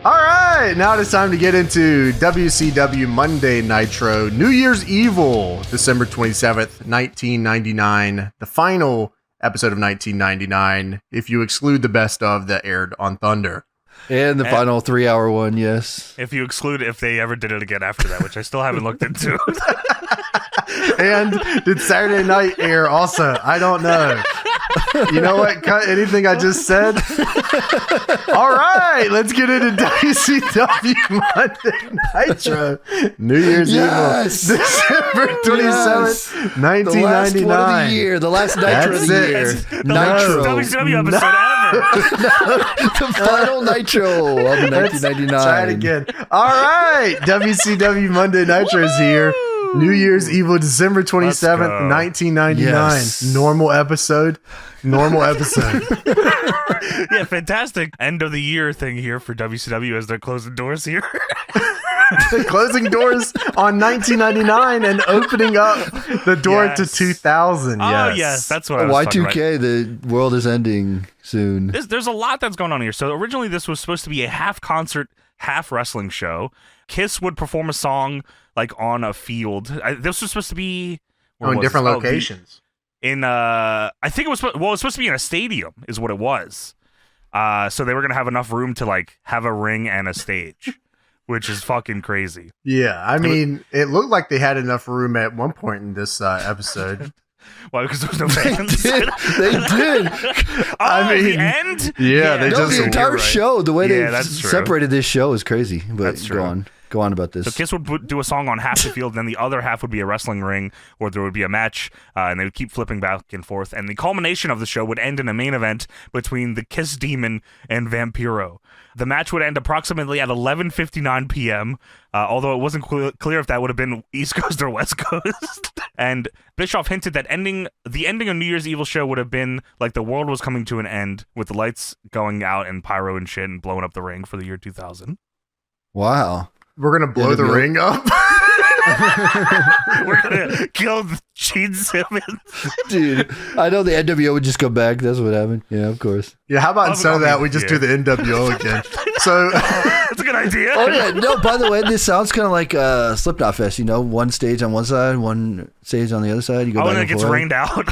All right, now it is time to get into WCW Monday Nitro, New Year's Evil, December 27th, 1999, the final episode of 1999, if you exclude the best of that aired on Thunder. And the final 3-hour one, yes. If you exclude if they ever did it again after that, which I still haven't looked into. And did Saturday Night air also? I don't know. You know what? Cut anything I just said. All right, let's get into WCW Monday Nitro, New Year's Evil, December 27th, 1999. The last one of the year, the last Nitro of the year. Nitro. WCW episode ever. The final Nitro of 1999. Try it again. All right, WCW Monday Nitro is here. New Year's Evil, December 27th, 1999. Yes. Normal episode. Yeah, fantastic end of the year thing here for WCW as they're closing doors here. Closing doors on 1999 and opening up the door to 2000. Oh, yes, that's what I was talking about. Y2K, the world is ending soon. There's a lot that's going on here. So originally this was supposed to be a half concert, half wrestling show. Kiss would perform a song like on a field. This was supposed to be in different locations. I think it was supposed to be in a stadium is what it was. So they were gonna have enough room to like have a ring and a stage, which is fucking crazy. Yeah, I mean, it looked like they had enough room at one point in this episode. Why? Because there was no fans. They did. I mean, the end? Yeah, they just the entire show, the way they that's true. separated this show is crazy. But That's true. Go on about this. So Kiss would do a song on half the field, and then the other half would be a wrestling ring, or there would be a match, and they would keep flipping back and forth. And the culmination of the show would end in a main event between the Kiss Demon and Vampiro. The match would end approximately at 11:59 p.m., although it wasn't clear if that would have been East Coast or West Coast. And Bischoff hinted that the ending of New Year's Evil show would have been like the world was coming to an end with the lights going out and pyro and shit and blowing up the ring for the year 2000. Wow. We're going to blow the ring up? We're going to kill Gene Simmons. Dude, I know the NWO would just go back. That's what happened. Yeah, of course. Yeah, how about instead of that, we just do the NWO again? So that's a good idea. Oh, yeah. No, by the way, this sounds kind of like Slipknot Fest, you know? One stage on one side, one stage on the other side. You go back and and it gets forth. rained out.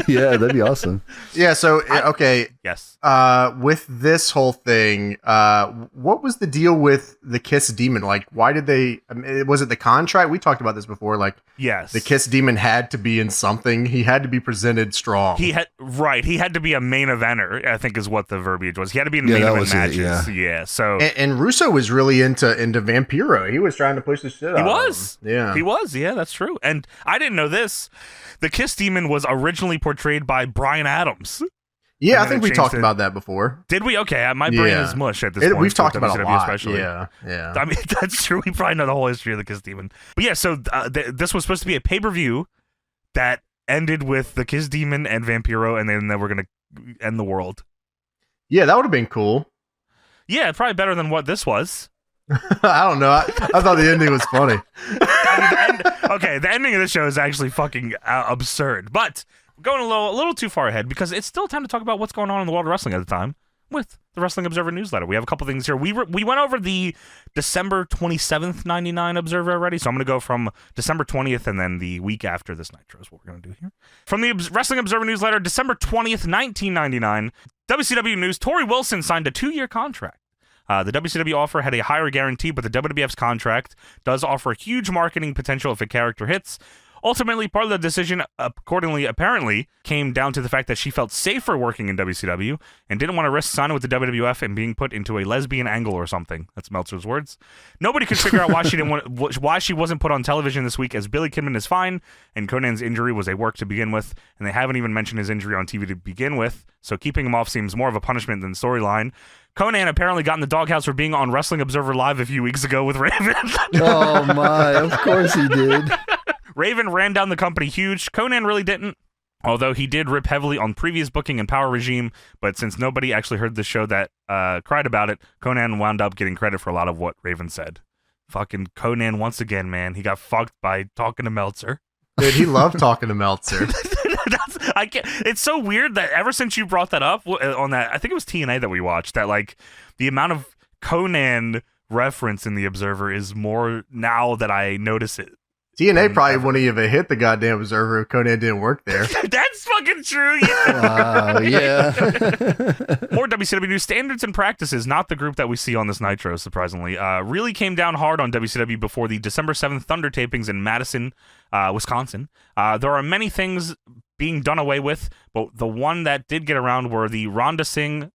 Yeah, that'd be awesome. Yeah, so, okay. Yes. With this whole thing, what was the deal with the Kiss Demon? Like, why did they... I mean, was it the contract? We talked about this before. Like, yes, the Kiss Demon had to be in something. He had to be presented strong. He had to be a main eventer, I think is what the verbiage was. He had to be in main event matches. Yeah. So and Russo was really into Vampiro. He was trying to push the shit out. He was. Yeah. He was. Yeah, that's true. And I didn't know this. The Kiss Demon was originally portrayed by Bryan Adams. Yeah, I think we talked about that before. Did we? Okay, my brain is mush at this point. We've talked about it a lot. Especially. Yeah. I mean, that's true. We probably know the whole history of the Kiss Demon. But yeah, so this was supposed to be a pay-per-view that ended with the Kiss Demon and Vampiro, and then they were going to end the world. Yeah, that would have been cool. Yeah, probably better than what this was. I don't know. I thought the ending was funny. The ending of the show is actually fucking absurd. But going a little too far ahead because it's still time to talk about what's going on in the world of wrestling at the time with the Wrestling Observer newsletter. We have a couple things here. We went over the December 27th, 99 Observer already, so I'm going to go from December 20th and then the week after this Nitro is what we're going to do here. From the Wrestling Observer newsletter, December 20th, 1999, WCW News, Tori Wilson signed a 2-year contract. The WCW offer had a higher guarantee, but the WWF's contract does offer huge marketing potential if a character hits. Ultimately, part of the decision, apparently, came down to the fact that she felt safer working in WCW and didn't want to risk signing with the WWF and being put into a lesbian angle or something. That's Meltzer's words. Nobody could figure out why she wasn't put on television this week, as Billy Kidman is fine and Conan's injury was a work to begin with, and they haven't even mentioned his injury on TV to begin with, so keeping him off seems more of a punishment than storyline. Conan apparently got in the doghouse for being on Wrestling Observer Live a few weeks ago with Raven. Oh my, of course he did. Raven ran down the company huge. Conan really didn't, although he did rip heavily on previous booking and power regime, but since nobody actually heard the show that cried about it, Conan wound up getting credit for a lot of what Raven said. Fucking Conan once again, man. He got fucked by talking to Meltzer. Dude, he loved talking to Meltzer. It's so weird that ever since you brought that up on that, I think it was TNA that we watched, that like the amount of Conan reference in the Observer is more now that I notice it. TNA probably wouldn't even hit the goddamn Observer if Conan didn't work there. That's fucking true. Yeah. Wow, yeah. More WCW news. Standards and Practices, not the group that we see on this Nitro, surprisingly, really came down hard on WCW before the December 7th Thunder tapings in Madison, Wisconsin. There are many things being done away with, but the one that did get around were the Rhonda Singh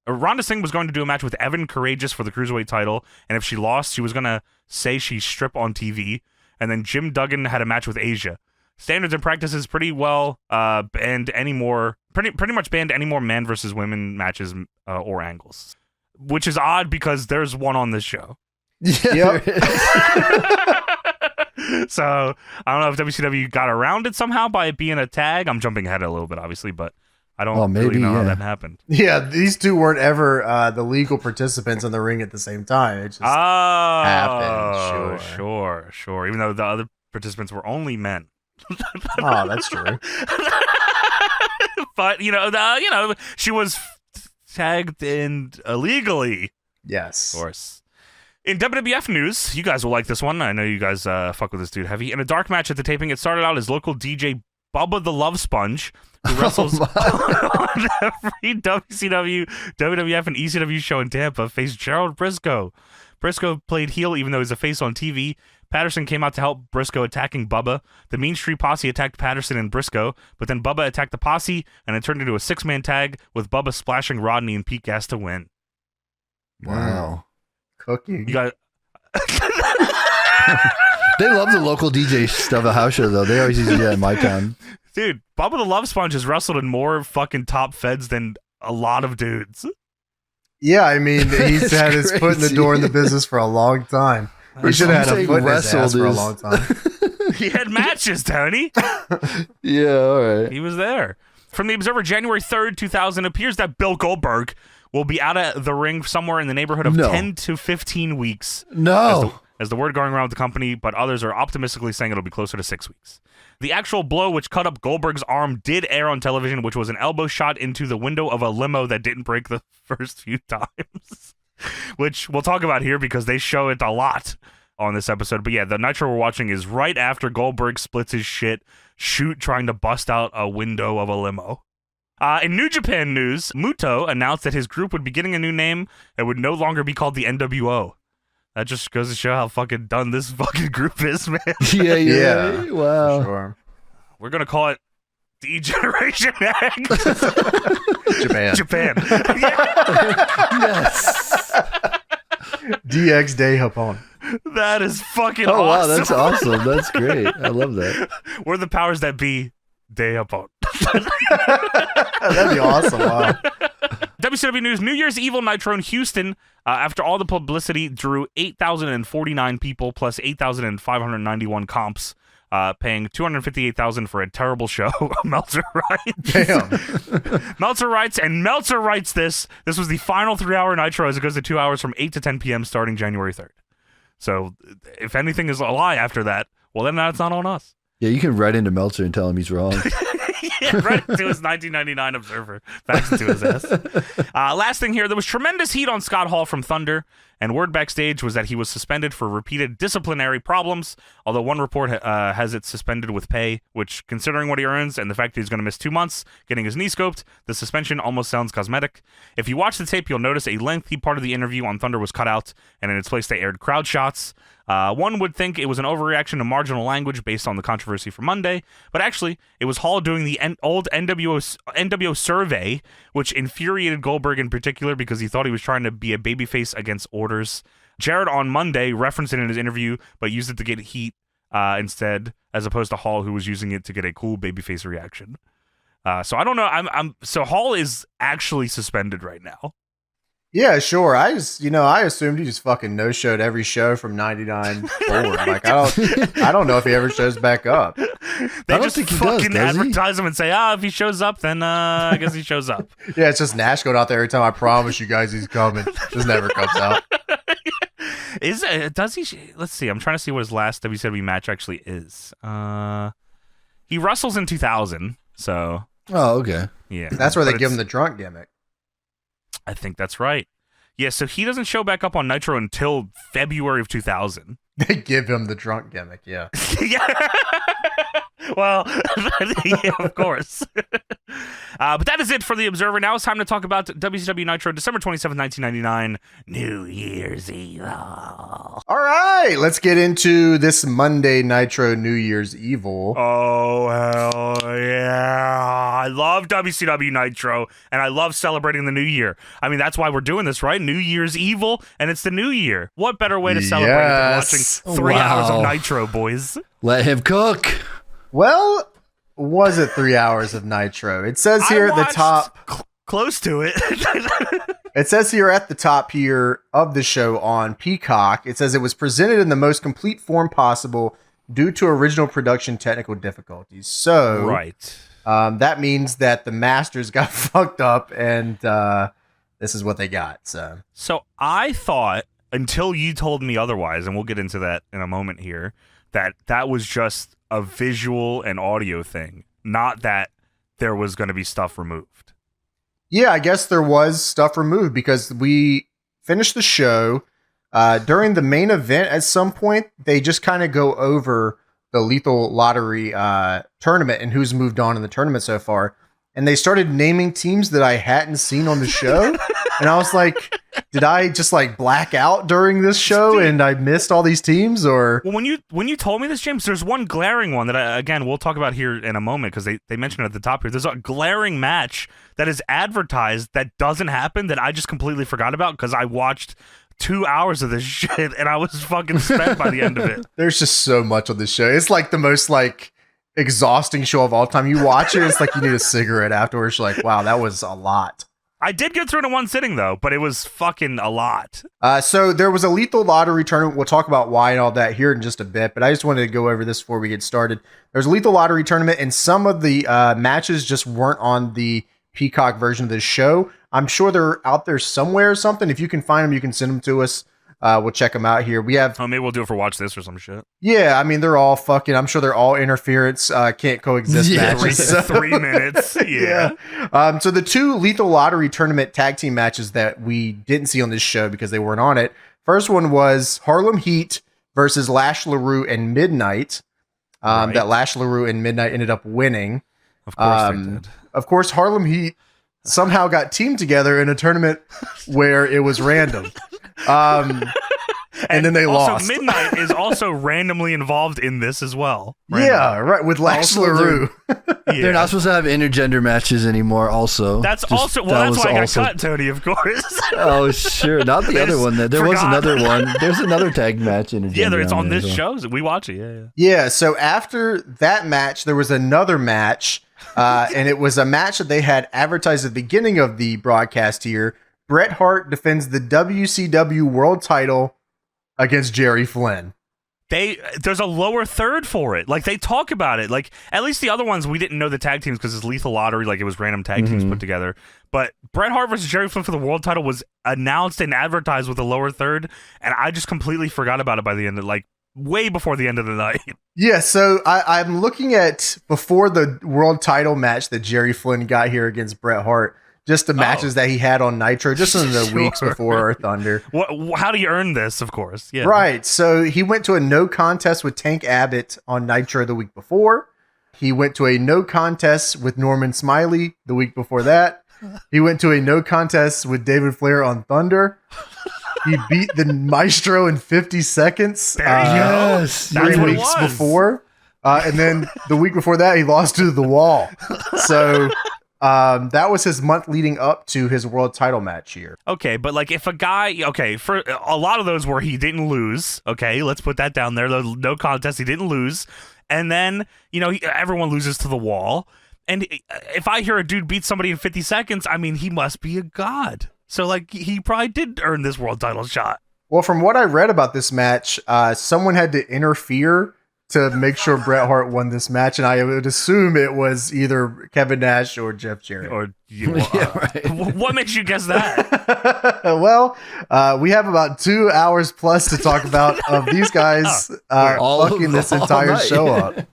was going to do a match with Evan Courageous for the Cruiserweight title, and if she lost, she was going to say she strip on TV. And then Jim Duggan had a match with Asia. Standards and Practices pretty well banned any more, pretty much banned any more man versus women matches or angles, which is odd because there's one on this show. Yeah. So I don't know if WCW got around it somehow by it being a tag. I'm jumping ahead a little bit, obviously, but I don't really know how that happened. Yeah, these two weren't ever the legal participants in the ring at the same time. It just happened. Sure. Even though the other participants were only men. Oh, that's true. But she was tagged in illegally. Yes, of course. In WWF news, you guys will like this one. I know you guys fuck with this dude heavy. In a dark match at the taping, it started out as local DJ Bubba the Love Sponge, who wrestles on every WCW, WWF, and ECW show in Tampa, faced Gerald Briscoe. Briscoe played heel even though he's a face on TV. Patterson came out to help Briscoe attacking Bubba. The Mean Street Posse attacked Patterson and Briscoe, but then Bubba attacked the Posse, and it turned into a 6-man tag with Bubba splashing Rodney and Pete Gas to win. Wow. Cooking. You got. They love the local DJ stuff at house show, though. They always used to do that in my town. Dude, Bubba the Love Sponge has wrestled in more fucking top feds than a lot of dudes. Yeah, I mean, he's had his foot in the door in the business for a long time. He should have had a foot in his ass for a long time. He had matches, Tony. Yeah, all right. He was there. From the Observer, January 3rd, 2000, appears that Bill Goldberg will be out of the ring somewhere in the neighborhood of 10 to 15 weeks. No. As the word going around with the company, but others are optimistically saying it'll be closer to 6 weeks. The actual blow which cut up Goldberg's arm did air on television, which was an elbow shot into the window of a limo that didn't break the first few times, which we'll talk about here because they show it a lot on this episode. But yeah, the Nitro we're watching is right after Goldberg splits his shit, trying to bust out a window of a limo. In New Japan news, Muto announced that his group would be getting a new name and would no longer be called the NWO. That just goes to show how fucking done this fucking group is, man. Yeah. Wow. Sure. We're going to call it D-Generation X. Japan. Yes. DX Day Japón. That is fucking awesome. awesome. Wow, that's awesome. That's great. I love that. We're the powers that be. Day Japón. That'd be awesome. Wow. WCW news, New Year's Evil Nitro in Houston, after all the publicity, drew 8,049 people plus 8,591 comps, paying $258,000 for a terrible show. Meltzer writes. Damn. Meltzer writes, and Meltzer writes this was the final 3-hour Nitro as it goes to 2 hours from 8 to 10 p.m. starting January 3rd. So if anything is a lie after that, well, then that's not on us. Yeah, you can write into Meltzer and tell him he's wrong. Yeah, right into his 1999 Observer. Fax it to his ass. Last thing here, there was tremendous heat on Scott Hall from Thunder, and word backstage was that he was suspended for repeated disciplinary problems, although one report has it suspended with pay, which, considering what he earns and the fact that he's going to miss 2 months getting his knee scoped, the suspension almost sounds cosmetic. If you watch the tape, you'll notice a lengthy part of the interview on Thunder was cut out, and in its place they aired crowd shots. One would think it was an overreaction to marginal language based on the controversy from Monday, but actually, it was Hall doing the old NWO survey, which infuriated Goldberg in particular because he thought he was trying to be a babyface against orders. Jarrett on Monday referenced it in his interview, but used it to get heat instead, as opposed to Hall, who was using it to get a cool babyface reaction. So I don't know. So Hall is actually suspended right now. Yeah, sure. I assumed he just fucking no-showed every show from '99 forward. Like I don't know if he ever shows back up. They just fucking advertise him and say, if he shows up, then I guess he shows up. Yeah, it's just Nash going out there every time. I promise you guys, he's coming. Just never comes out. Does he? Let's see. I'm trying to see what his last WCW match actually is. He wrestles in 2000. So. Oh, okay. Yeah, that's where they give him the drunk gimmick. I think that's right. Yeah, so he doesn't show back up on Nitro until February of 2000. They give him the drunk gimmick, yeah. Yeah. Well, yeah, of course. But that is it for the Observer. Now it's time to talk about WCW Nitro, December 27th, 1999, New Year's Eve. All right, let's get into this Monday Nitro New Year's Evil. Oh, hell yeah. I love WCW Nitro, and I love celebrating the new year. I mean, that's why we're doing this, right? New Year's Evil, and it's the new year. What better way to celebrate than watching 3 hours of Nitro, boys? Let him cook. Well, was it 3 hours of Nitro? It says here at the top. Close to it. It says here at the top here of the show on Peacock, it says it was presented in the most complete form possible due to original production technical difficulties. So, right. That means that the masters got fucked up, and this is what they got. So I thought, until you told me otherwise, and we'll get into that in a moment here, that was just a visual and audio thing, not that there was going to be stuff removed. Yeah, I guess there was stuff removed because we finished the show. During the main event, at some point, they just kind of go over the Lethal Lottery tournament and who's moved on in the tournament so far. And they started naming teams that I hadn't seen on the show. And I was like, did I just like black out during this show and I missed all these teams? Or well, when you told me this, James, there's one glaring one that again we'll talk about here in a moment because they mentioned it at the top here. There's a glaring match that is advertised that doesn't happen that I just completely forgot about because I watched 2 hours of this shit and I was fucking spent by the end of it. There's just so much on this show. It's like the most like exhausting show of all time. You watch it, it's like you need a cigarette afterwards. You're like, wow, that was a lot. I did get through it in one sitting though, but it was fucking a lot. So there was a Lethal Lottery tournament. We'll talk about why and all that here in just a bit, but I just wanted to go over this before we get started. There's a Lethal Lottery tournament and some of the matches just weren't on the Peacock version of the show. I'm sure they're out there somewhere or something. If you can find them, you can send them to us. We'll check them out here. We have. Oh, maybe we'll do it for Watch This or some shit. Yeah, I mean they're all fucking. I'm sure they're all interference. Can't coexist matches. 3 minutes. Yeah. So the two Lethal Lottery tournament tag team matches that we didn't see on this show because they weren't on it. First one was Harlem Heat versus Lash LaRue and Midnight. Right. That Lash LaRue and Midnight ended up winning. Of course they did. Of course, Harlem Heat somehow got teamed together in a tournament where it was random. And then they lost. Midnight is also randomly involved in this as well. Yeah, right. With Lash LaRue. They're not supposed to have intergender matches anymore. Also, that's why I got cut, Tony. Of course. Oh, sure. Not the other one. There was another one. There's another tag match intergender. Yeah, it's on this show. We watch it. Yeah. Yeah. So after that match, there was another match, and it was a match that they had advertised at the beginning of the broadcast here. Bret Hart defends the WCW World Title against Jerry Flynn. There's a lower third for it. Like, they talk about it. Like, at least the other ones, we didn't know the tag teams because it's Lethal Lottery. Like, it was random tag teams put together. But Bret Hart versus Jerry Flynn for the world title was announced and advertised with a lower third. And I just completely forgot about it by the end of, like, way before the end of the night. Yeah, so I'm looking at before the world title match that Jerry Flynn got here against Bret Hart. Just the matches that he had on Nitro, just in the weeks before Earth Thunder. How do you earn this, of course? Yeah. Right. So he went to a no contest with Tank Abbott on Nitro the week before. He went to a no contest with Norman Smiley the week before that. He went to a no contest with David Flair on Thunder. He beat the Maestro in 50 seconds. Yes. 3 weeks before. And then the week before that, he lost to The Wall. So... that was his month leading up to his world title match here. Okay, but like if a guy, for a lot of those where he didn't lose, okay, let's put that down there. No contest, he didn't lose. And then, everyone loses to The Wall. And if I hear a dude beat somebody in 50 seconds, I mean, he must be a god. So like he probably did earn this world title shot. Well, from what I read about this match, someone had to interfere to make sure Bret Hart won this match, and I would assume it was either Kevin Nash or Jeff Jarrett. Or right. What makes you guess that? Well, we have about 2 hours plus to talk about of these guys fucking this entire show up.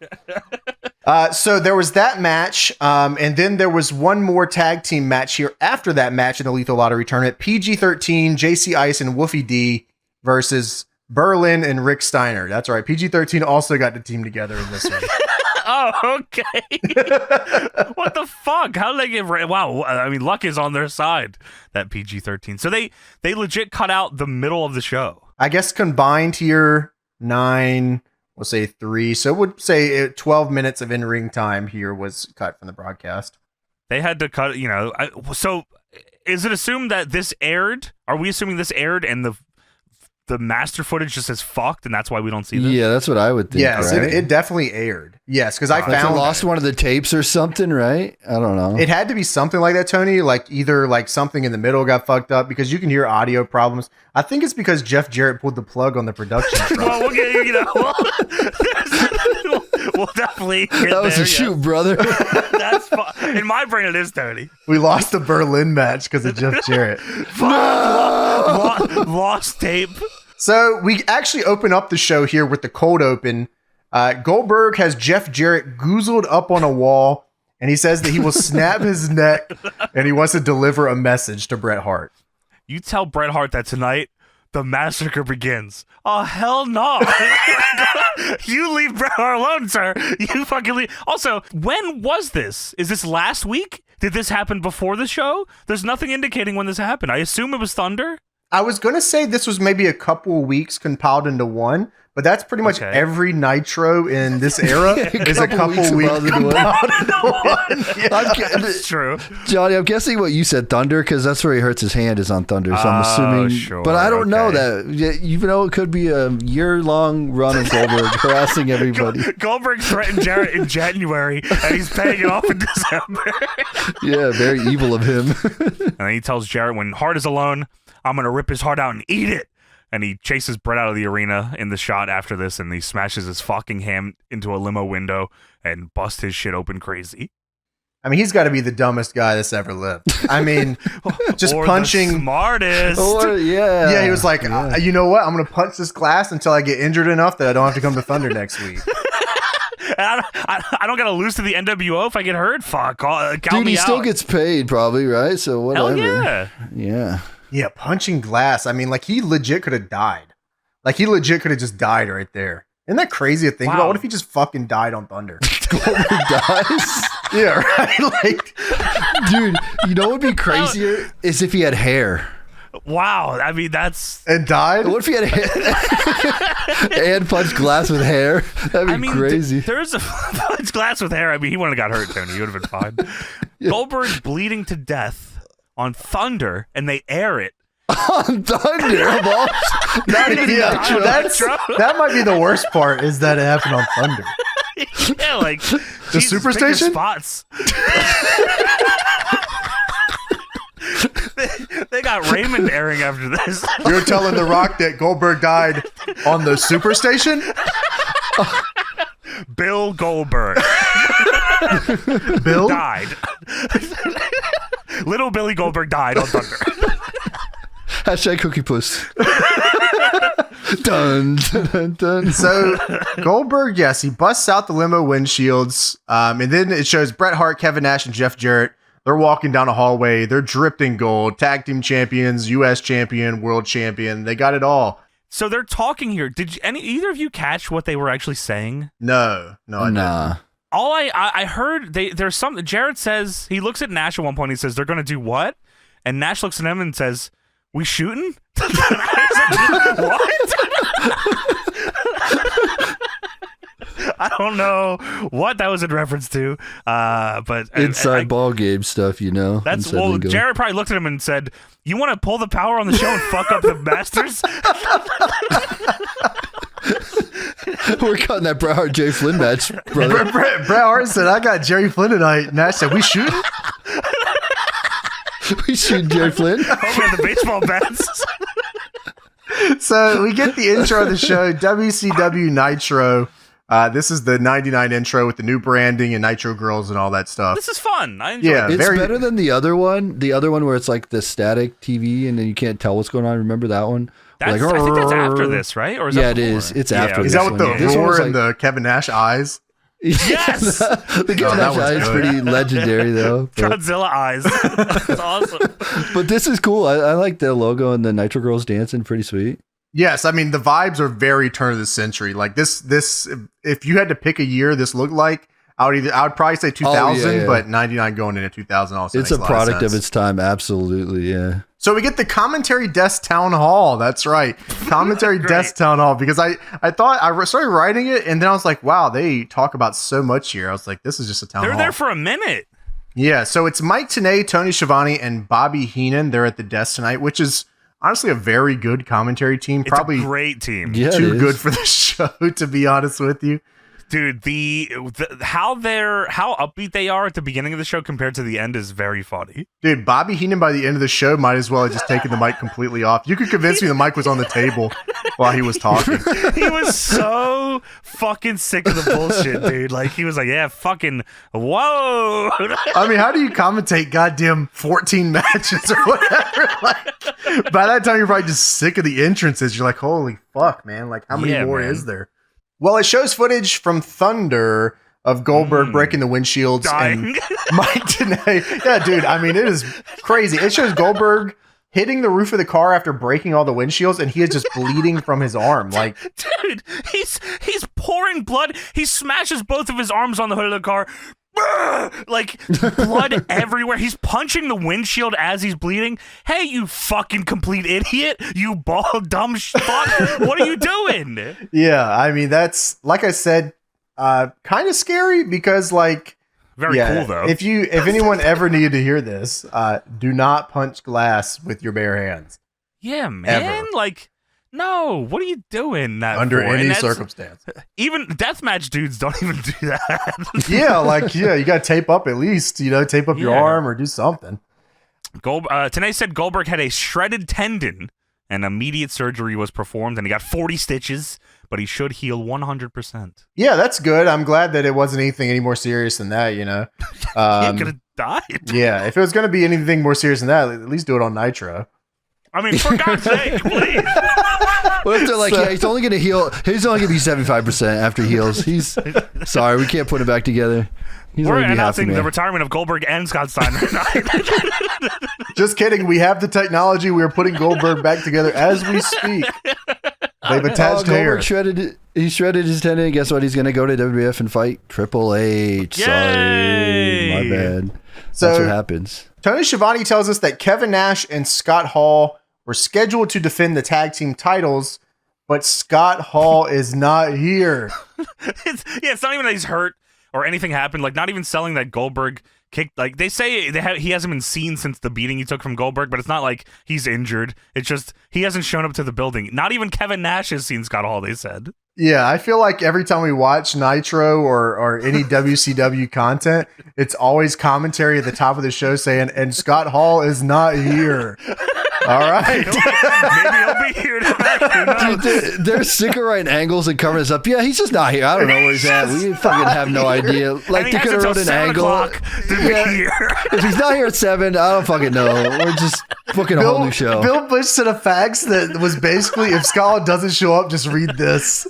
So there was that match, and then there was one more tag team match here after that match in the Lethal Lottery tournament. PG-13, JC Ice and Wolfie D versus Berlin and Rick Steiner. That's right. PG-13 also got the team together in this one. Oh, okay. What the fuck? How did they get... Wow, I mean, luck is on their side, that PG-13. So they legit cut out the middle of the show. I guess combined here, 9... We'll say 3. So we'll say 12 minutes of in-ring time here was cut from the broadcast. They had to cut, so is it assumed that this aired? Are we assuming this aired and the master footage just says fucked and that's why we don't see this? Yeah, that's what I would think. Yes, right? it definitely aired. Yes, because I found... lost one of the tapes or something, right? I don't know. It had to be something like that, Tony. Like either like something in the middle got fucked up because you can hear audio problems. I think it's because Jeff Jarrett pulled the plug on the production truck. Well, we'll get, we'll definitely get that was there, a shoot, brother. That's in my brain it is, Tony. We lost the Berlin match because of Jeff Jarrett. Lost tape. So we actually open up the show here with the cold open. Goldberg has Jeff Jarrett goozled up on a wall, and he says that he will snap his neck, and he wants to deliver a message to Bret Hart. You tell Bret Hart that tonight the massacre begins. Oh, hell no. You leave Bret Hart alone, sir. You fucking leave. Also, when was this? Is this last week? Did this happen before the show? There's nothing indicating when this happened. I assume it was Thunder. I was going to say this was maybe a couple weeks compiled into one, but that's pretty much every Nitro in this era is a couple weeks compiled into one. Yeah. That's true. Johnny, I'm guessing what you said, Thunder, because that's where he hurts his hand is on Thunder. So I'm assuming, sure, but I don't know that. Even though it could be a year-long run of Goldberg harassing everybody. Goldberg threatened Jarrett in January, and he's paying it off in December. Yeah, very evil of him. And then he tells Jarrett when Hart is alone, I'm going to rip his heart out and eat it. And he chases Bret out of the arena in the shot after this, and he smashes his fucking hand into a limo window and busts his shit open crazy. I mean, he's got to be the dumbest guy that's ever lived. I mean, just or punching. The smartest. Yeah, he was like, you know what? I'm going to punch this glass until I get injured enough that I don't have to come to Thunder next week. And I don't got to lose to the NWO if I get hurt. Fuck. Count Dude, me he out. still gets paid, probably, right? So whatever. Hell yeah. Yeah. Yeah, punching glass. I mean, like, he legit could have died. Like, he legit could have just died right there. Isn't that crazy to think about? What if he just fucking died on Thunder? Goldberg dies? Yeah, right? Like, dude, you know what would be crazier is if he had hair. Wow. I mean, that's... And died? What if he had hair? And punched glass with hair? That'd be crazy. There's a punch glass with hair. I mean, he wouldn't have got hurt, Tony. He would have been fine. Yeah. Goldberg bleeding to death on Thunder, and they air it. On Thunder? Not even Nitro. That might be the worst part, is that it happened on Thunder. Yeah, like... The Superstation? Spots. They got Raymond airing after this. You're telling The Rock that Goldberg died on the Superstation? Bill Goldberg. Bill? Died. Little Billy Goldberg died on Thunder. Hashtag cookie puss. Dun, dun, dun. So Goldberg, yes, he busts out the limo windshields, and then it shows Bret Hart, Kevin Nash, and Jeff Jarrett. They're walking down a hallway. They're dripped in gold. Tag team champions, U.S. champion, world champion. They got it all. So they're talking here. Did either of you catch what they were actually saying? No, I didn't. All I heard, there's something. Jarrett says, he looks at Nash at one point. He says, they're going to do what? And Nash looks at him and says, we shooting? What? I don't know what that was in reference to, but inside ball game stuff, you know. That's Jarrett probably looked at him and said, "You want to pull the power on the show and fuck up the Masters?" We're cutting that Bret Hart Jerry Flynn match, brother. Bret Hart said, "I got Jerry Flynn tonight." Nash said, "We shooting?" We shooting Jerry Flynn. Over the baseball bats. So we get the intro of the show, WCW Nitro. This is the 99 intro with the new branding and Nitro Girls and all that stuff. This is fun. I enjoy it. It's better than the other one. The other one where it's like the static TV and then you can't tell what's going on. Remember that one? I think that's after this, right? Or is that it is. It's after this. Is that with the roar and the Kevin Nash eyes? Yes! The Kevin Nash eye is pretty legendary, though. Godzilla eyes. That's awesome. But this is cool. I like the logo and the Nitro Girls dancing. Pretty sweet. Yes, I mean the vibes are very turn of the century. Like this, if you had to pick a year, this looked like I would probably say 2000, but 99 going into 2000 also. It's a product of its time, absolutely. Yeah. So we get the commentary desk town hall. That's right, commentary desk town hall. Because I thought I started writing it, and then I was like, wow, they talk about so much here. I was like, this is just a town hall. They're there for a minute. Yeah. So it's Mike Tenay, Tony Schiavone, and Bobby Heenan. They're at the desk tonight, which is honestly a very good commentary team. Probably a great team. Yeah, too good for the show, to be honest with you. Dude, how upbeat they are at the beginning of the show compared to the end is very funny. Dude, Bobby Heenan by the end of the show might as well have just taken the mic completely off. You could convince me the mic was on the table while he was talking. He was so fucking sick of the bullshit, dude. Like, he was like, yeah, fucking, whoa. I mean, how do you commentate goddamn 14 matches or whatever? Like, by that time, you're probably just sick of the entrances. You're like, holy fuck, man. Like, how many more is there? Well, it shows footage from Thunder of Goldberg breaking the windshields and Mike Tenay. Yeah, dude, I mean, it is crazy. It shows Goldberg hitting the roof of the car after breaking all the windshields, and he is just bleeding from his arm. Like, dude, he's pouring blood. He smashes both of his arms on the hood of the car. Like, blood everywhere. He's punching the windshield as he's bleeding. Hey, you fucking complete idiot. You bald dumb fuck. What are you doing? Yeah, I mean, that's, like I said, kind of scary because, like, very cool, though. If anyone ever needed to hear this, do not punch glass with your bare hands. Yeah, man. Ever. Like, no, what are you doing that under for? Any circumstance? Even deathmatch dudes don't even do that. Yeah, you got to tape up at least, tape up your arm or do something. Tenay said Goldberg had a shredded tendon and immediate surgery was performed and he got 40 stitches, but he should heal 100%. Yeah, that's good. I'm glad that it wasn't anything any more serious than that, He could have died. Yeah, if it was going to be anything more serious than that, at least do it on Nitro. I mean, for God's sake, please. What if they're like, he's only going to heal. He's only going to be 75% after he heals. He's sorry, we can't put him back together. We're announcing the retirement of Goldberg and Scott Steiner tonight. Just kidding. We have the technology. We are putting Goldberg back together as we speak. They've attached hair. Goldberg shredded his tendon. Guess what? He's going to go to WWF and fight Triple H. Yay! Sorry, my bad. So that's what happens. Tony Schiavone tells us that Kevin Nash and Scott Hall were scheduled to defend the tag team titles, but Scott Hall is not here. It's not even that he's hurt or anything happened. Like, not even selling that Goldberg kicked. Like, they say he hasn't been seen since the beating he took from Goldberg, but it's not like he's injured. It's just he hasn't shown up to the building. Not even Kevin Nash has seen Scott Hall, they said. Yeah, I feel like every time we watch Nitro or any WCW content, it's always commentary at the top of the show saying, and Scott Hall is not here. All right. Maybe he'll be here tonight. Dude, they're sick of writing angles and covering us up. Yeah, he's just not here. I don't know where he's at. We fucking have no idea. Like, they could have wrote an angle. If he's not here at 7, I don't fucking know. We're just booking a whole new show. Bill Bush sent a fax that was basically, if Scott doesn't show up, just read this.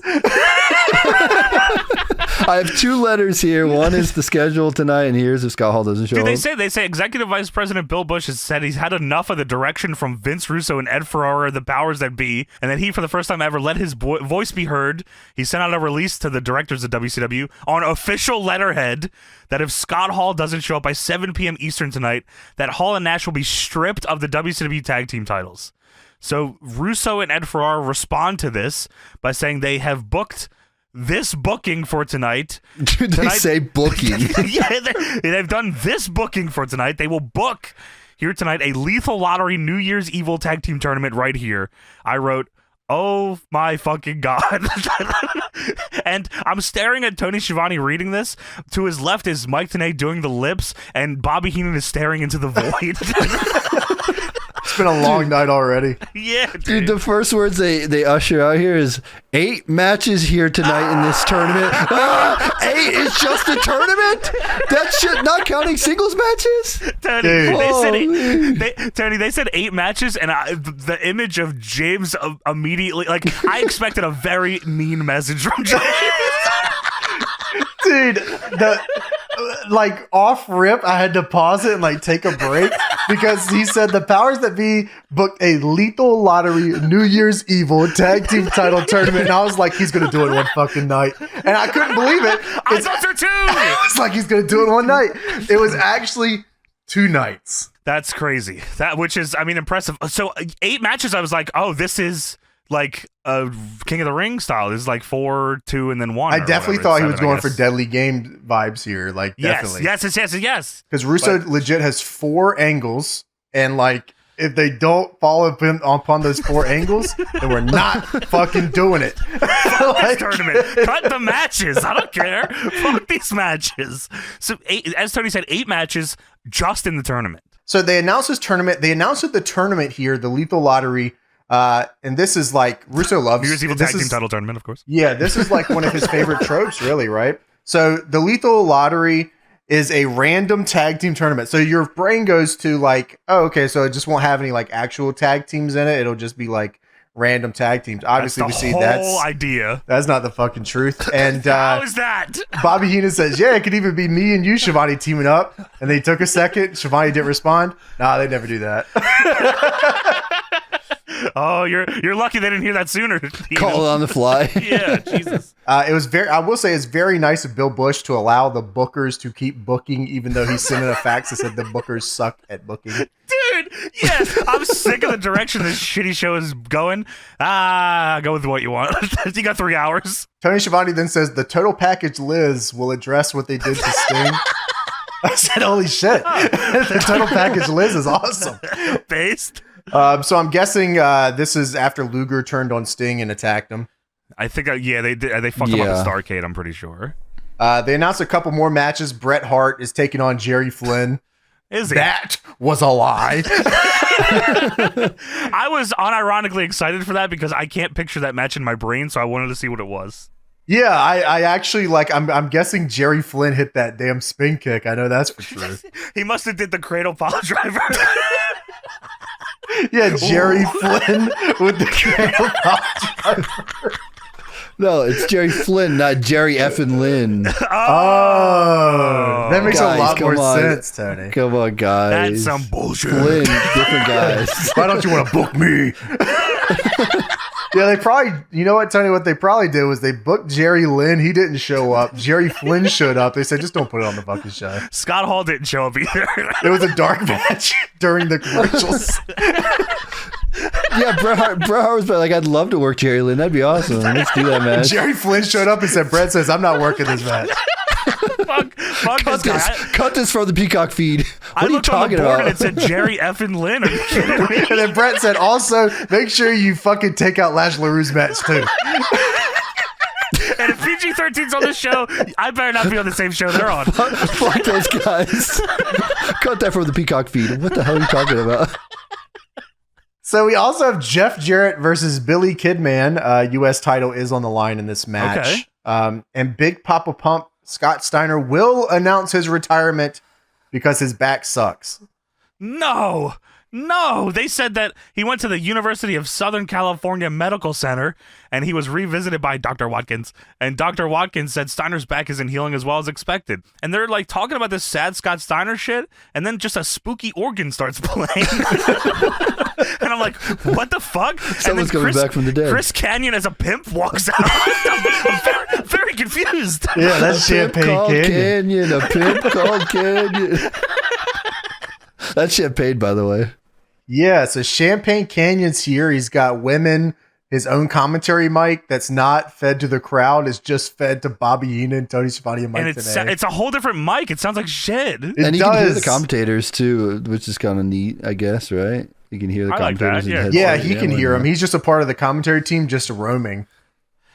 I have 2 letters here. One is the schedule tonight, and here's if Scott Hall doesn't show up. They say Executive Vice President Bill Bush has said he's had enough of the direction from Vince Russo and Ed Ferrara, the powers that be, and that he, for the first time ever, let his voice be heard. He sent out a release to the directors of WCW on official letterhead that if Scott Hall doesn't show up by 7 p.m. Eastern tonight, that Hall and Nash will be stripped of the WCW Tag Team titles. So Russo and Ed Ferrara respond to this by saying they have booked this booking for tonight. Dude, they say booking. Yeah, they've done this booking for tonight. They will book here tonight a Lethal Lottery New Year's Evil Tag Team Tournament right here. I wrote, oh my fucking God. And I'm staring at Tony Schiavone reading this. To his left is Mike Tenay doing the lips, and Bobby Heenan is staring into the void. It's been a long night already. Yeah, dude. The first words they usher out here is 8 matches here tonight in this tournament. 8 is just a tournament? That shit, not counting singles matches? Tony, they said 8 matches, and the image of James immediately, like, I expected a very mean message from James. Dude, the like off rip, I had to pause it and like take a break because he said the powers that be booked a lethal lottery New Year's Evil tag team title tournament, and I was like, he's gonna do it one fucking night, and I couldn't believe it. I thought so too. It's like he's gonna do it one night. It was actually 2 nights. That's crazy. Which is, I mean, impressive. So 8 matches. I was like, oh, this is like a King of the Ring style. This is like 4, 2, and then 1. I definitely thought he was going for Deadly Game vibes here. Like, definitely. Yes. Because Russo legit has 4 angles, and like, if they don't follow upon those 4 angles, then we're not fucking doing it. Like, tournament. Cut the matches. I don't care. Fuck these matches. So, as Tony said, 8 matches just in the tournament. So they announced this tournament. They announced that the tournament here, the Lethal Lottery, and this is like Russo loves. New Year's Evil Tag Team Title Tournament, of course. Yeah, this is like one of his favorite tropes, really, right? So the Lethal Lottery is a random tag team tournament. So your brain goes to like, oh, okay, so it just won't have any like actual tag teams in it. It'll just be like random tag teams. Obviously, we see that's the whole idea. That's not the fucking truth. And how is that? Bobby Heenan says, yeah, it could even be me and you, Shivani, teaming up. And they took a second. Shivani didn't respond. Nah, they never do that. Oh, you're lucky they didn't hear that sooner. Call it on the fly. Yeah, Jesus. It was I will say it's very nice of Bill Bush to allow the bookers to keep booking, even though he sent in a fax that said the bookers suck at booking. Dude, yeah, I'm sick of the direction this shitty show is going. Go with what you want. You got 3 hours. Tony Schiavone then says the total package Liz will address what they did to Sting. I said, holy shit. The total package Liz is awesome. Based. So I'm guessing this is after Luger turned on Sting and attacked him. I think, yeah, they did. They fucked him up at Starrcade, I'm pretty sure. They announced a couple more matches. Bret Hart is taking on Jerry Flynn. Is he? That was a lie. I was unironically excited for that because I can't picture that match in my brain, so I wanted to see what it was. Yeah, I actually like. I'm guessing Jerry Flynn hit that damn spin kick. I know that's for sure. He must have did the cradle pile driver. Yeah, Jerry Flynn with the cradle pile driver. No, it's Jerry Flynn, not Jerry effing Lynn. Oh, that makes a lot more sense, Tony. Come on, guys. That's some bullshit. Flynn, different guys. Why don't you want to book me? Yeah, they probably, you know what, Tony, what they probably did was they booked Jerry Lynn. He didn't show up. Jerry Flynn showed up. They said, just don't put it on the fucking show. Scott Hall didn't show up either. It was a dark match during the commercials. Yeah, Bret Hart was like, I'd love to work Jerry Lynn. That'd be awesome. Let's do that match. Jerry Flynn showed up and said, Bret says, I'm not working this match. Cut this from the Peacock feed. What are you talking about? And it said Jerry effing Lynn. Are you kidding me? And then Bret said, also, make sure you fucking take out Lash LaRue's match too. And if PG-13's on this show, I better not be on the same show they're on. Fuck those guys. Cut that from the Peacock feed. What the hell are you talking about? So we also have Jeff Jarrett versus Billy Kidman. U.S. title is on the line in this match. Okay. And Big Papa Pump Scott Steiner will announce his retirement because his back sucks. No, they said that he went to the University of Southern California Medical Center and he was revisited by Dr. Watkins. And Dr. Watkins said Steiner's back isn't healing as well as expected. And they're like talking about this sad Scott Steiner shit. And then just a spooky organ starts playing. And I'm like, what the fuck? Someone's coming back from the dead. Chris Kanyon as a pimp walks out. I'm very confused. Yeah, that's Champagne Canyon. A pimp called Canyon. That's Champagne, by the way. Yeah, so Champagne Canyon's here. He's got women. His own commentary mic that's not fed to the crowd is just fed to Bobby Heenan, Tony Schiavone, and Mike Tenay. It's a whole different mic. It sounds like shit. And you can hear the commentators too, which is kind of neat, I guess, right? You can hear the commentators. Like yeah, he can hear them. He's just a part of the commentary team, just roaming.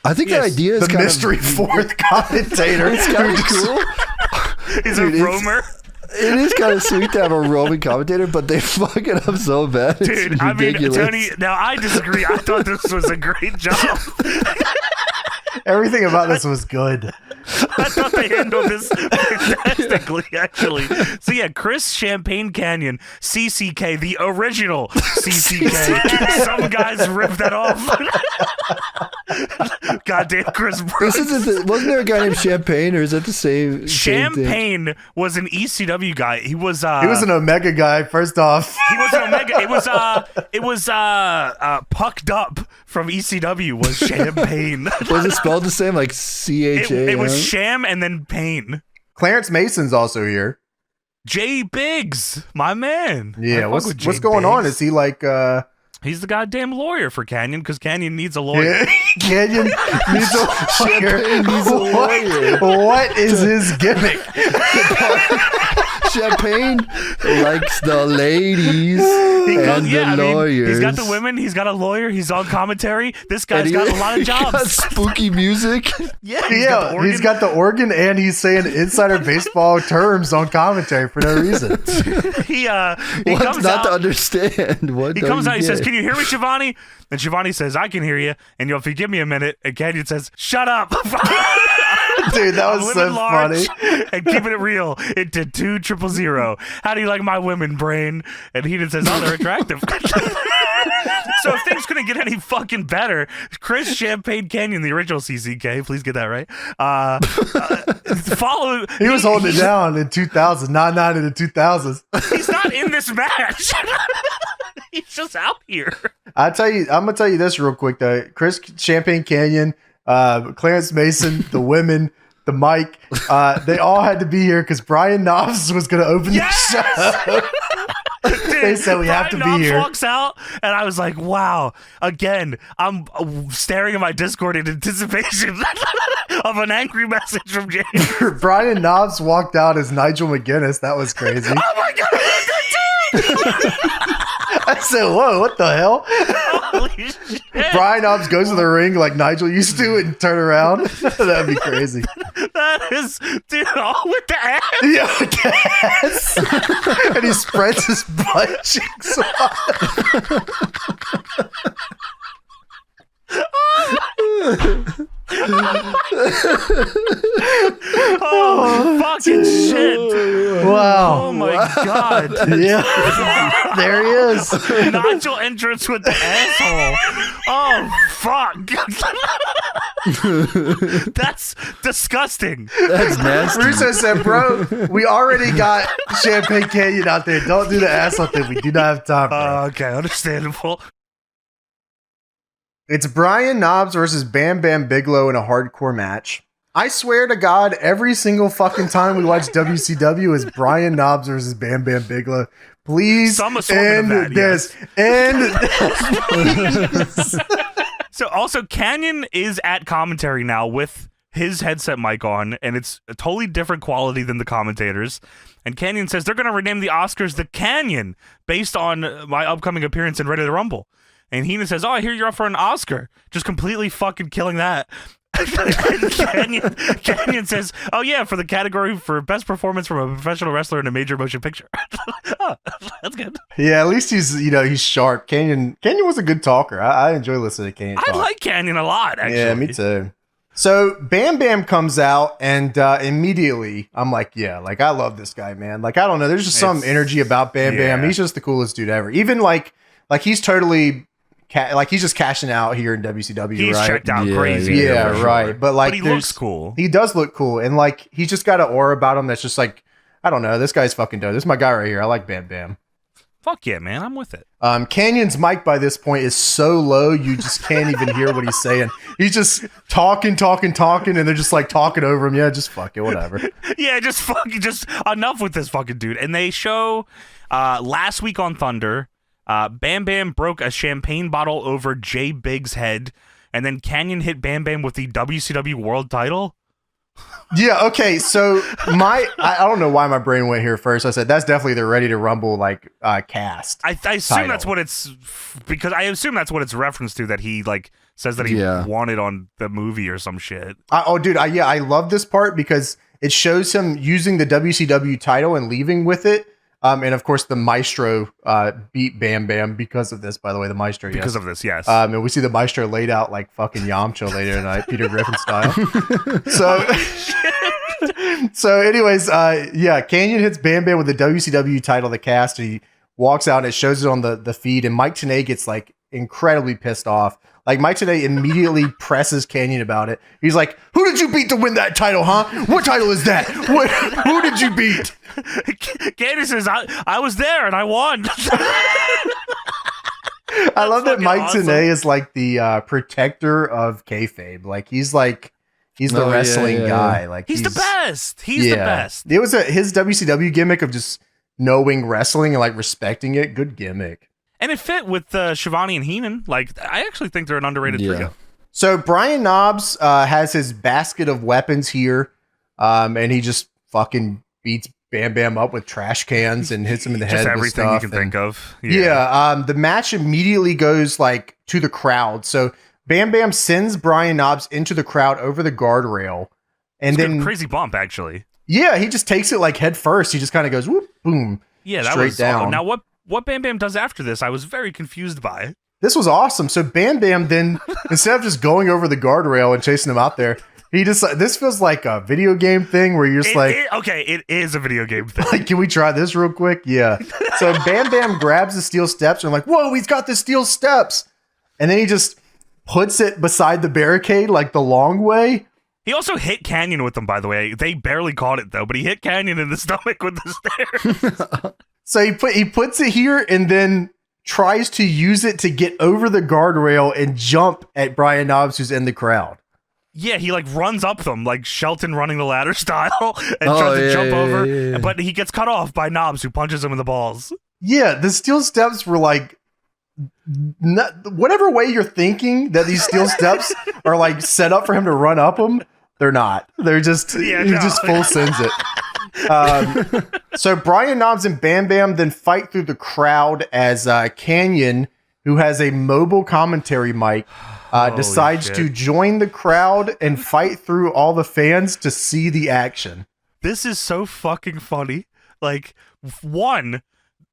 I think the idea is the kind mystery fourth commentator. It's kind of cool. He's a roamer. It is kind of sweet to have a roaming commentator, but they fuck it up so bad. Dude, I mean, Tony, now I disagree. I thought this was a great job. Everything about this was good. I thought they handled this fantastically, actually. So yeah, Chris Champagne Canyon, CCK, the original CCK. Some guys ripped that off. Goddamn Chris Brooks. Wasn't there a guy named Champagne, or is that the same? Champagne was an ECW guy. He was an Omega guy. First off, he was an Omega. It was Pucked Up from ECW was Champagne. Was it spelled the same, like CHA? It was Sham and then Pain. Clarence Mason's also here. Jay Biggs, my man. Yeah, what's going on? Is he like? He's the goddamn lawyer for Canyon because Canyon needs a lawyer. Yeah, Canyon needs a lawyer. What is his gimmick? Champagne likes the ladies and the lawyers. He's got the women. He's got a lawyer. He's on commentary. This guy's got a lot of jobs. Got spooky music. He's got the organ, and he's saying insider baseball terms on commentary for no reason. he What's comes not out, to understand? What he comes out. He says, "Can you hear me, Shivani?" And Shivani says, "I can hear you." And if you give me a minute, and Canyon says, "Shut up." Dude, that was so funny. And keeping it real, it did 2-0-0. How do you like my women, Brain? And Heenan says, "Oh, they're attractive." So if things couldn't get any fucking better, Chris Champagne Canyon, the original CCK, please get that right. He was holding it down in 2000, 99 in the 2000s. He's not in this match. He's just out here. I'm gonna tell you this real quick though. Chris Champagne Canyon, Clarence Mason, the women, the mic, they all had to be here because Brian Knobs was gonna open the show. Dude, they said we have to be here. Walks out, and I was like, "Wow!" Again, I'm staring at my Discord in anticipation of an angry message from James. Brian Knobs walked out as Nigel McGuinness. That was crazy. Oh my god! I said, "Whoa, what the hell?" Holy shit! Brian Knobs goes to the ring like Nigel used to and turn around. That'd be crazy. That is, dude, all with the ass. Yeah, with the ass. And he spreads his butt cheeks Oh, fucking shit. Wow. Oh my god. Yeah. There he is. Nigel entrance with the asshole. Oh, fuck. That's disgusting. That's nasty. Russo said, "Bro, we already got Champagne Canyon out there. Don't do the asshole thing. We do not have time, bro." Okay, understandable. It's Brian Knobs versus Bam Bam Bigelow in a hardcore match. I swear to God, every single fucking time we watch WCW is Brian Knobs versus Bam Bam Bigelow. Please end this. End this. So also, Canyon is at commentary now with his headset mic on, and it's a totally different quality than the commentators. And Canyon says they're going to rename the Oscars the Canyon based on my upcoming appearance in Ready to Rumble. And Heenan says, "Oh, I hear you're up for an Oscar." Just completely fucking killing that. Canyon says, "Oh yeah, for the category for best performance from a professional wrestler in a major motion picture." Oh, that's good. Yeah, at least he's sharp. Canyon was a good talker. I enjoy listening to Canyon talk. I like Canyon a lot, actually. Yeah, me too. So Bam Bam comes out, and immediately I'm like, yeah, like I love this guy, man. Like I don't know, there's just some energy about Bam Bam. He's just the coolest dude ever. Even like he's totally. He's just cashing out here in WCW, he's right? checked out crazy. Yeah, right. Sure. But he looks cool. He does look cool. And like, he's just got an aura about him that's just like, I don't know. This guy's fucking dope. This is my guy right here. I like Bam Bam. Fuck yeah, man. I'm with it. Canyon's mic by this point is so low, you just can't even hear what he's saying. He's just talking, and they're just like talking over him. Yeah, just fuck it, whatever. Yeah, just enough with this fucking dude. And they show last week on Thunder, Bam Bam broke a champagne bottle over Jay Biggs' head, and then Canyon hit Bam Bam with the WCW World Title. Yeah, okay, so I don't know why my brain went here first. I said that's definitely the Ready to Rumble cast. I assume that's what it's, because I assume that's what it's referenced to, that he like says that he won it on the movie or some shit. I love this part because it shows him using the WCW title and leaving with it. And of course, the Maestro beat Bam Bam because of this. By the way, the Maestro, because of this, yes. And we see the Maestro laid out like fucking Yamcha later tonight, Peter Griffin style. So So, anyways, Canyon hits Bam Bam with the WCW title, the cast, and he walks out and it shows it on the feed. And Mike Tenay gets like incredibly pissed off. Like Mike Tenay immediately presses Canyon about it. He's like, "Who did you beat to win that title, huh? What title is that? Who did you beat?" Canyon says, "I was there and I won." I love that Mike awesome. Tenay is like the protector of kayfabe. Like he's the wrestling guy. Like he's the best. He's the best. It was his WCW gimmick of just knowing wrestling and like respecting it. Good gimmick. And it fit with Shivani and Heenan. Like I actually think they're an underrated trio. So Brian Knobbs has his basket of weapons here, and he just fucking beats Bam Bam up with trash cans and hits him in the head. Just with everything stuff you can think of. The match immediately goes like to the crowd. So Bam Bam sends Brian Knobbs into the crowd over the guardrail, and then crazy bump actually. Yeah, he just takes it like head first. He just kind of goes whoop, boom. Yeah, that straight was down. Now what Bam Bam does after this, I was very confused by. This was awesome. So Bam Bam then instead of just going over the guardrail and chasing him out there, he just this feels like a video game thing where you're just it is a video game thing. Like, can we try this real quick? Yeah. So Bam Bam grabs the steel steps and I'm like, whoa, he's got the steel steps. And then he just puts it beside the barricade like the long way. He also hit Canyon with them, by the way. They barely caught it though, but he hit Canyon in the stomach with the stairs. So he puts it here and then tries to use it to get over the guardrail and jump at Brian Knobbs, who's in the crowd. Yeah, he like runs up them like Shelton running the ladder style and tries to jump over, but he gets cut off by Knobbs, who punches him in the balls. Yeah, the steel steps were like, whatever way you're thinking that these steel steps are like set up for him to run up them, they're not. They're just he just full sends it. So Brian Knobbs and Bam Bam then fight through the crowd as Canyon, who has a mobile commentary mic, decides to join the crowd and fight through all the fans to see the action. This is so fucking funny. Like, one,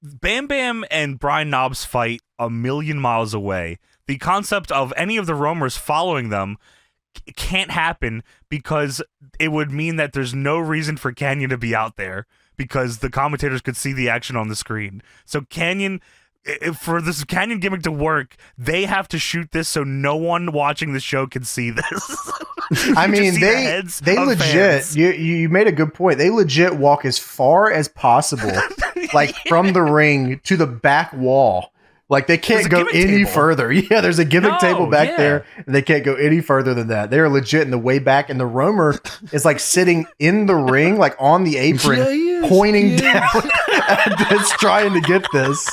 Bam Bam and Brian Knobbs fight a million miles away. The concept of any of the roamers following them can't happen because it would mean that there's no reason for Canyon to be out there because the commentators could see the action on the screen. So for this Canyon gimmick to work, they have to shoot this so no one watching the show can see this. I mean, they legit, you made a good point. They legit walk as far as possible, like from the ring to the back wall. Like they can't go any further. Yeah, there's a gimmick table back there, and they can't go any further than that. They're legit in the way back, and the roamer is like sitting in the ring, like on the apron, pointing down at this, trying to get this.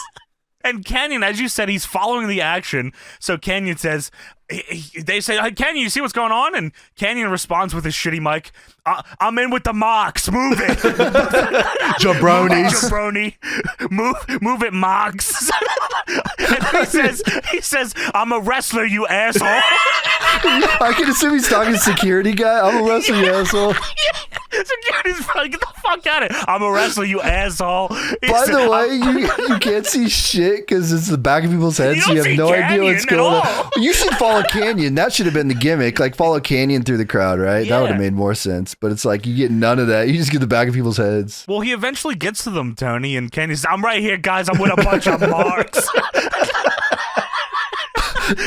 And Canyon, as you said, he's following the action. So Canyon says, they say, "Hey, Canyon, you see what's going on?" And Canyon responds with his shitty mic, "I'm in with the mocks. Move it, jabronis. Jabroni, move it, mocks." And he says, "I'm a wrestler, you asshole." I can assume he's talking to security guy. I'm a wrestler, you asshole. Security's probably, get the fuck out of it. "I'm a wrestler, you asshole." By the way, you can't see shit because it's the back of people's heads. So you have no idea what's going on. You should follow Canyon. That should have been the gimmick. Like follow Canyon through the crowd, right? Yeah. That would have made more sense. But it's like you get none of that. You just get the back of people's heads. Well, he eventually gets to them, Tony, and Canyon says, "I'm right here, guys. I'm with a bunch of marks."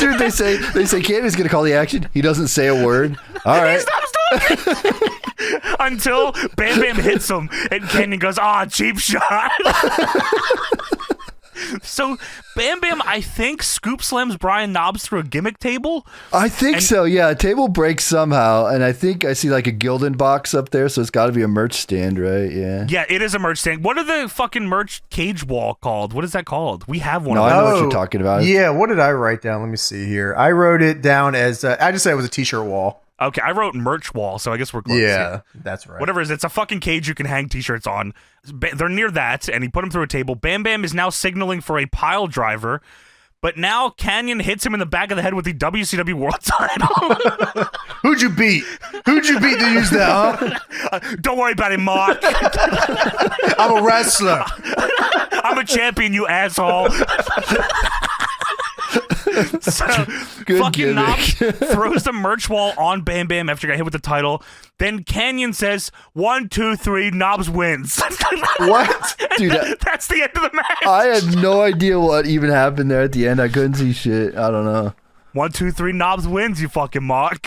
Dude, they say Canyon's gonna call the action. He doesn't say a word. All right. He stops talking until Bam Bam hits him, and Canyon goes, cheap shot." So Bam Bam, I think, scoop slams Brian Knobbs through a gimmick table. I think so, yeah. A table breaks somehow, and I think I see like a Gildan box up there, so it's got to be a merch stand, right? Yeah. Yeah, it is a merch stand. What are the fucking merch cage wall called? What is that called? We have one. No, I know what you're talking about. Yeah, what did I write down? Let me see here. I wrote it down as, I just said it was a t-shirt wall. Okay, I wrote merch wall, so I guess we're close. Yeah, that's right. Whatever it is, it's a fucking cage you can hang t-shirts on. They're near that, and he put him through a table. Bam Bam is now signaling for a pile driver, but now Canyon hits him in the back of the head with the WCW World Title. Who'd you beat? Who'd you beat to use that, huh? Don't worry about it, Mark. I'm a wrestler. I'm a champion, you asshole. So Good fucking gimmick. Knobs throws the merch wall on Bam Bam after he got hit with the title. Then Canyon says, 1, 2, 3, Knobs wins. What? Dude, That's the end of the match. I had no idea what even happened there at the end. I couldn't see shit. I don't know. 1, 2, 3, Knobs wins, you fucking mark.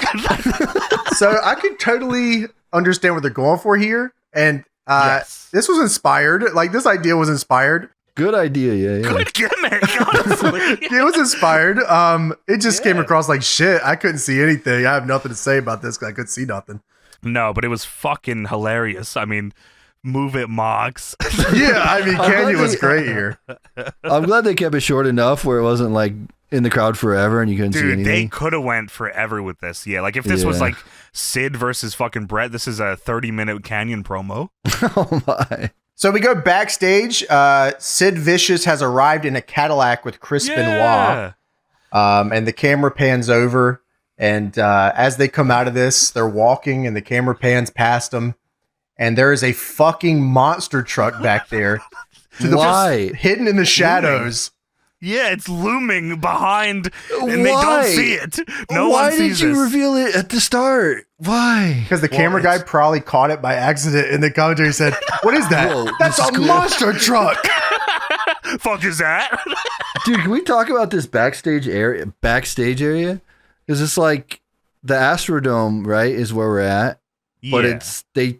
So I could totally understand what they're going for here. And Yes. this was inspired. Like, this idea was inspired. Good idea, yeah. Good gimmick, honestly. It was inspired. It just came across like shit. I couldn't see anything. I have nothing to say about this because I couldn't see nothing. No, but it was fucking hilarious. I mean, move it, Mox. Yeah, I mean, I'm Canyon glad was they- great here. I'm glad they kept it short enough where it wasn't like in the crowd forever and you couldn't see Dude, anything. they could have went forever with this. Yeah, like if this was Yeah. like Sid versus fucking Brett, this is a 30-minute Canyon promo. Oh my. So we go backstage. Sid Vicious has arrived in a Cadillac with Chris Benoit. Yeah. And the camera pans over. And as they come out of this, they're walking and the camera pans past them. And there is a fucking monster truck back there. Why? Hidden in the shadows. Yeah, it's looming behind, and they Why? don't see it. No Why one sees did you this. reveal it at the start? Why? Because the camera guy probably caught it by accident. And the commentary said, "What is that? Whoa, That's this a is cool." monster truck." Fuck is that? Dude, can we talk about this backstage area? Because it's like the Astrodome, right, is where we're at. But Yeah. it's they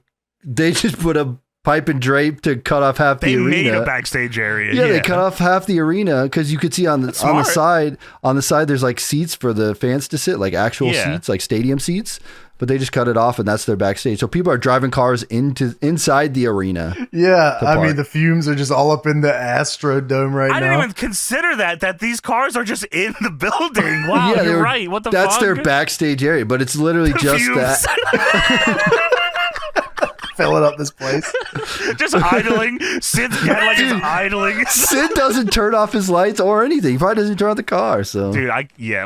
just put a pipe and drape to cut off half They the made arena. a backstage area. Yeah, they cut off half the arena because you could see on the smart. side. On the side, there's like seats for the fans to sit, like actual Yeah. seats, like stadium seats. But they just cut it off, and that's their backstage. So people are driving cars inside the arena. Yeah, I park. mean, the fumes are just all up in the Astrodome right I now. didn't even consider that these cars are just in the building. Wow, Yeah, you're they're- right. What the That's fuck? their backstage area, but it's literally just Fumes. that. Filling up this place. Just idling. Sid's Cadillac is idling. Sid doesn't turn off his lights or anything. He probably doesn't turn off the car. So Dude,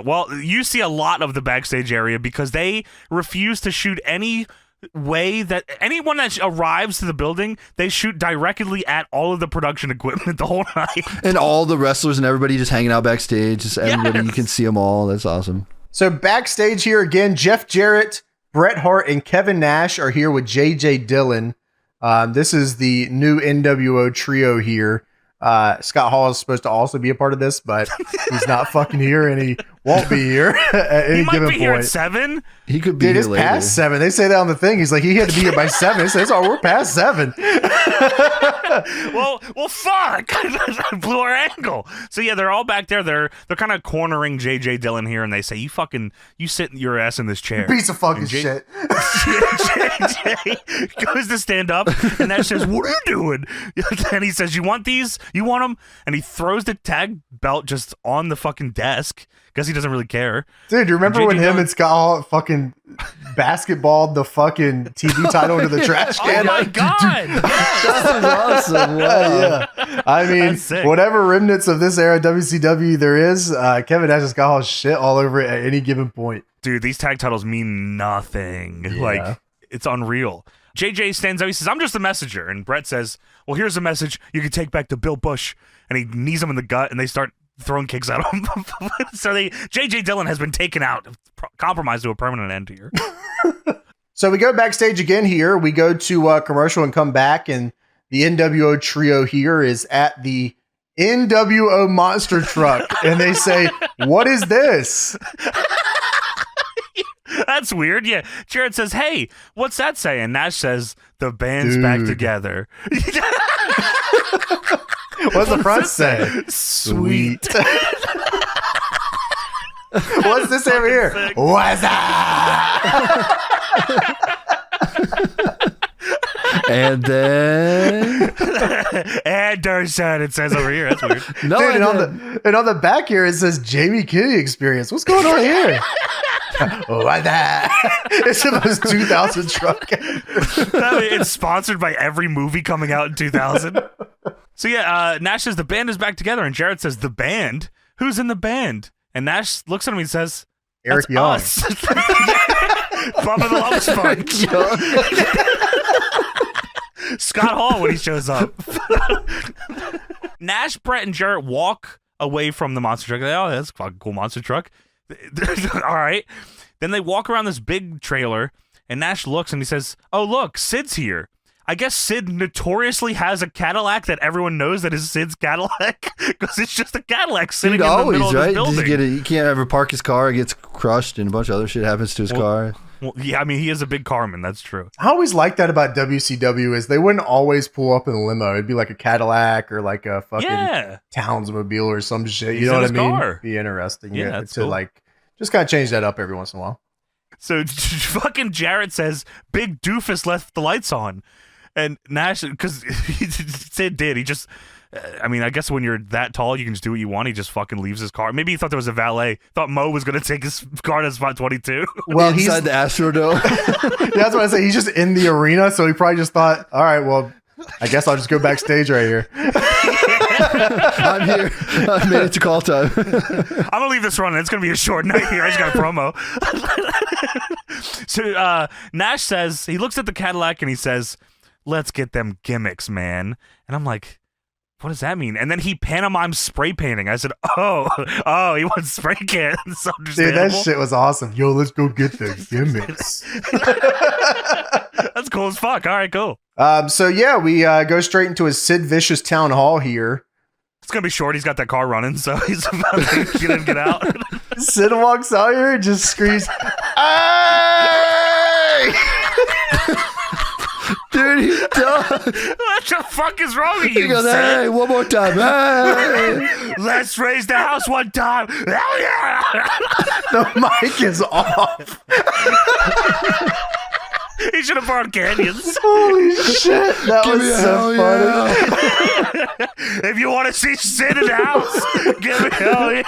well, you see a lot of the backstage area because they refuse to shoot any way that anyone that arrives to the building, they shoot directly at all of the production equipment the whole night. and all the wrestlers and everybody just hanging out backstage. Just everybody, Yes. you can see them all. That's awesome. So backstage here again, Jeff Jarrett, Bret Hart, and Kevin Nash are here with J.J. Dillon. This is the new NWO trio here. Scott Hall is supposed to also be a part of this, but he's not fucking here, and he won't be here at any He might given be here at point. 7. He could be Dude, here it's later. past 7. They say that on the thing. He's like, he had to be here by 7. It says, "Oh, we're past 7." Well, fuck! I blew our angle. So yeah, they're all back there. They're kind of cornering JJ Dillon here, and they say, "You sit your ass in this chair." Piece of fucking And shit. JJ goes to stand up, and Nash says, "What are you doing?" And he says, "You want these? You want them?" And he throws the tag belt just on the fucking desk because he doesn't really care. Dude, you remember JJ when him Dillon- and Scott Hall fucking basketballed the fucking TV title into the trash Oh can? my god! That was awesome. Wow. Yeah. I mean, That's sick. whatever remnants of this era WCW there is, Kevin Nash has got all shit all over it at any given point. Dude, these tag titles mean nothing. Yeah. Like, it's unreal. JJ stands up. He says, "I'm just a messenger." And Brett says, "Well, here's a message you can take back to Bill Bush." And he knees him in the gut, and they start throwing kicks at him. So JJ Dillon has been taken out, compromised to a permanent end here. So we go backstage again here. We go to commercial and come back, and the NWO trio here is at the NWO monster truck. And they say, "What is this?" That's weird. Yeah. Jarrett says, "Hey, what's that saying?" Nash says, "The band's back Dude. together." What's the front say? Sweet. What's this over here? sick. What's that? And then And Darshan, it says over here. That's weird. no, Dude, and and on the back here it says Jamie Kennedy Experience. What's going on here? What's that? It's the most 2000 truck. It's sponsored by every movie coming out in 2000. So yeah, Nash says the band is back together, and Jarrett says, "The band? Who's in the band?" And Nash looks at him and says, Eric "That's Young. us." Bubba the Love Sponge. Scott Hall when he shows up. Nash, Brett, and Jarrett walk away from the monster truck. Oh, that's a fucking cool monster truck. All right. Then they walk around this big trailer, and Nash looks and he says, "Oh, look, Sid's here." I guess Sid notoriously has a Cadillac that everyone knows that is Sid's Cadillac because it's just a Cadillac sitting in the middle of this building. He can't ever park his car. It gets crushed, and a bunch of other shit happens to his car. Well, yeah, I mean, he is a big carman. That's true. I always liked that about WCW is they wouldn't always pull up in a limo. It'd be like a Cadillac or like a fucking Townsmobile or some shit. You know what I mean? Car. Be interesting. Yeah, to cool. like just kind of change that up every once in a while. So fucking Jarrett says, "Big doofus left the lights on." And Nash, because Sid did, he just, I mean, I guess when you're that tall, you can just do what you want. He just fucking leaves his car. Maybe he thought there was a valet. Thought Mo was going to take his car to spot 22. Well, he's inside the Astrodome. That's what I say. He's just in the arena, so he probably just thought, all right, well, I guess I'll just go backstage right here. I'm here. I made it to call time. I'm going to leave this running. It's going to be a short night here. I just got a promo. So Nash says, he looks at the Cadillac and he says, "Let's get them gimmicks, man." And I'm like, what does that mean? And then he pantomimes spray painting. I said, oh, he wants spray cans. Dude, that shit was awesome. Yo, let's go get the gimmicks. That's cool as fuck. All right, cool. So yeah, we go straight into his Sid Vicious town hall here. It's going to be short. He's got that car running, so he's about to get in and get out. Sid walks out here and just screams, "Hey!" Dude, he does. What the fuck is wrong with you? He goes, Sid? "Hey, one more time. Hey." Let's raise the house one time. Hell yeah! The mic is off. He should have brought canyons. Holy shit. That Give me was a so hell funny. If you want to see Sid in the house, give me hell yeah.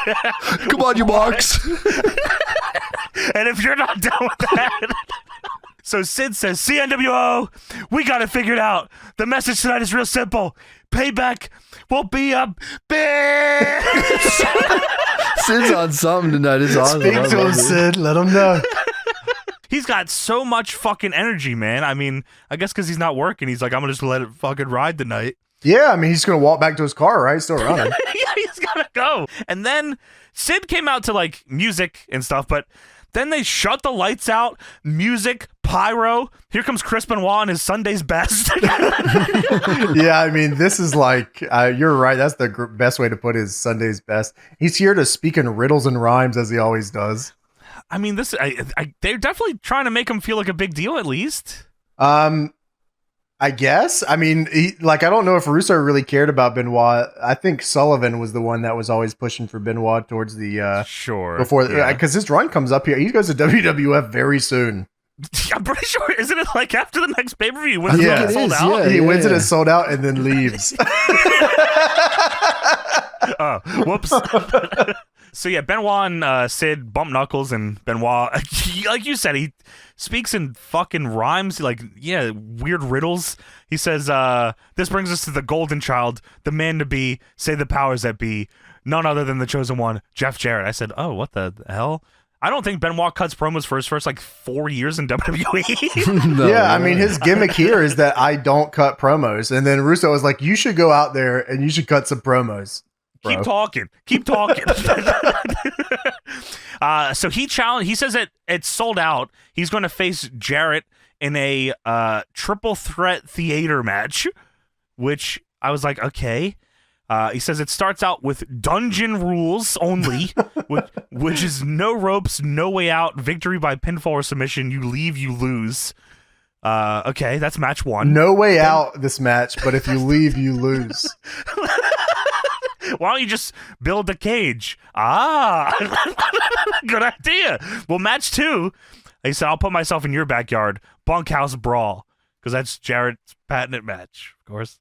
Come on, you marks. And if you're not done with that... So Sid says, "CNWO, we got it figured out. The message tonight is real simple. Payback will be a bitch." Sid's on something tonight. It's awesome. Speak to him, Sid. Let him know. He's got so much fucking energy, man. I mean, I guess because he's not working, he's like, I'm going to just let it fucking ride tonight. Yeah, I mean, he's going to walk back to his car, right? Still running. Yeah, he's got to go. And then Sid came out to like music and stuff, but then they shut the lights out, music, pyro. Here comes Chris Benoit and his Sunday's best. Yeah, I mean, this is like, you're right. That's the best way to put his Sunday's best. He's here to speak in riddles and rhymes as he always does. I mean, they're definitely trying to make him feel like a big deal at least. I guess. I mean, I don't know if Russo really cared about Benoit. I think Sullivan was the one that was always pushing for Benoit towards the sure before, because his run comes up here. He goes to WWF very soon. I'm pretty sure, isn't it like after the next pay-per-view? Yeah, It sold out? Yeah, he wins it as sold out and then leaves. Oh, whoops. So yeah, Benoit and Sid bump knuckles, and Benoit, like you said, he speaks in fucking rhymes, like, yeah, weird riddles. He says, "This brings us to the golden child, the man to be, say the powers that be, none other than the chosen one, Jeff Jarrett." I said, oh, what the hell? I don't think Benoit cuts promos for his first like 4 years in WWE. No, yeah, I mean, his gimmick here is that I don't cut promos. And then Russo was like, you should go out there and you should cut some promos. Bro. Keep talking. So he challenged. He says that it's sold out. He's going to face Jarrett in a triple threat theater match, which I was like, okay. He says it starts out with dungeon rules only, which is no ropes, no way out, victory by pinfall or submission. You leave, you lose. Okay, that's match one. No way out this match, but if you leave, you lose. Why don't you just build a cage? Ah, good idea. Well, match two, he said, I'll put myself in your backyard, bunkhouse brawl, because that's Jarrett's patented match, of course.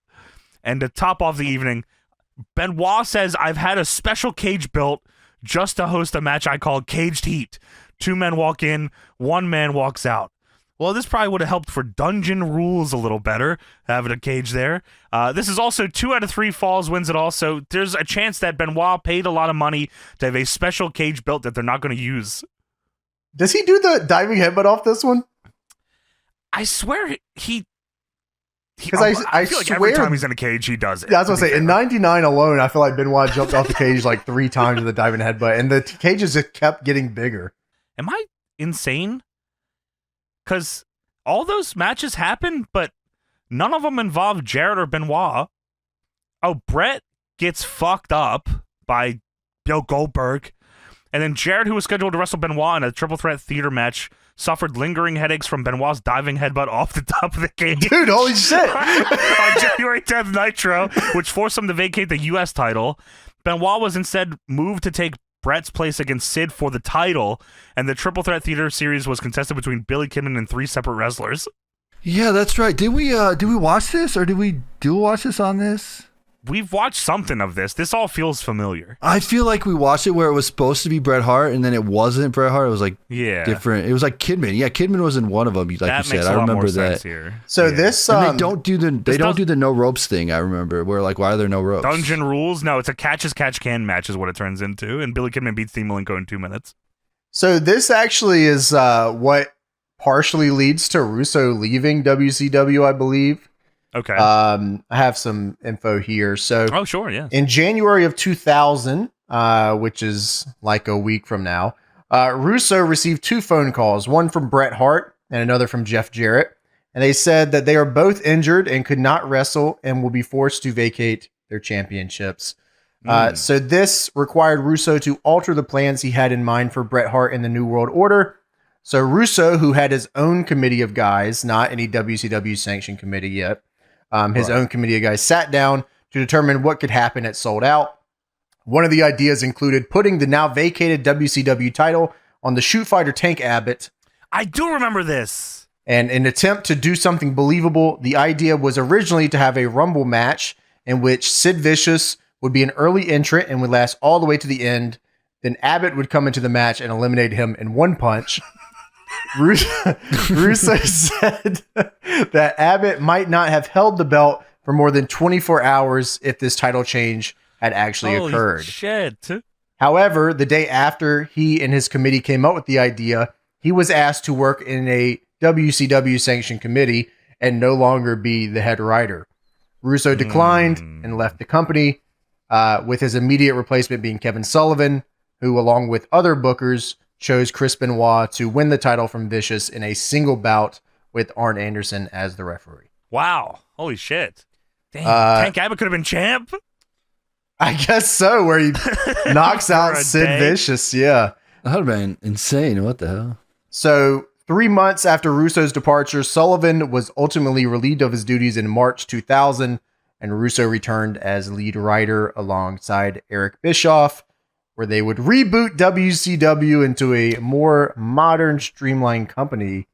And to top off the evening, Benoit says, I've had a special cage built just to host a match I call Caged Heat. 2 men walk in, 1 man walks out. Well, this probably would have helped for dungeon rules a little better, having a cage there. This is also 2 out of 3 falls wins it all, so there's a chance that Benoit paid a lot of money to have a special cage built that they're not going to use. Does he do the diving headbutt off this one? I swear he Because I feel like swear, every time he's in a cage, he does it. Yeah, I was going to say, in 99 alone, I feel like Benoit jumped off the cage like 3 times with a diving headbutt, and the cages just kept getting bigger. Am I insane? Because all those matches happen, but none of them involve Jarrett or Benoit. Oh, Brett gets fucked up by Bill Goldberg. And then Jarrett, who was scheduled to wrestle Benoit in a triple threat theater match, suffered lingering headaches from Benoit's diving headbutt off the top of the cage. Dude, holy shit. On January 10th Nitro, which forced him to vacate the U.S. title. Benoit was instead moved to take Brett's place against Sid for the title, and the triple threat theater series was contested between Billy Kidman and 3 separate wrestlers. Yeah, that's right. Did we watch this, or did we watch this on this? We've watched something of this. This all feels familiar. I feel like we watched it where it was supposed to be Bret Hart, and then it wasn't Bret Hart. It was like different. It was like Kidman. Yeah, Kidman was in one of them. Like that you makes said, a lot I remember more that. sense here. So this and they don't do the no ropes thing. I remember. Where like, why are there no ropes? Dungeon rules? No, it's a catch as catch can match is what it turns into, and Billy Kidman beats Dean Malenko in 2 minutes. So this actually is what partially leads to Russo leaving WCW, I believe. Okay. I have some info here. So, oh, sure, yeah. In January of 2000, which is like a week from now, Russo received 2 phone calls, one from Bret Hart and another from Jeff Jarrett. And they said that they are both injured and could not wrestle and will be forced to vacate their championships. So this required Russo to alter the plans he had in mind for Bret Hart and the New World Order. So Russo, who had his own committee of guys, not any WCW sanctioned committee yet, his own committee of guys sat down to determine what could happen at Sold Out. One of the ideas included putting the now vacated WCW title on the shoot fighter Tank Abbott. I do remember this. And in an attempt to do something believable, the idea was originally to have a Rumble match in which Sid Vicious would be an early entrant and would last all the way to the end. Then Abbott would come into the match and eliminate him in one punch. Russo said that Abbott might not have held the belt for more than 24 hours if this title change had actually occurred. Shit. However, the day after he and his committee came up with the idea, he was asked to work in a WCW sanctioned committee and no longer be the head writer. Russo declined and left the company, with his immediate replacement being Kevin Sullivan, who, along with other bookers, chose Chris Benoit to win the title from Vicious in a single bout with Arn Anderson as the referee. Wow. Holy shit. Damn, Tank Abbott could have been champ? I guess so, where he knocks out Sid Vicious. Yeah. That would have been insane. What the hell? So 3 months after Russo's departure, Sullivan was ultimately relieved of his duties in March 2000, and Russo returned as lead writer alongside Eric Bischoff, where they would reboot WCW into a more modern, streamlined company.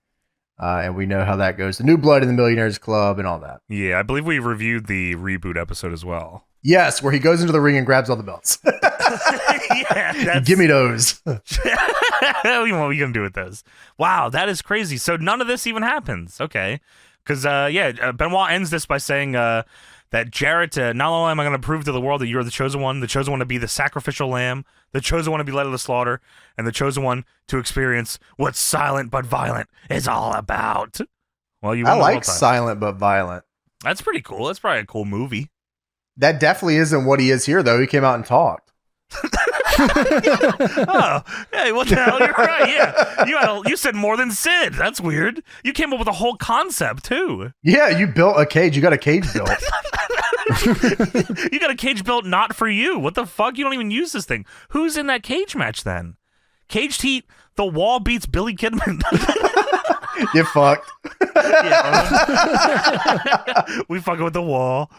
And we know how that goes. The New Blood in the Millionaires Club and all that. Yeah, I believe we reviewed the reboot episode as well. Yes, where he goes into the ring and grabs all the belts. Yeah, give me those. What are we going to do with those? Wow, that is crazy. So none of this even happens. Okay. Because, Benoit ends this by saying that Jarrett, not only am I going to prove to the world that you're the chosen one to be the sacrificial lamb, the chosen one to be led to the slaughter, and the chosen one to experience what silent but violent is all about. Well, I like Silent but Violent. That's pretty cool. That's probably a cool movie. That definitely isn't what he is here, though. He came out and talked. Oh, hey, what the hell? You're right. Yeah, you said more than Sid. That's weird. You came up with a whole concept too. Yeah, you built a cage. You got a cage built. You got a cage built not for you. What the fuck? You don't even use this thing. Who's in that cage match then? Caged Heat. The Wall beats Billy Kidman. You fucked. We fucking with the Wall.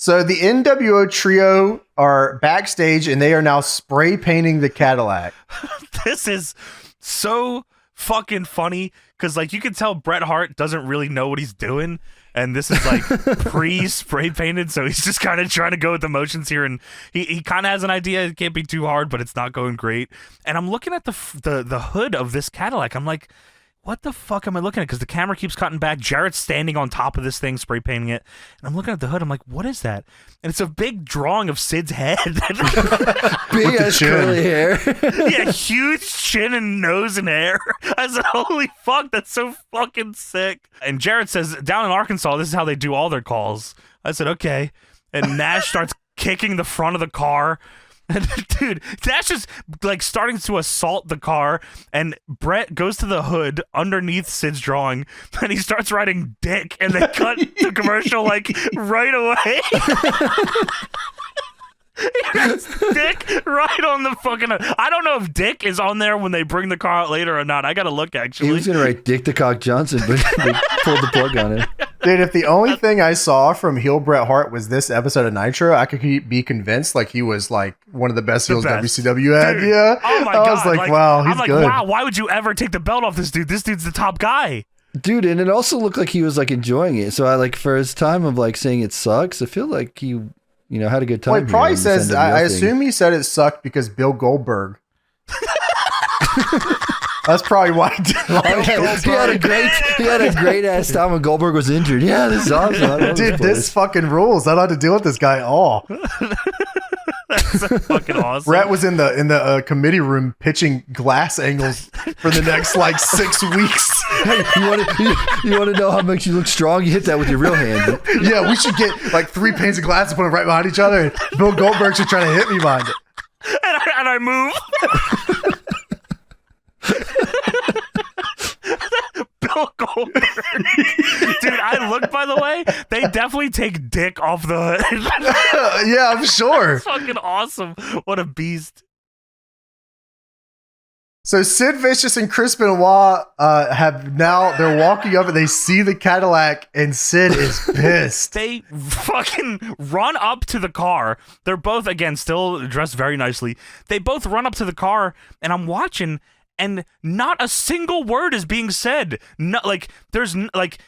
So the NWO trio are backstage and they are now spray painting the Cadillac. This is so fucking funny because, like, you can tell Bret Hart doesn't really know what he's doing, and this is like pre-spray painted, so he's just kind of trying to go with the motions here, and he kind of has an idea. It can't be too hard, but it's not going great. And I'm looking at the hood of this Cadillac. I'm like, what the fuck am I looking at? Because the camera keeps cutting back. Jarrett's standing on top of this thing, spray painting it. And I'm looking at the hood. I'm like, what is that? And it's a big drawing of Sid's head. Big ass curly hair. Yeah, huge chin and nose and hair. I said, holy fuck, that's so fucking sick. And Jarrett says, down in Arkansas, this is how they do all their calls. I said, okay. And Nash starts kicking the front of the car. And dude, Nash is like starting to assault the car, and Brett goes to the hood underneath Sid's drawing, and he starts writing "dick," and they cut the commercial like right away. He writes "dick" right on the fucking. I don't know if "dick" is on there when they bring the car out later or not. I gotta look actually. He was gonna write "Dick the Cock Johnson," but they pulled the plug on it. Dude, if the only thing I saw from heel Bret Hart was this episode of Nitro, I could be convinced like he was like one of the best heels WCW had. Dude, yeah. Oh my God. I was like, wow, he's good. Wow, why would you ever take the belt off this dude? This dude's the top guy. Dude, and it also looked like he was like enjoying it. So I like for his time of like saying it sucks, I feel like he, had a good time. Well, he probably says, I assume he said it sucked because Bill Goldberg. That's probably why he didn't like he had a great ass time when Goldberg was injured. Yeah, this is awesome. Dude, this fucking rules. I don't have to deal with this guy at all. That's so fucking awesome. Brett was in the committee room pitching glass angles for the next like 6 weeks. Hey, you want to know how much you look strong? You hit that with your real hand. Yeah, we should get like 3 panes of glass and put them right behind each other. And Bill Goldberg should try to hit me behind it. And I move. Bill Goldberg. Dude, I looked, by the way, they definitely take dick off the hood. Yeah, I'm sure. That's fucking awesome. What a beast. So Sid Vicious and Chris Benoit they're walking up and they see the Cadillac and Sid is pissed. They fucking run up to the car. They're both, again, still dressed very nicely. They both run up to the car and I'm watching and not a single word is being said. No,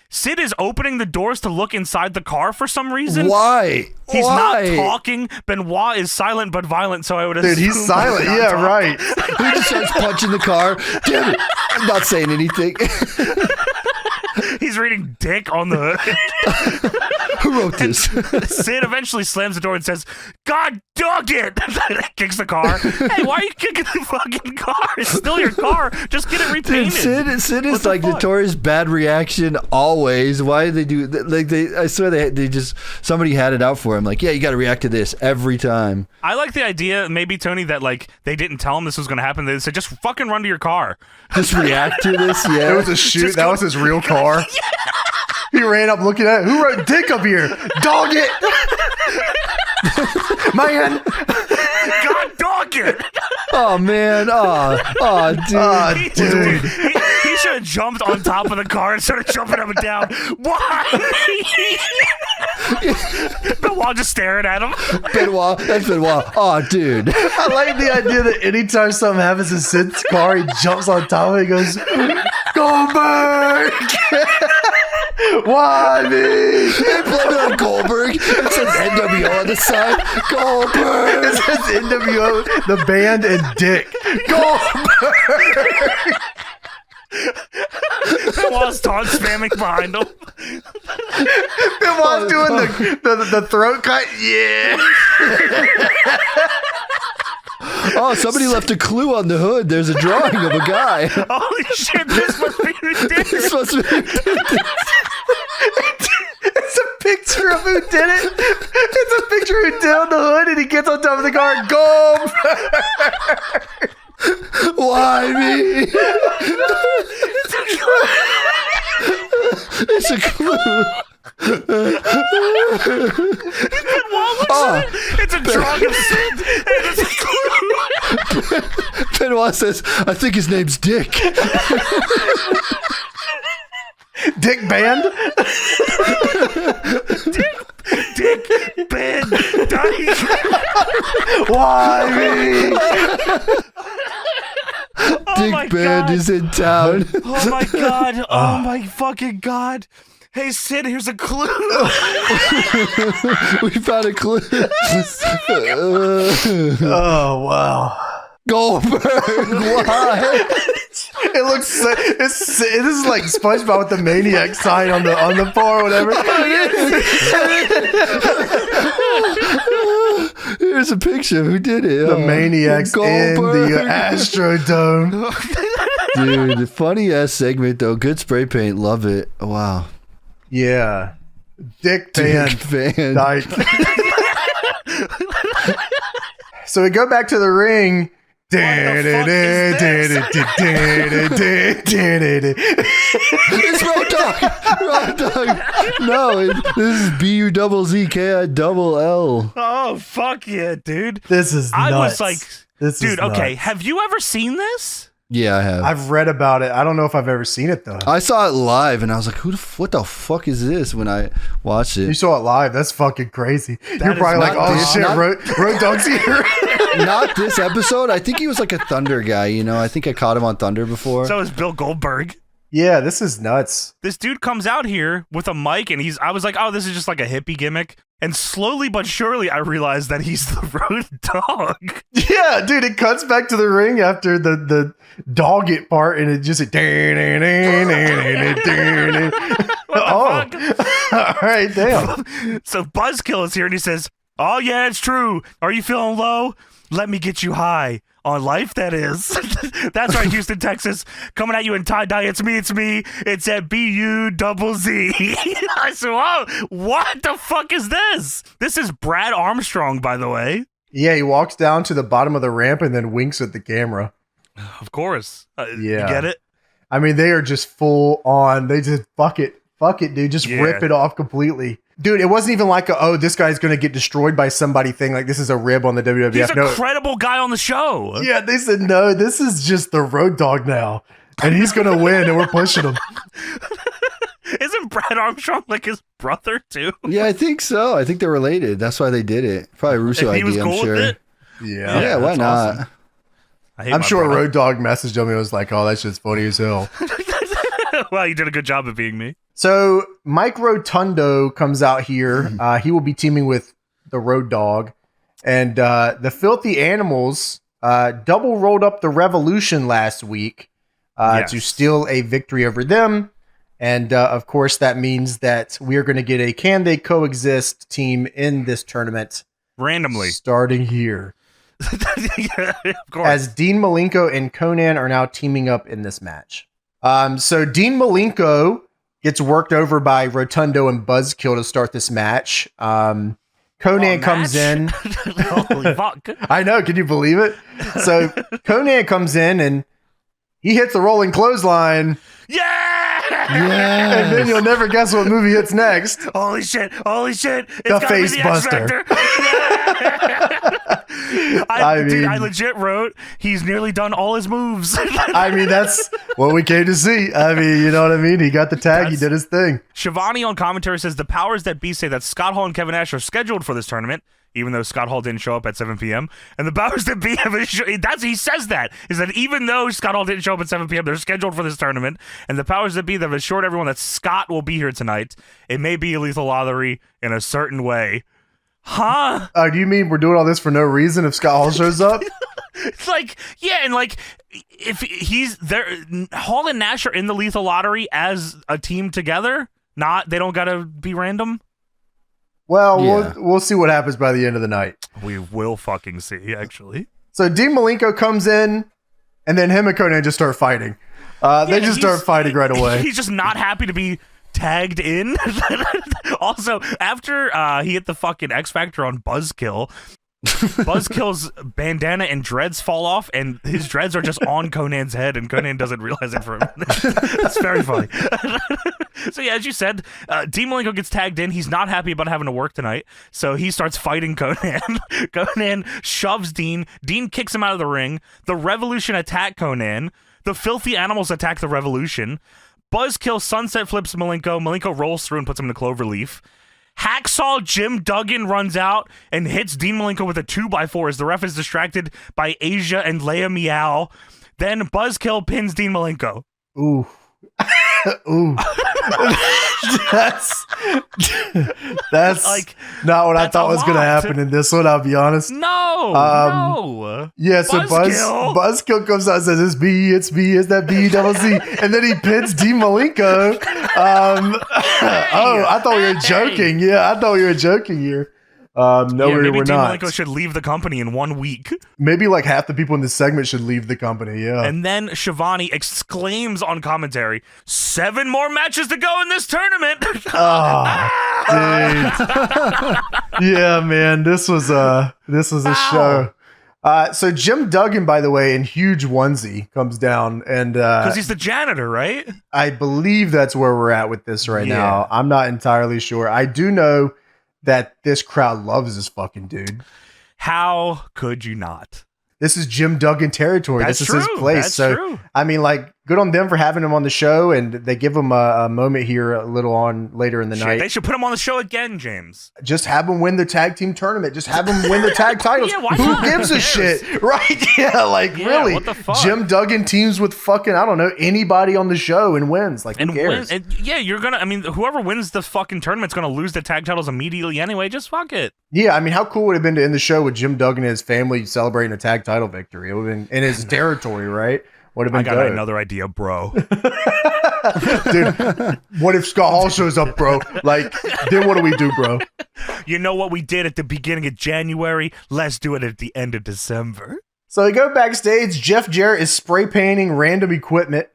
Sid is opening the doors to look inside the car for some reason. Why? He's not talking. Benoit is silent but violent, so I would assume. Dude, he's silent. Yeah, right. He just starts punching the car. Damn it. I'm not saying anything. He's reading dick on the hood. Who wrote this? Sid eventually slams the door and says, God dog it! Kicks the car. Hey, why are you kicking the fucking car? It's still your car. Just get it repainted. Dude, Sid is like notorious bad reaction always. Why did they do like I swear they just somebody had it out for him. Like, yeah, you got to react to this every time. I like the idea, maybe Tony, that like they didn't tell him this was going to happen. They said, just fucking run to your car. Just react to this. Yeah, it was a shoot. That was his real car. Yeah. He ran up looking at it. Who wrote dick up here? Dog it! Man! God dog it! Oh, man. Oh, dude. Dude. He should have jumped on top of the car and started jumping up and down. Why? Benoit just staring at him. Benoit. That's Benoit. Oh, dude. I like the idea that anytime something happens in Sid's car, he jumps on top of it and goes, Goldberg! Why me? They blame it on Goldberg. It says NWO on the side. Goldberg. It says NWO, the band, and Dick. Goldberg. Benoit's taunt spamming behind him. Benoit's doing the throat cut. Yeah. Oh, somebody left a clue on the hood. There's a drawing of a guy. Holy shit, this must be ridiculous. This must be ridiculous. It's a picture of who did it. It's a picture of who did on the hood, and he gets on top of the car and Goldberg. Why me? It's a clue. It's a drawing of Sid. It's a clue. Benoit says, I think his name's Dick. Dick Band? Dick Band. Why me? Dick Band is in town. Oh my god. Oh my fucking god. Hey Sid, here's a clue. We found a clue. Oh wow. Goldberg, why? It looks so, this is like SpongeBob with the Maniac sign on the bar or whatever. Here's a picture of who did it. The Maniacs in Goldberg. the Astrodome. Dude, funny ass segment though. Good spray paint. Love it. Wow. Yeah. Dick Van Dyke. So we go back to the ring. It's Road Dogg. Road Dogg. No, this is BUZZKILL. Oh, fuck yeah, dude. This is nuts. I was like, this dude, is okay, nuts. have you ever seen this? Yeah, I have. I've read about it. I don't know if I've ever seen it though. I saw it live and I was like, what the fuck is this when I watched it? You saw it live. That's fucking crazy. You're is probably like, not oh this- shit, not- Road Dogg's here. Not this episode. I think he was like a Thunder guy, you know? I think I caught him on Thunder before. So is Bill Goldberg. Yeah, this is nuts. This dude comes out here with a mic and I was like, oh, this is just like a hippie gimmick. And slowly but surely I realized that he's the Road Dogg. Yeah, dude, it cuts back to the ring after the dog it part and it just What the oh. fuck? All right, damn. So Buzzkill is here and he says, oh yeah, it's true. Are you feeling low? Let me get you high. On life, that is. That's right, Houston, Texas. Coming at you in tie-dye. It's me. It's at BUZZ. I said, whoa, what the fuck is this? This is Brad Armstrong, by the way. Yeah, he walks down to the bottom of the ramp and then winks at the camera. Of course. Yeah. You get it? I mean, they are just full on. They just fuck it, dude. Just Yeah. rip it off completely. Dude, it wasn't even like this guy's going to get destroyed by somebody thing. Like, this is a rib on the WWF. He's a No. credible guy on the show. Yeah, they said, no, this is just the Road Dogg now. And he's going to win, and we're pushing him. Isn't Brad Armstrong like his brother, too? Yeah, I think so. I think they're related. That's why they did it. Probably Russo And he was idea, cool I'm with sure. it? Yeah. Yeah, why that's not? awesome. I hate I'm my sure brother. Road Dogg messaged him and was like, oh, that shit's funny as hell. Well, you did a good job of being me. So Mike Rotundo comes out here. He will be teaming with the Road Dogg. And the Filthy Animals double rolled up the Revolution last week Yes. to steal a victory over them. And of course, that means that we are going to get a Can They Coexist team in this tournament. Randomly. Starting here. Yeah, of course. As Dean Malenko and Conan are now teaming up in this match. So Dean Malenko gets worked over by Rotundo and Buzzkill to start this match. Conan comes in. Holy fuck. I know, can you believe it? So Conan comes in and he hits the rolling clothesline. Yeah! And then you'll never guess what movie hits next. Holy shit. It's The gotta be Face the Buster. X-Factor. I Dude, mean- I legit wrote, he's nearly done all his moves. I mean, that's what we came to see. I mean, you know what I mean? He got the tag. He did his thing. Shivani on commentary says the powers that be say that Scott Hall and Kevin Nash are scheduled for this tournament, even though Scott Hall didn't show up at 7 p.m. And the powers that be have he says that is that even though Scott Hall didn't show up at 7 p.m., they're scheduled for this tournament. And the powers that be that have assured everyone that Scott will be here tonight. It may be a lethal lottery in a certain way. Huh? Do you mean we're doing all this for no reason if Scott Hall shows up? It's like, yeah, and like, if he's there, Hall and Nash are in the lethal lottery as a team together. They don't gotta be random. Well, Yeah. we'll see what happens by the end of the night. We will fucking see, actually. So Dean Malenko comes in, and then him and Conan just start fighting. They just start fighting right away. He's just not happy to be tagged in. Also, after he hit the fucking X Factor on Buzzkill, Buzzkill's bandana and dreads fall off, and his dreads are just on Conan's head, and Conan doesn't realize it for a minute. It's very funny. So yeah, as you said, Dean Malenko gets tagged in. He's not happy about having to work tonight, so he starts fighting Conan. Conan shoves Dean. Dean kicks him out of the ring. The Revolution attack Conan. The Filthy Animals attack the Revolution. Buzzkill sunset flips Malenko. Malenko rolls through and puts him in a cloverleaf. Hacksaw Jim Duggan runs out and hits Dean Malenko with a 2x4 as the ref is distracted by Asia and Leia Meow. Then Buzzkill pins Dean Malenko. Ooh. Ooh. that's Like, not what I that's thought a was going to lot. happen in this one, I'll be honest. No, Um, no. Yeah, so Buzzkill comes out and says, it's me, it's that BWC. And then he pins Dean Malenko. I thought we were joking. Yeah, I thought we were joking here. No, maybe we're Dean not. Malenko should leave the company in 1 week. Maybe like half the people in this segment should leave the company, yeah. And then Shivani exclaims on commentary, 7 more matches to go in this tournament. Dude. Yeah, man, this was a show. So Jim Duggan, by the way, in huge onesie, comes down and because he's the janitor, right? I believe that's where we're at with this right now. I'm not entirely sure. I do know that this crowd loves this fucking dude. How could you not? This is Jim Duggan territory. This is his place. That's true. I mean, like, good on them for having him on the show, and they give him a moment here a little on later in the night. They should put him on the show again, James. Just have him win the tag team tournament. Just have him win the tag titles. Yeah, why Who not? gives a shit? Right? Yeah, like, really. What the fuck? Jim Duggan teams with fucking, I don't know, anybody on the show and wins. Like, who cares? Whoever wins the fucking tournament's gonna lose the tag titles immediately anyway. Just fuck it. Yeah, I mean, how cool would it have been to end the show with Jim Duggan and his family celebrating a tag title victory? It would have been in his territory, right? Would have been I got another idea, bro. Dude, what if Scott Hall shows up, bro? Like, then what do we do, bro? You know what we did at the beginning of January? Let's do it at the end of December. So we go backstage. Jeff Jarrett is spray painting random equipment.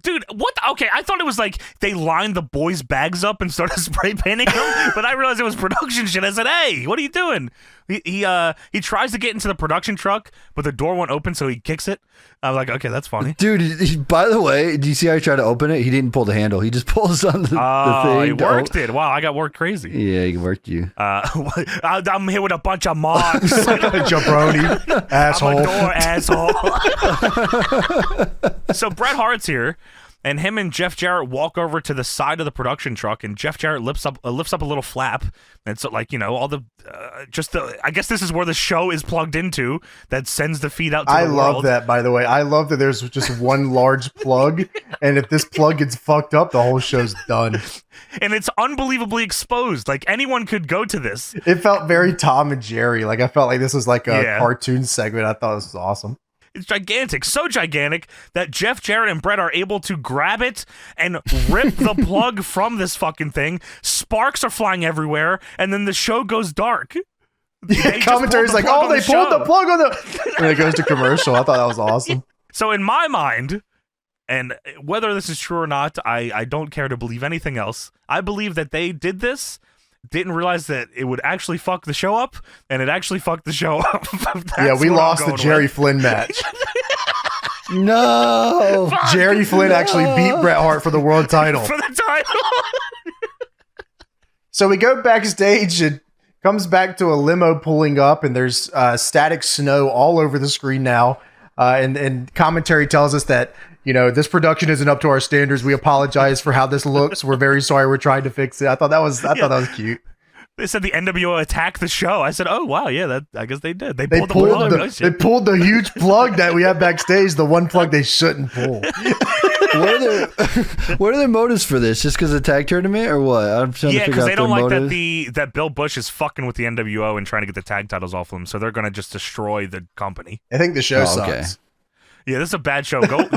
Dude, what? Okay, I thought it was like they lined the boys' bags up and started spray painting them, but I realized it was production shit. I said, "Hey, what are you doing?" He tries to get into the production truck, but the door won't open, so he kicks it. I'm like, okay, that's funny. Dude, by the way, do you see how he tried to open it? He didn't pull the handle. He just pulls on the thing. He worked it. Wow, I got worked crazy. Yeah, he worked you. I'm here with a bunch of marks. Jabroni, asshole. I'm a door, asshole. So Bret Hart's here, and him and Jeff Jarrett walk over to the side of the production truck, and Jeff Jarrett lifts up a little flap, and so like all the I guess this is where the show is plugged into that sends the feed out to the world. I love that, by the way. I love that there's just one large plug, and if this plug gets fucked up, the whole show's done. And it's unbelievably exposed. Like, anyone could go to this. It felt very Tom and Jerry. Like, I felt like this was like a cartoon segment. I thought this was awesome. It's gigantic, so gigantic that Jeff Jarrett and Bret are able to grab it and rip the plug from this fucking thing. Sparks are flying everywhere, and then the show goes dark. Yeah, commentary's like, oh, they pulled the plug on the... And it goes to commercial. I thought that was awesome. So in my mind, and whether this is true or not, I don't care to believe anything else. I believe that they did this, didn't realize that it would actually fuck the show up, and it actually fucked the show up. Yeah, we lost the Jerry Flynn match. No! Fuck, Jerry Flynn actually beat Bret Hart for the world title. For the title. So we go backstage, and comes back to a limo pulling up, and there's static snow all over the screen now. And commentary tells us that, this production isn't up to our standards. We apologize for how this looks. We're very sorry. We're trying to fix it. I thought that was cute. They said the NWO attacked the show. I said, oh, wow, yeah, I guess they did. They pulled the plug. They pulled the huge plug that we have backstage, the one plug they shouldn't pull. What are their motives for this? Just because of the tag tournament or what? I'm trying to figure out because they don't like motives. that Bill Bush is fucking with the NWO and trying to get the tag titles off of them, so they're going to just destroy the company. I think the show sucks. Okay. Yeah, this is a bad show. Go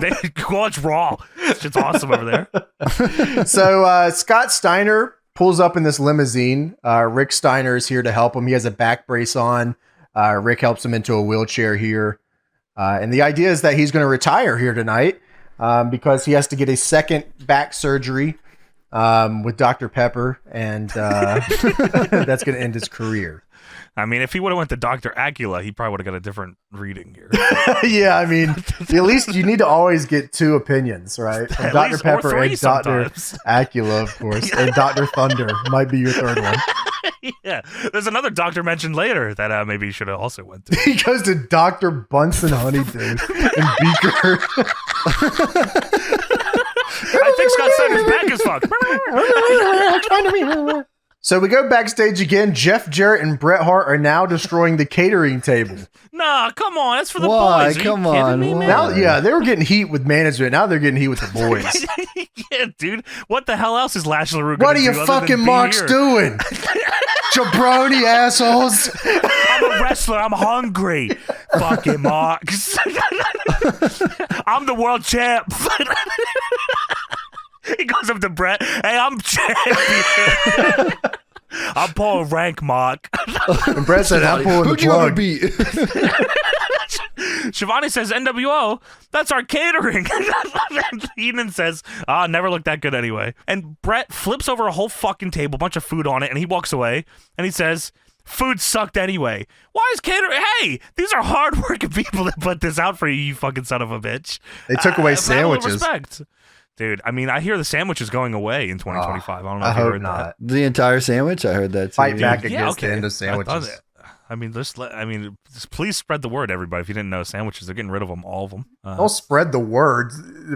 watch Raw. It's awesome over there. So Scott Steiner pulls up in this limousine. Rick Steiner is here to help him. He has a back brace on. Rick helps him into a wheelchair here. And the idea is that he's going to retire here tonight because he has to get a second back surgery with Dr. Pepper. And that's going to end his career. I mean, if he would have went to Dr. Acula, he probably would have got a different reading here. Yeah, I mean, at least you need to always get two opinions, right? From Dr. Pepper and Dr. Acula, of course. And Dr. Thunder might be your third one. Yeah. There's another doctor mentioned later that maybe he should have also went to. He goes to Dr. Bunsen Honeydew and Beaker. I think Scott Steiner's back as fuck. So we go backstage again. Jeff Jarrett and Bret Hart are now destroying the catering table. Nah, come on. That's for the Why? boys. Are come you on. me, man? Now, yeah, they were getting heat with management. Now they're getting heat with the boys. Yeah, dude. What the hell else is Lash LaRue What gonna are you do fucking marks doing? Jabroni assholes. I'm a a wrestler. I'm hungry. Fucking Marks. I'm the world champ. He goes up to Brett. Hey, I'm champion. I'm pulling rank, Mark. And Brett said, I'm pulling the Who'd you ever plug. beat? Shivani says, NWO, that's our catering. Heenan says, never looked that good anyway. And Brett flips over a whole fucking table, bunch of food on it, and he walks away, and he says, food sucked anyway. Why is catering? Hey, these are hardworking people that put this out for you, you fucking son of a bitch. They took away Battle of sandwiches. Respect. Dude, I mean, I hear the sandwich is going away in 2025. I don't know I if you hope heard not. that. The entire sandwich? I heard that too. Fight back Yeah, against okay. the end of sandwiches. Just please spread the word, everybody. If you didn't know, sandwiches, they're getting rid of them, all of them. Don't spread the word.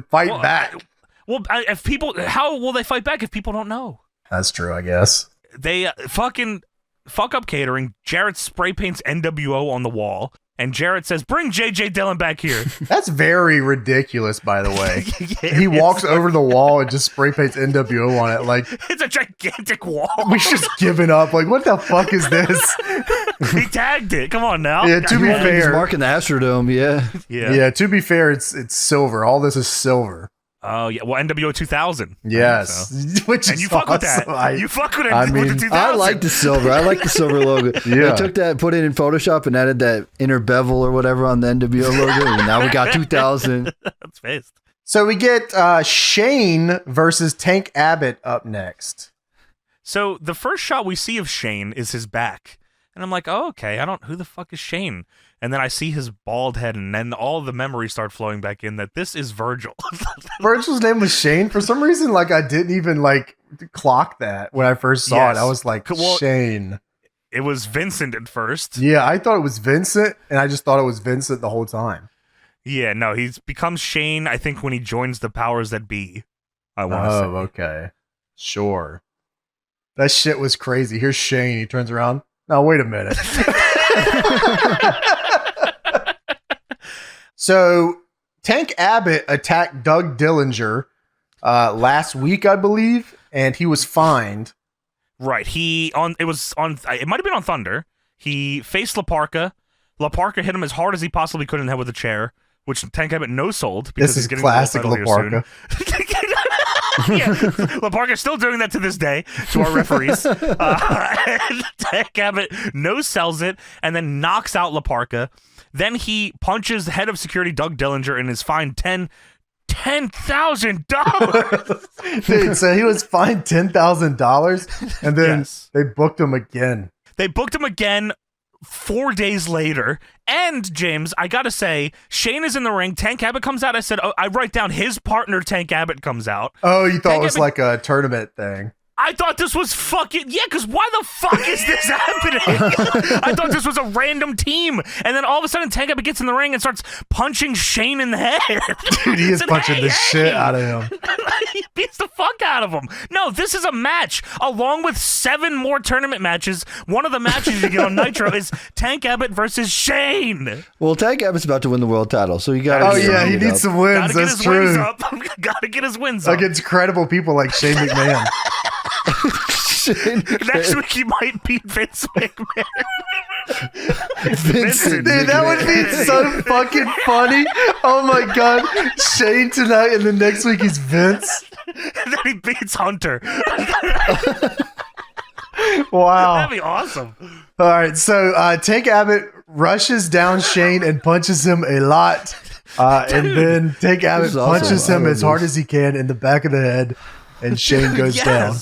Fight back. If people, how will they fight back if people don't know? That's true, I guess. They fucking fuck up catering. Jarrett spray paints NWO on the wall, and Jarrett says, "Bring JJ Dillon back here." That's very ridiculous, by the way. Yeah, He walks over the wall and just spray paints NWO on it. Like, It's a gigantic wall. we just given up. Like, what the fuck is this? He tagged it. Come on now. Yeah, to be He's fair. marking the Astrodome, yeah. Yeah, to be fair, it's silver. All this is silver. Oh yeah. Well, NWO 2000. Yes. So. Which And is you fuck with awesome. that. You fuck with it. I with mean, the 2000. I like the silver. I like the silver logo. Yeah. They took that, put it in Photoshop, and added that inner bevel or whatever on the NWO logo, and now we got 2000. That's pissed. So we get Shane versus Tank Abbott up next. So the first shot we see of Shane is his back. And I'm like, oh, okay, who the fuck is Shane? And then I see his bald head, and then all the memories start flowing back in that this is Virgil. Virgil's name was Shane. For some reason, like, I didn't even, like, clock that when I first saw Yes. it. I was like, Well, Shane. It was Vincent at first. Yeah, I thought it was Vincent, and I just thought it was Vincent the whole time. Yeah, no, he's becomes Shane, I think, when he joins the powers that be. I want to say. Oh, okay. Sure. That shit was crazy. Here's Shane. He turns around. Now, wait a minute. So, Tank Abbott attacked Doug Dillinger last week, I believe, and he was fined. Right. It might have been on Thunder. He faced La Parka. La Parka hit him as hard as he possibly could in the head with a chair, which Tank Abbott no-sold because This he's is getting classic the La world title Parka. here soon. Yeah, La Parka's still doing that to this day to our referees. And Tank Abbott no-sells it and then knocks out La Parka. Then he punches the head of security, Doug Dillinger, and is fined $10,000. Dude, so he was fined $10,000, and then Yes. they booked him again. They booked him again 4 days later. And, James, I gotta say, Shane is in the ring. Tank Abbott comes out. I said, I write down his partner, Tank Abbott, comes out. Oh, you thought Tank it was Abbott- like a tournament thing. I thought this was fucking... Yeah, because why the fuck is this happening? I thought this was a random team. And then all of a sudden, Tank Abbott gets in the ring and starts punching Shane in the head. Dude, he is Said, punching the shit hey. out of him. He beats the fuck out of him. No, this is a match along with 7 more tournament matches. One of the matches you get on Nitro is Tank Abbott versus Shane. Well, Tank Abbott's about to win the world title, so you got. Oh, yeah, he needs some wins. Gotta get That's his true. wins up. Gotta get his wins up. Against credible people like Shane McMahon. Next week he might beat Vince McMahon. Vincent. Dude, that would be so fucking funny. Oh my god. Shane tonight, and then next week he's Vince. And then he beats Hunter. Wow. That'd be awesome. All right, so Tank Abbott rushes down Shane and punches him a lot. And then Tank Abbott is awesome. punches I him love as hard this. as he can in the back of the head, and Shane goes down.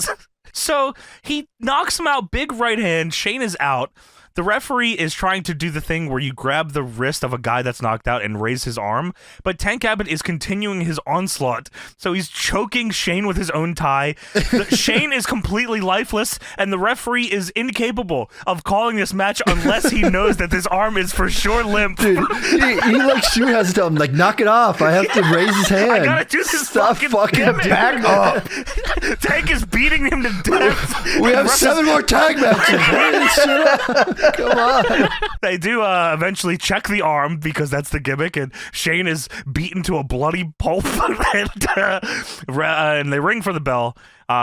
So he knocks him out, big right hand. Shane is out. The referee is trying to do the thing where you grab the wrist of a guy that's knocked out and raise his arm, but Tank Abbott is continuing his onslaught, so he's choking Shane with his own tie. Shane is completely lifeless, and the referee is incapable of calling this match unless he knows that this arm is for sure limp. Dude, he like Stu has to tell him, like, knock it off. I have to raise his hand. I gotta do this Stop fucking gimmick. Back up. Tank is beating him to death. We have The ref 7 more tag matches. Hurry this shit up. Come on. They do eventually check the arm because that's the gimmick, and Shane is beaten to a bloody pulp, and they ring for the bell.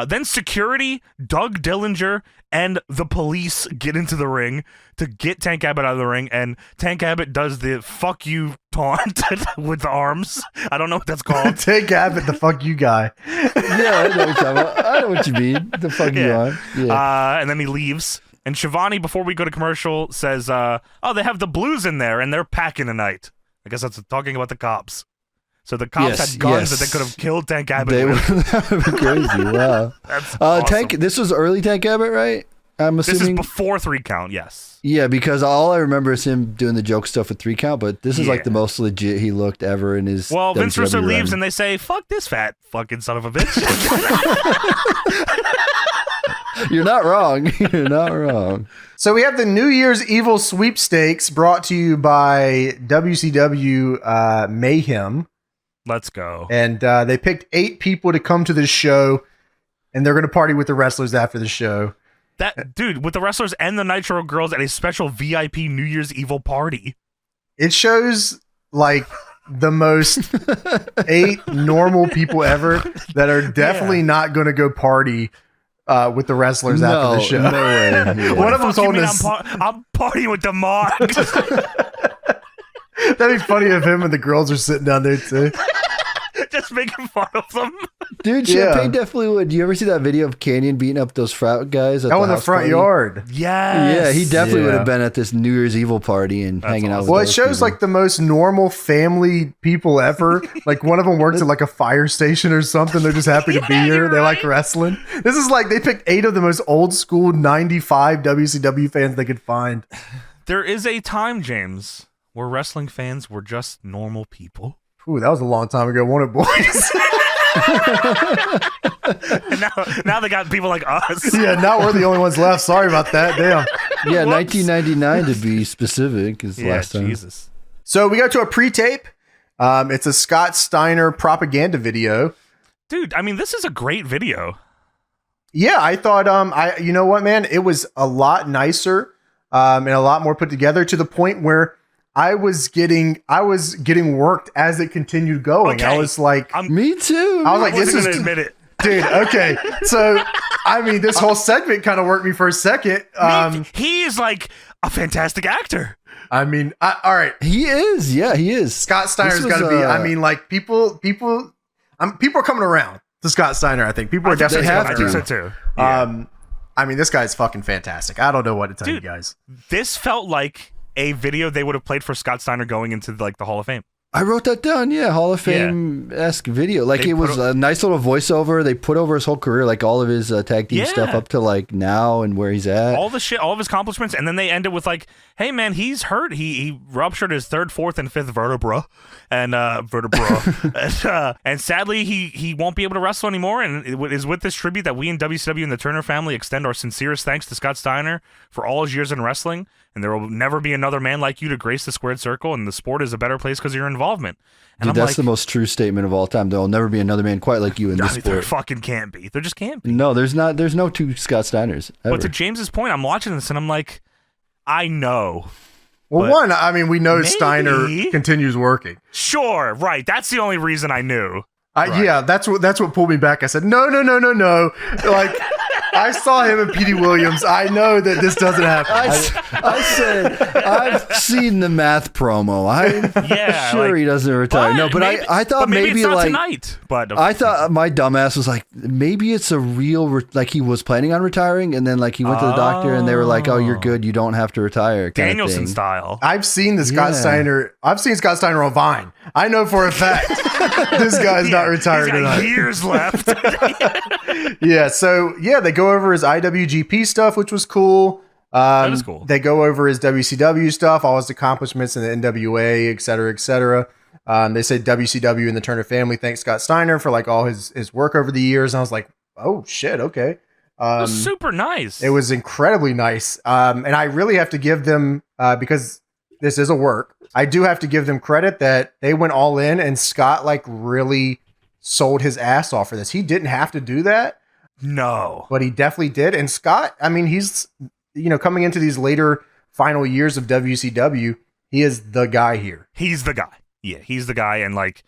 Then security, Doug Dillinger, and the police get into the ring to get Tank Abbott out of the ring, and Tank Abbott does the fuck you taunt with the arms. I don't know what that's called. Tank Abbott, the fuck you guy. Yeah, I know what you're talking about. I know what you mean. The fuck you on. Yeah. And then he leaves. And Shivani, before we go to commercial, says, oh, they have the Blues in there, and they're packing tonight. I guess that's talking about the cops. So the cops had guns that they could have killed Tank Abbott with. That would be crazy. Wow. That's awesome. This was early Tank Abbott, right? I'm assuming. This is before 3 count, yes. Yeah, because all I remember is him doing the joke stuff with 3 count, but this is like the most legit he looked ever in his. Well, Vince WCW Russo leaves run. and they say, fuck this fat fucking son of a bitch. You're not wrong. You're not wrong. So we have the New Year's Evil sweepstakes brought to you by WCW Mayhem. Let's go. And they picked 8 people to come to the show, and they're going to party with the wrestlers after the show. That dude, with the wrestlers and the Nitro girls at a special VIP New Year's Evil party. It shows like the most 8 normal people ever that are definitely not going to go party with the wrestlers after the show. No way. Yeah. One of them's holding I'm partying with the Marks. That'd be funny if him and the girls are sitting down there too. Just making fun of them. Dude, Champagne definitely would. Do you ever see that video of Canyon beating up those frat guys at in the house front party? yard? Yes. Yeah, he definitely would have been at this New Year's Evil party and hanging out with Well, it those shows people. like the most normal family people ever. Like one of them works at like a fire station or something. They're just happy to be here. They like wrestling. This is like they picked 8 of the most old school 95 WCW fans they could find. There is a time, James, where wrestling fans were just normal people. Ooh, that was a long time ago, wasn't it, boys? And now they got people like us. Yeah, now we're the only ones left. Sorry about that. Damn. Yeah, 1999 to be specific is the last time. Jesus. So we go to a pre-tape. It's a Scott Steiner propaganda video. Dude, I mean, this is a great video. Yeah, I thought, you know what, man? It was a lot nicer and a lot more put together to the point where I was getting worked as it continued going. Okay. I was like, Me too. I was like, I this wasn't is, going to admit it. dude. Okay, so I mean, this whole segment kind of worked me for a second. He is like a fantastic actor. I mean, all right, He is. Yeah, he is. Scott Steiner's This got to was, be. I mean, like people are coming around to Scott Steiner. I think people are definitely they have coming I around. think so too. Yeah. I mean, this guy's fucking fantastic. I don't know what to tell you Dude. guys. This felt like a video they would have played for Scott Steiner going into like the Hall of Fame. I wrote that down. Yeah, Hall of Fame-esque video. Like They it was a nice little voiceover. They put over his whole career, like all of his tag team stuff up to like now and where he's at. All the shit, all of his accomplishments, and then they end it with like, "Hey man, he's hurt. He ruptured his 3rd, 4th, and 5th vertebra, and and sadly he won't be able to wrestle anymore. And it is with this tribute that we in WCW and the Turner family extend our sincerest thanks to Scott Steiner for all his years in wrestling. And there will never be another man like you to grace the squared circle, and the sport is a better place because of your involvement." And Dude, I'm that's like, the most true statement of all time. There'll never be another man quite like you in this there sport. fucking can't be. There just can't be. No, there's not. There's no 2 Scott Steiners ever. But to James's point, I'm watching this and I'm like, I know. Well, But one, I mean, we know maybe- Steiner continues working. Sure, right. That's the only reason I knew. Right. Yeah, that's what pulled me back. I said, no. Like, I saw him and Petey Williams. I know that this doesn't happen. I said, I've seen the math promo. I'm Yeah, sure like, he doesn't retire. No, but maybe, I thought but maybe maybe it's not like tonight. But I thought my dumbass was like, maybe it's a real like he was planning on retiring, and then like he went to the doctor, and they were like, "Oh, you're good. You don't have to retire." Kind of Danielson thing. style. I've seen the Scott Steiner. I've seen Scott Steiner on Vine. I know for a fact this guy's not retired He's got tonight. years left. Yeah, so yeah, they go over his IWGP stuff, which was cool. That is cool. They go over his WCW stuff, all his accomplishments in the NWA, et cetera, et cetera. They said WCW and the Turner family thanks Scott Steiner for like all his work over the years. And I was like, oh shit, okay. It was super nice. It was incredibly nice. And I really have to give them, because this is a work, I do have to give them credit that they went all in and Scott like really sold his ass off for this. He didn't have to do that. No. But he definitely did. And Scott, I mean, he's, coming into these later final years of WCW, he is the guy here. He's the guy. Yeah, he's the guy. And like,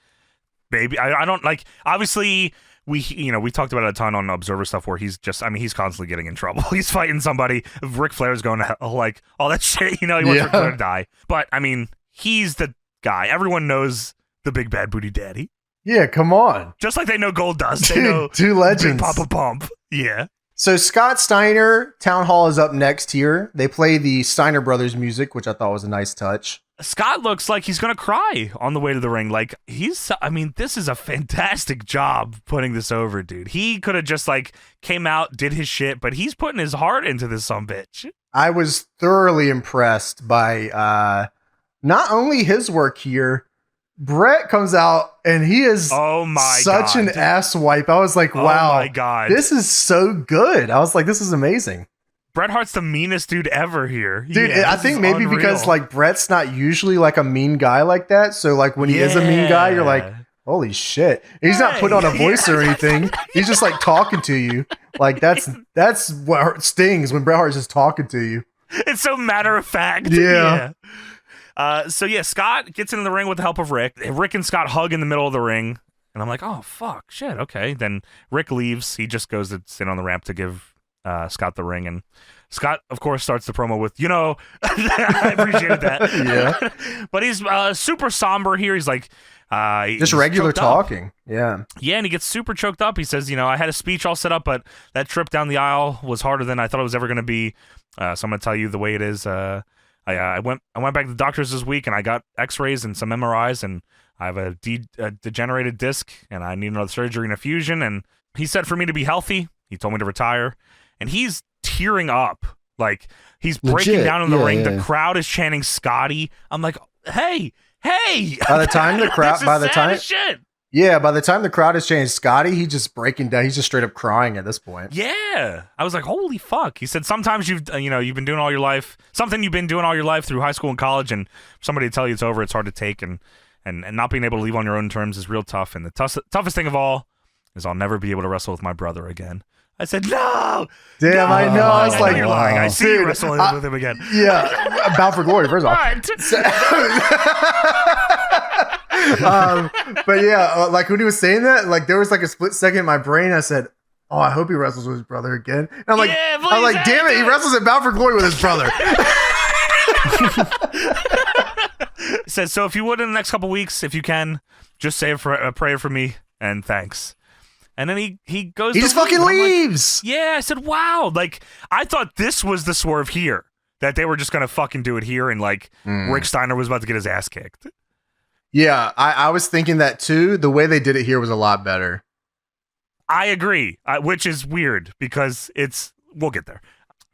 baby, I don't like, obviously, we talked about it a ton on Observer stuff where he's constantly getting in trouble. He's fighting somebody. Ric Flair's going to hell, like all that shit. He wants Ric Flair to die. But I mean, he's the guy. Everyone knows the big bad booty daddy. Yeah, come on. Just like they know Goldust. They know two legends. Big Papa Pump. Yeah. So Scott Steiner, Town Hall is up next here. They play the Steiner Brothers music, which I thought was a nice touch. Scott looks like he's going to cry on the way to the ring. Like, this is a fantastic job putting this over, dude. He could have just, like, came out, did his shit, but he's putting his heart into this sumbitch. I was thoroughly impressed by not only his work here, Brett comes out and he is such an ass wipe. I was like, wow, oh my God. This is so good. I was like, this is amazing. Bret Hart's the meanest dude ever here. Dude, I think maybe unreal. Because like Bret's not usually like a mean guy like that. So like when he is a mean guy, you're like, holy shit. And he's not putting on a voice or anything. He's just like talking to you. Like that's what stings when Bret Hart's just talking to you. It's so matter of fact. Yeah. Scott gets into the ring with the help of Rick. Rick and Scott hug in the middle of the ring. And I'm like, oh, fuck, shit, okay. Then Rick leaves. He just goes to sit on the ramp to give Scott the ring. And Scott, of course, starts the promo with, I appreciated that. Yeah. But he's super somber here. He's like... just regular talking. Yeah. Yeah, and he gets super choked up. He says, I had a speech all set up, but that trip down the aisle was harder than I thought it was ever going to be. So I'm going to tell you the way it is. I went back to the doctors this week, and I got x-rays and some MRIs, and I have a degenerated disc, and I need another surgery and a fusion, and he said for me to be healthy. He told me to retire, and he's tearing up. Like, he's breaking down in the ring. Yeah. The crowd is chanting Scotty. I'm like, hey! By the time the crowd, by the time the crowd has changed Scotty, he's just breaking down. He's just straight up crying at this point. Yeah, I was like, holy fuck. He said sometimes you've been doing all your life, something you've been doing all your life through high school and college, and for somebody to tell you it's over, it's hard to take, and not being able to leave on your own terms is real tough. And the toughest thing of all is I'll never be able to wrestle with my brother again. I said, no! Damn, no! I know. I was like, you're lying. I see you wrestling with him again. Yeah, bound for glory, first off. But yeah, like when he was saying that, like there was like a split second in my brain. I said, oh, I hope he wrestles with his brother again. And I'm like, damn it, he wrestles at Bound for Glory with his brother. Says, so if you would in the next couple weeks, if you can, just say a prayer for me and thanks. And then he goes. He just fucking leaves. Like, yeah, I said, wow. Like, I thought this was the swerve here, that they were just gonna fucking do it here, and like Rick Steiner was about to get his ass kicked. Yeah, I was thinking that too. The way they did it here was a lot better. I agree, which is weird because we'll get there.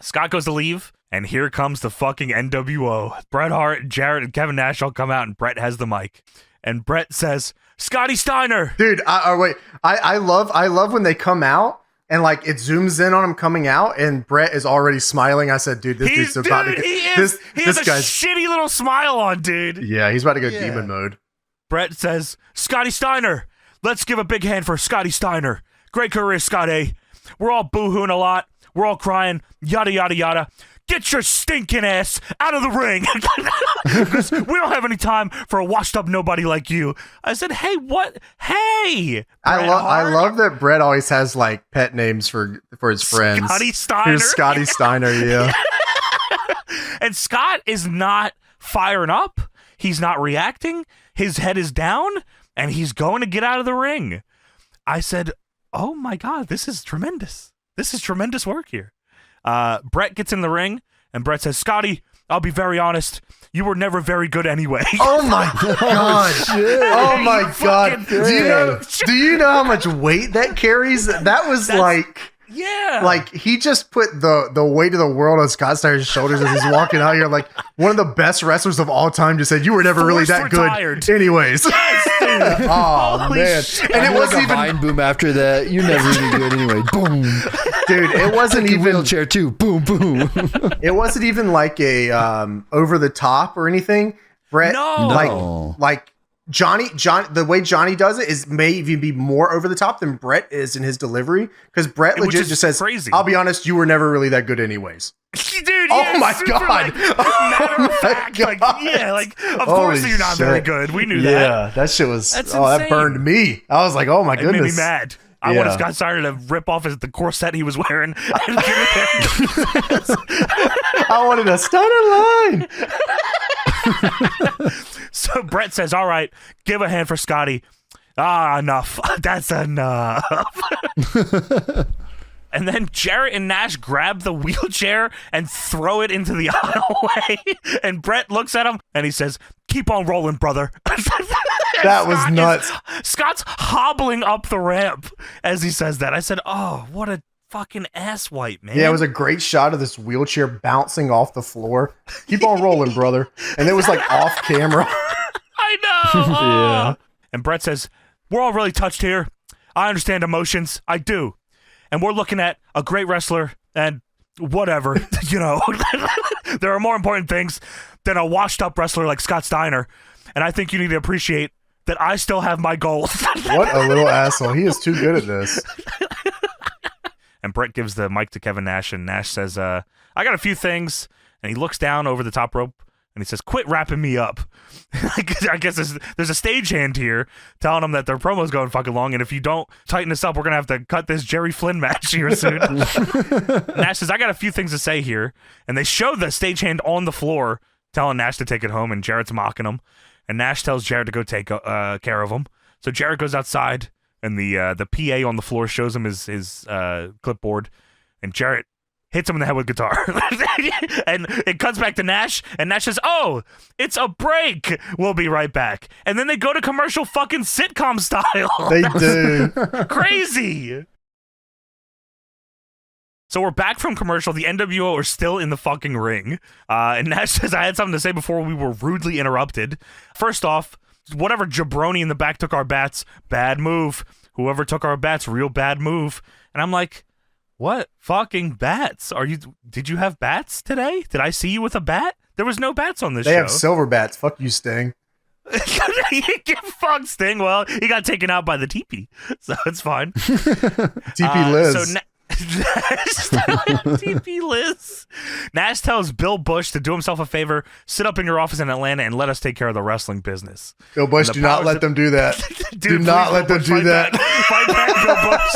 Scott goes to leave, and here comes the fucking NWO. Bret Hart, Jarrett, and Kevin Nash all come out, and Bret has the mic. And Bret says, Scotty Steiner. Dude, I love when they come out and like it zooms in on him coming out and Bret is already smiling. I said, dude, this dude's so about to get he has a shitty little smile on, dude. Yeah, he's about to go demon mode. Bret says, Scotty Steiner. Let's give a big hand for Scotty Steiner. Great career, Scotty. We're all boo-hooing a lot. We're all crying. Yada, yada, yada. Get your stinking ass out of the ring. Because we don't have any time for a washed-up nobody like you. I said, hey, what? Hey! I love that Bret always has, like, pet names for his friends. Scotty Steiner. Here's Scotty Steiner, yeah. And Scott is not firing up. He's not reacting. His head is down, and he's going to get out of the ring. I said, oh, my God, this is tremendous. This is tremendous work here. Bret gets in the ring, and Bret says, Scotty, I'll be very honest. You were never very good anyway. Oh, my God. Oh, my God. Do you know how much weight that carries? That was like... Yeah. Like, he just put the weight of the world on Scott Steiner's shoulders as he's walking out here. Like, one of the best wrestlers of all time just said, you were never really that good anyways. Yes, dude. Oh, Holy man. Shit. And it wasn't even... Mind boom after that. You're never really good anyway. Boom. Dude, it wasn't even... wheelchair, too. Boom, boom. It wasn't even like a over the top or anything. Bret, like Johnny, the way Johnny does it is may even be more over the top than Bret is in his delivery, because Bret legit just says, crazy. I'll be honest, you were never really that good anyways. Dude, oh my God. Matter of fact, like, yeah, like, of course you're not very good. We knew that. Yeah, that shit was, that burned me. I was like, oh my goodness. It made me mad. I wanted Scott Steiner to rip off the corset he was wearing. And give it him. I wanted a Steiner line. So Brett says, all right, give a hand for Scotty. Enough. That's enough. And then Jarrett and Nash grab the wheelchair and throw it into the aisleway. And Brett looks at him and he says, keep on rolling, brother. That was nuts. Scott's hobbling up the ramp as he says that. I said, oh, what a fucking asswipe, man. Yeah, it was a great shot of this wheelchair bouncing off the floor. Keep on rolling, brother. And it was like off camera. I know. Yeah. And Brett says, we're all really touched here. I understand emotions. I do. And we're looking at a great wrestler and whatever, you know. There are more important things than a washed up wrestler like Scott Steiner. And I think you need to appreciate that I still have my goals. What a little asshole. He is too good at this. And Brett gives the mic to Kevin Nash, and Nash says, I got a few things. And he looks down over the top rope, and he says, quit wrapping me up. I guess there's a stagehand here telling him that their promo's going fucking long, and if you don't tighten this up, we're going to have to cut this Jerry Flynn match here soon. Nash says, I got a few things to say here. And they show the stagehand on the floor telling Nash to take it home, and Jarrett's mocking him. And Nash tells Jarrett to go take care of him. So Jarrett goes outside, and the PA on the floor shows him his clipboard, and Jarrett hits him in the head with guitar. And it cuts back to Nash, and Nash says, oh, it's a break. We'll be right back. And then they go to commercial fucking sitcom style. They do. Crazy. So we're back from commercial. The NWO are still in the fucking ring. And Nash says, I had something to say before we were rudely interrupted. First off, whatever jabroni in the back took our bats, bad move. Whoever took our bats, real bad move. And I'm like, what fucking bats? Did you have bats today? Did I see you with a bat? There was no bats on this show. They have silver bats. Fuck you, Sting. Fuck Sting. Well, he got taken out by the teepee, so it's fine. TP Liz. TP Liz. Nash tells Bill Bush to do himself a favor, sit up in your office in Atlanta and let us take care of the wrestling business. Bill Bush, do not let them do that. Do not let them do that. Fight back, Bill Bush.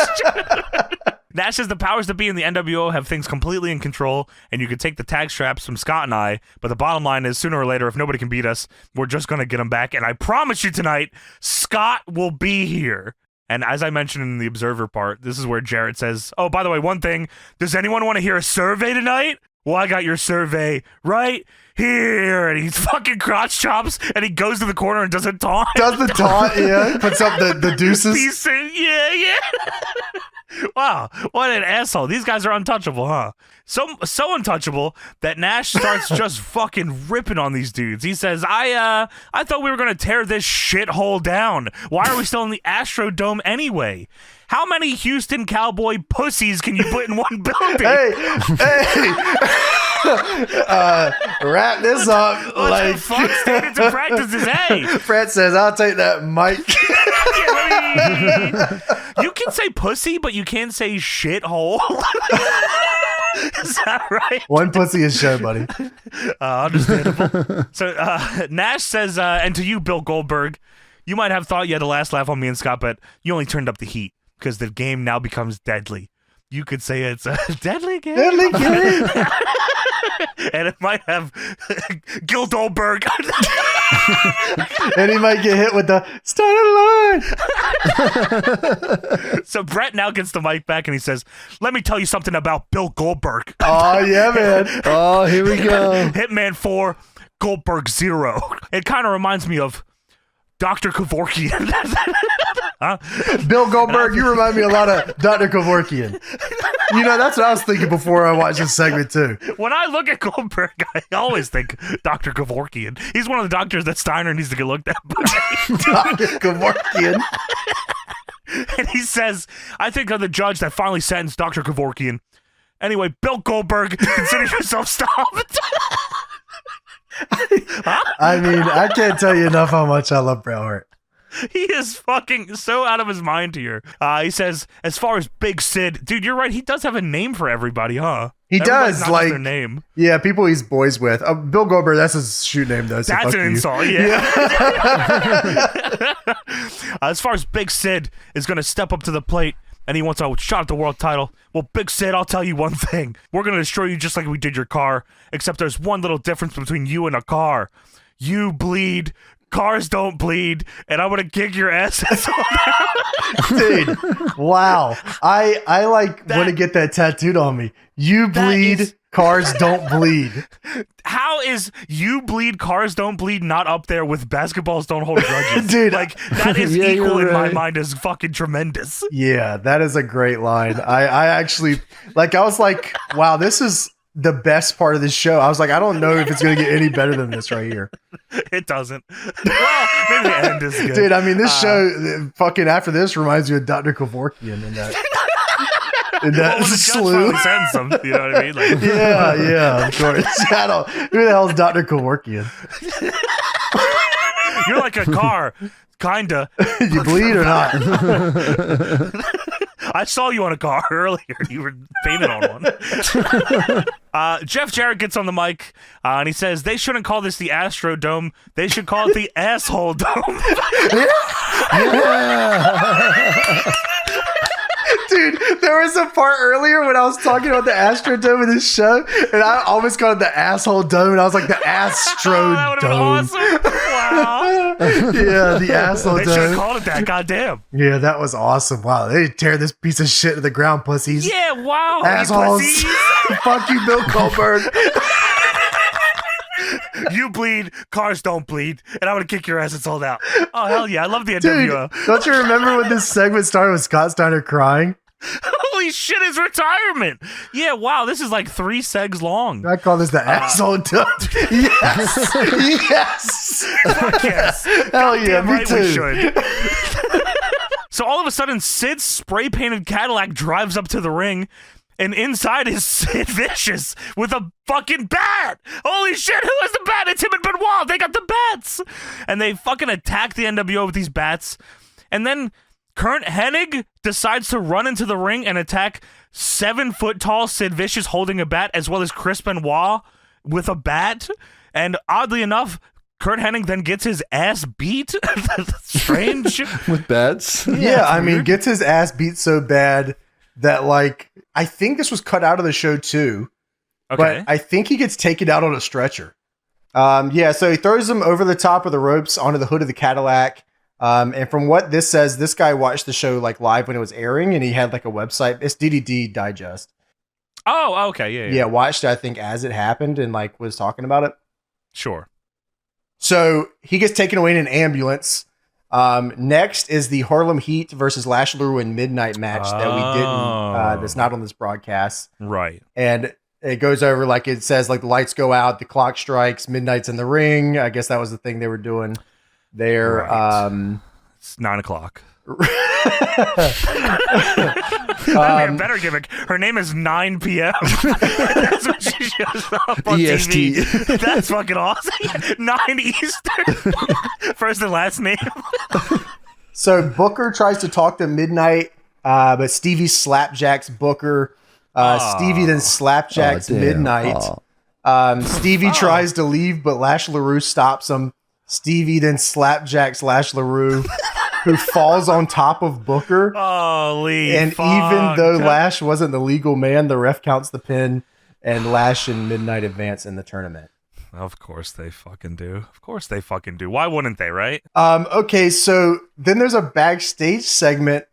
Nash says the powers that be in the NWO have things completely in control, and you can take the tag straps from Scott and I, but the bottom line is, sooner or later, if nobody can beat us, we're just going to get them back, and I promise you tonight, Scott will be here. And as I mentioned in the Observer part, this is where Jarrett says, oh, by the way, one thing, does anyone want to hear a survey tonight? Well, I got your survey right here. And he fucking crotch chops, and he goes to the corner and does a taunt. Does the taunt, yeah. Puts up the deuces. Yeah. Wow, what an asshole. These guys are untouchable, huh? So untouchable that Nash starts just fucking ripping on these dudes. He says, I thought we were going to tear this shithole down. Why are we still in the Astrodome anyway? How many Houston Cowboy pussies can you put in one building? Hey. Wrap this up. What like the fuck standards of practice is A? Fred says, I'll take that mic. You can say pussy, but you can't say shithole. Is that right? One pussy is show, buddy. Understandable. So Nash says, and to you, Bill Goldberg, you might have thought you had the last laugh on me and Scott, but you only turned up the heat because the game now becomes deadly. You could say it's a deadly game. Deadly game. And it might have Gil Goldberg. And he might get hit with the Steiner line. So Brett now gets the mic back and he says, let me tell you something about Bill Goldberg. Oh, yeah, man. Oh, here we go. Hitman 4, Goldberg 0. It kind of reminds me of Dr. Kevorkian. Huh? Bill Goldberg, you remind me a lot of Dr. Kevorkian. You know, that's what I was thinking before I watched this segment, too. When I look at Goldberg, I always think Dr. Kevorkian. He's one of the doctors that Steiner needs to get looked at by. Dr. Kevorkian. And he says, I think of the judge that finally sentenced Dr. Kevorkian. Anyway, Bill Goldberg, consider yourself stopped. I mean, I can't tell you enough how much I love Bret Hart. He is fucking so out of his mind here. He says, as far as Big Sid, dude, you're right. He does have a name for everybody, huh? He Everybody's does, not like their name. Yeah, people he's boys with. Bill Goldberg, that's his shoot name, though. So That's fuck an you. insult, yeah. As far as Big Sid is going to step up to the plate and he wants a shot at the world title. Well, Big Sid, I'll tell you one thing. We're going to destroy you just like we did your car, except there's one little difference between you and a car. You bleed. Cars don't bleed, and I'm gonna kick your ass. Dude, wow. I like want to get that tattooed on me. You bleed, cars don't bleed. How is you bleed, cars don't bleed not up there with basketballs don't hold grudges? Dude, like that is equal in my mind as fucking tremendous. Yeah, that is a great line. I actually I was like, wow, this is the best part of this show. I was like, I don't know if it's going to get any better than this right here. It doesn't. Well, maybe the end is good. Dude, I mean, this show, fucking after this, reminds me of Dr. Kevorkian and that. And that well, slew. Sends them, you know what I mean? Like, yeah, of course. Who the hell is Dr. Kevorkian? You're like a car, kinda. You bleed or not? I saw you on a car earlier. You were painted on one. Jeff Jarrett gets on the mic and he says they shouldn't call this the Astro Dome. They should call it the Asshole Dome. Yeah. Dude, there was a part earlier when I was talking about the Astrodome in this show, and I almost called it the Asshole Dome, and I was like, the Astrodome. That would have been awesome. Wow. Yeah, the Asshole They Dome. should have called it that, goddamn. Yeah, that was awesome. Wow, they tear this piece of shit to the ground, pussies. Yeah, wow. Assholes. Fuck you, Bill Goldberg. You bleed, cars don't bleed, and I'm gonna kick your ass and sold out. Oh, hell yeah, I love the NWO. Dude, don't you remember when this segment started with Scott Steiner crying? Holy shit, his retirement. Yeah, wow, this is like 3 segs long. I call this the Asshole Dome. Yes. Yes. Fuck yes. Hell yeah, me right too. We should. So all of a sudden, Sid's spray-painted Cadillac drives up to the ring, and inside is Sid Vicious with a fucking bat. Holy shit, who has the bat? It's him and Benoit. They got the bats. And they fucking attack the NWO with these bats. And then Kurt Hennig decides to run into the ring and attack 7-foot-tall Sid Vicious holding a bat, as well as Chris Benoit with a bat. And oddly enough, Kurt Hennig then gets his ass beat. Strange. With bats? Yeah, I mean, gets his ass beat so bad that, like, I think this was cut out of the show too. Okay. But I think he gets taken out on a stretcher. Yeah, so he throws him over the top of the ropes onto the hood of the Cadillac. And from what this says, this guy watched the show like live when it was airing, and he had like a website. It's DDD Digest. Oh, okay, yeah. Yeah, watched it, I think, as it happened and like was talking about it. Sure. So he gets taken away in an ambulance. Next is the Harlem Heat versus Lash LaRue and Midnight match that we didn't, that's not on this broadcast. Right. And it goes over, like it says, like the lights go out, the clock strikes, Midnight's in the ring. I guess that was the thing they were doing there. Right. It's 9 o'clock. That'd be a better gimmick. Her name is 9 p.m. That's what she shows up on EST. TV. That's fucking awesome. 9 Eastern. First and last name. So Booker tries to talk to Midnight, but Stevie slapjacks Booker. Stevie then slapjacks Midnight. Stevie tries to leave, but Lash LaRue stops him. Stevie then slapjacks Lash LaRue, who falls on top of Booker. Holy and fuck. Even though Lash wasn't the legal man, the ref counts the pin, and Lash and Midnight advance in the tournament. Of course they fucking do. Of course they fucking do. Why wouldn't they, right? Okay, so then there's a backstage segment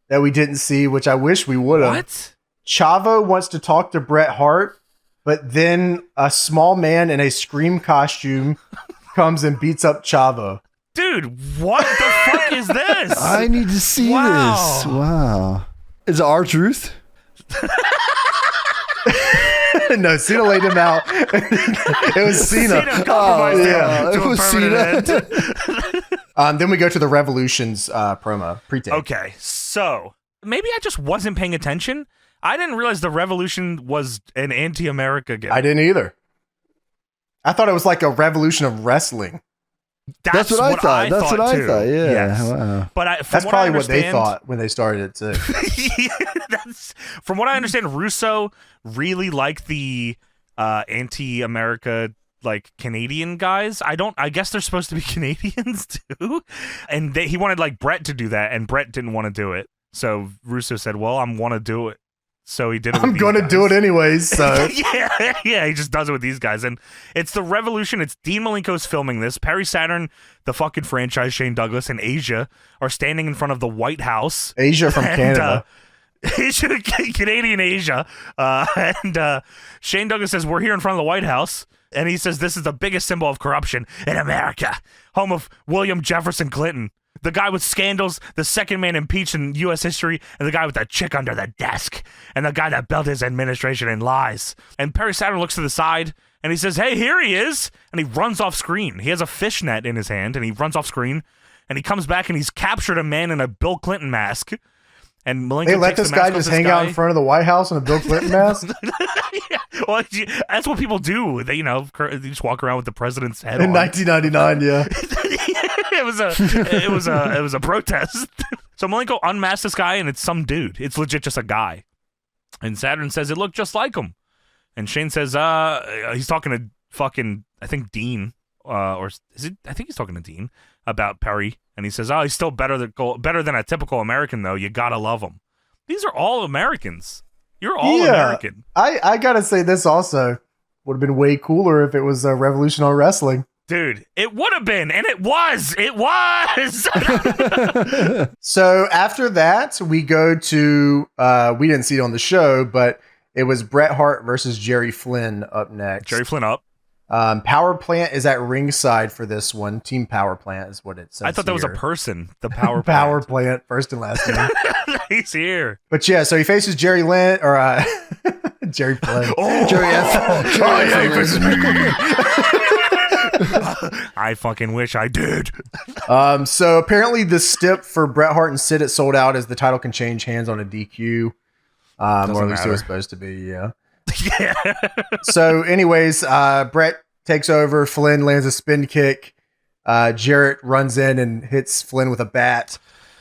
that we didn't see, which I wish we would have. What? Chavo wants to talk to Bret Hart, but then a small man in a Scream costume comes and beats up Chavo. Dude, what the fuck is this? I need to see this. Wow. Is it R-Truth? No, Cena laid him out. It was Cena. Cena compromised him yeah. to It a was permanent end. Then we go to the Revolutions promo, pre-tape. Okay, so maybe I just wasn't paying attention. I didn't realize the Revolution was an anti-America gimmick. I didn't either. I thought it was like a revolution of wrestling. That's what I thought. That's what I too. thought. Yeah. Yes. Wow. But that's probably what they thought when they started it too. From what I understand, Russo really liked the anti-America, like Canadian guys. I guess they're supposed to be Canadians too, and he wanted like Bret to do that, and Bret didn't want to do it. So Russo said, well, I'm want to do it. So he did it. I'm going to do it anyways. So yeah, he just does it with these guys. And it's the Revolution. It's Dean Malenko's filming this. Perry Saturn, the fucking franchise, Shane Douglas, and Asia are standing in front of the White House. Asia from Canada. Asia, Canadian Asia. And Shane Douglas says, we're here in front of the White House. And he says, this is the biggest symbol of corruption in America. Home of William Jefferson Clinton. The guy with scandals, the second man impeached in U.S. history, and the guy with the chick under the desk, and the guy that built his administration in lies. And Perry Saturn looks to the side, and he says, hey, here he is. And he runs off screen. He has a fishnet in his hand, and he runs off screen, and he comes back, and he's captured a man in a Bill Clinton mask. And Malenko they let this guy just hang out in front of the White House in a Bill Clinton mask? Yeah, well, that's what people do. They, they just walk around with the president's head in on. 1999, yeah. It was a protest. So Malenko unmasks this guy, and it's some dude. It's legit just a guy. And Saturn says it looked just like him. And Shane says, he's talking to fucking, I think Dean, or is it? I think he's talking to Dean about Perry. And he says, oh, he's still better than a typical American, though. You gotta love him. These are all Americans. You're all American. I gotta say this also would have been way cooler if it was Revolution on Wrestling. Dude, it would have been, and it was. It was. So after that, we go to, we didn't see it on the show, but it was Bret Hart versus Jerry Flynn up next. Jerry Flynn up. Power Plant is at ringside for this one. Team Power Plant is what it says. I thought that was a person. The Power Plant. Power Plant, first and last name. He's here. But yeah, so he faces Jerry Lynn, or Jerry Flynn. Oh, Jerry F. Yeah, he faces me. I fucking wish I did. So apparently the stip for Bret Hart and Sid, it sold out as the title can change hands on a DQ. Or at least it was supposed to be, yeah. Yeah. So anyways, Bret takes over. Flynn lands a spin kick. Jarrett runs in and hits Flynn with a bat.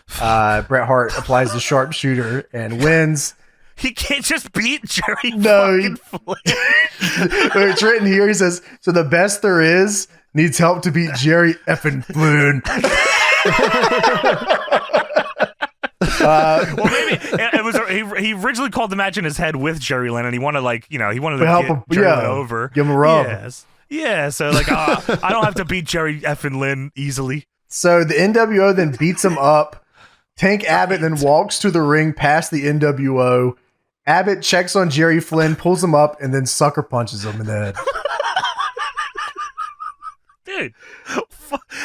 Bret Hart applies the sharpshooter and wins. He can't just beat Jerry No, Flynn. It's written here. He says, so the best there is needs help to beat Jerry effing Flynn. Well, maybe it was. He originally called the match in his head with Jerry Lynn, and he wanted to help get him, Jerry Lynn over, give him a rub. Yes. Yeah, so I don't have to beat Jerry effing Lynn easily. So the NWO then beats him up. Tank Abbott then walks to the ring past the NWO. Abbott checks on Jerry Flynn, pulls him up, and then sucker punches him in the head. Dude,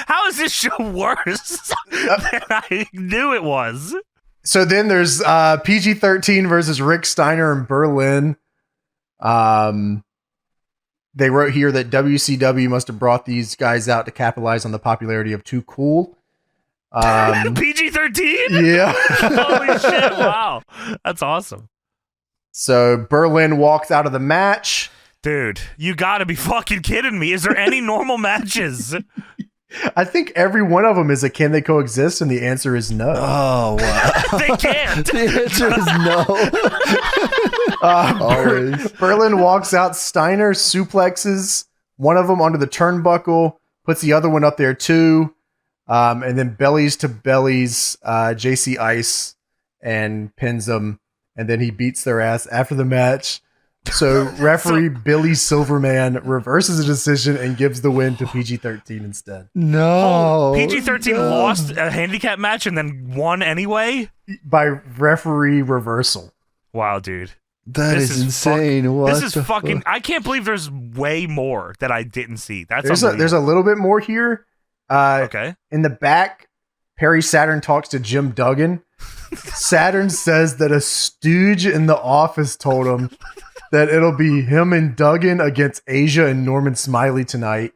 how is this show worse than I knew it was? So then there's PG-13 versus Rick Steiner in Berlin. They wrote here that WCW must have brought these guys out to capitalize on the popularity of Too Cool. PG-13? Yeah. Holy shit, wow. That's awesome. So Berlin walks out of the match. Dude, you gotta be fucking kidding me. Is there any normal matches? I think every one of them is a can they coexist, and the answer is no. Oh, wow. They can't. The answer is no. Berlin walks out. Steiner suplexes one of them onto the turnbuckle, puts the other one up there too, and then bellies to bellies JC Ice and pins them, and then he beats their ass after the match. So referee Billy Silverman reverses the decision and gives the win to PG-13 instead. No. PG-13 lost a handicap match and then won anyway? By referee reversal. Wow, dude. That is insane. This is fucking... I can't believe there's way more that I didn't see. There's a little bit more here. Okay. In the back, Perry Saturn talks to Jim Duggan. Saturn says that a stooge in the office told him that it'll be him and Duggan against Asia and Norman Smiley tonight.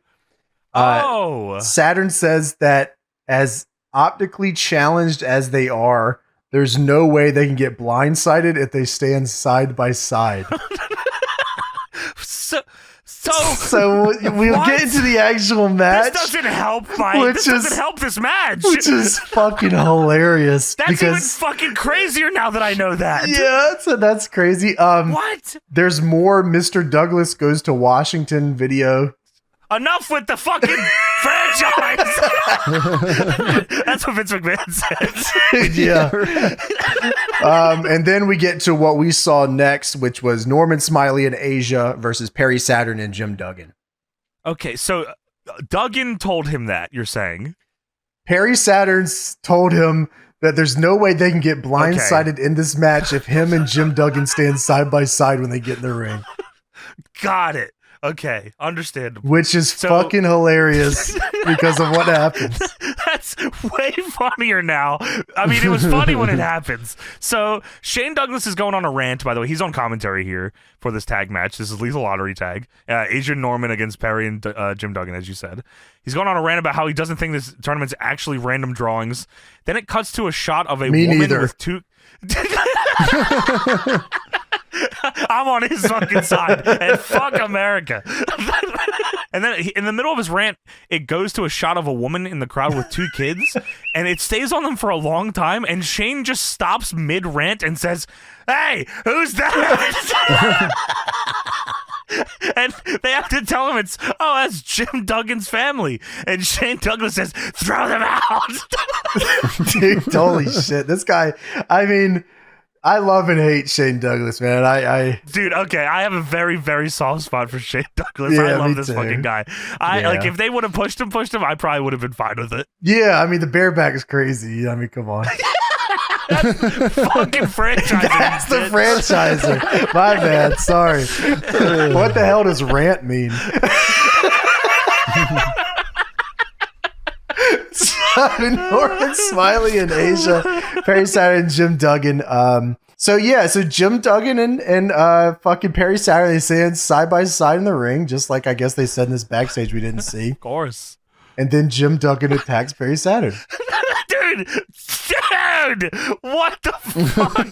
Saturn says that as optically challenged as they are, there's no way they can get blindsided if they stand side by side. So we'll get into the actual match. This doesn't help, Mike. This doesn't help this match. Which is fucking hilarious. That's even fucking crazier now that I know that. Yeah, so that's crazy. What? There's more Mr. Douglas Goes to Washington video. enough with the fucking franchise. That's what Vince McMahon says. Yeah. And then we get to what we saw next, which was Norman Smiley and Asia versus Perry Saturn and Jim Duggan. Okay, so Duggan told him that, you're saying? Perry Saturn's told him that there's no way they can get blindsided in this match if him and Jim Duggan stand side by side when they get in the ring. Got it. Okay, understandable. Which is fucking hilarious because of what happens. That's way funnier now. I mean, it was funny when it happens. So Shane Douglas is going on a rant, by the way. He's on commentary here for this tag match. This is Lethal Lottery tag. Adrian Norman against Perry and Jim Duggan, as you said. He's going on a rant about how he doesn't think this tournament's actually random drawings. Then it cuts to a shot of a woman with two... I'm on his fucking side, and fuck America. And then in the middle of his rant, it goes to a shot of a woman in the crowd with two kids, and it stays on them for a long time, and Shane just stops mid-rant and says, "Hey, who's that?" And they have to tell him that's Jim Duggan's family. And Shane Douglas says, "Throw them out." Dude, holy shit. This guy, I mean... I love and hate Shane Douglas, man. Dude, okay, I have a very, very soft spot for Shane Douglas. Yeah, I love me this too. fucking guy. Like, if they would have pushed him, I probably would have been fine with it. Yeah, I mean, the bareback is crazy. I mean, come on. That's fucking franchising. That's the franchiser. My bad. Sorry. What the hell does rant mean? Norman Smiley and Asia, Perry Saturn and Jim Duggan. So Jim Duggan and fucking Perry Saturn, they stand side by side in the ring, just like I guess they said in this backstage we didn't see. Of course. And then Jim Duggan attacks Perry Saturn. Dude, what the fuck?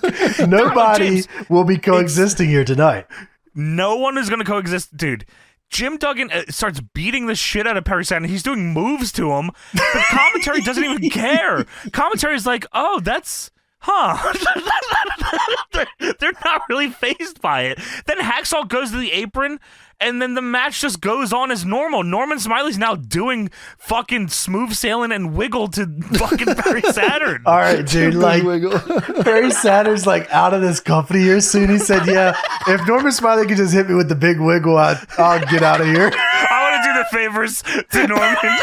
Nobody will be coexisting here tonight. No one is going to coexist, dude. Jim Duggan starts beating the shit out of Perry Saturn. He's doing moves to him. The commentary doesn't even care. Commentary's like, oh, that's... Huh. They're not really fazed by it. Then Hacksaw goes to the apron, and then the match just goes on as normal. Norman Smiley's now doing fucking smooth sailing and wiggle to fucking Perry Saturn. All right, dude. Like, Perry Saturn's like out of this company here soon. He said, yeah, if Norman Smiley could just hit me with the big wiggle, I'll get out of here. I want to do the favors to Norman.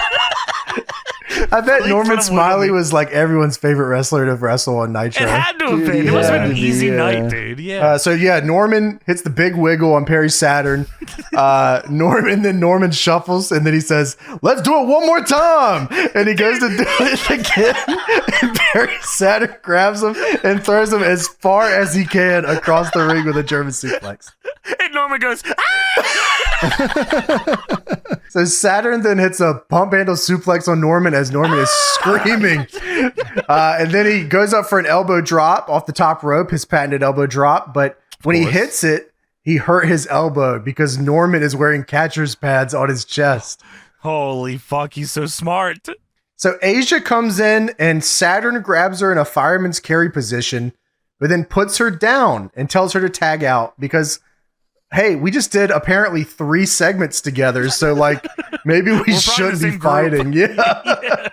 I bet Norman Smiley was like everyone's favorite wrestler to wrestle on Nitro. It had to have been. It must have been an easy night, dude. Yeah. Norman hits the big wiggle on Perry Saturn. Norman shuffles, and then he says, "Let's do it one more time." And he goes to do it again. And Perry Saturn grabs him and throws him as far as he can across the ring with a German suplex. And Norman goes, "Ah!" So Saturn then hits a pump handle suplex on Norman as Norman is screaming. And then he goes up for an elbow drop off the top rope, his patented elbow drop. But when he hits it, he hurt his elbow because Norman is wearing catcher's pads on his chest. Holy fuck, he's so smart. So Asia comes in and Saturn grabs her in a fireman's carry position, but then puts her down and tells her to tag out because... Hey, we just did apparently 3 segments together, so like maybe we shouldn't be fighting. Yeah.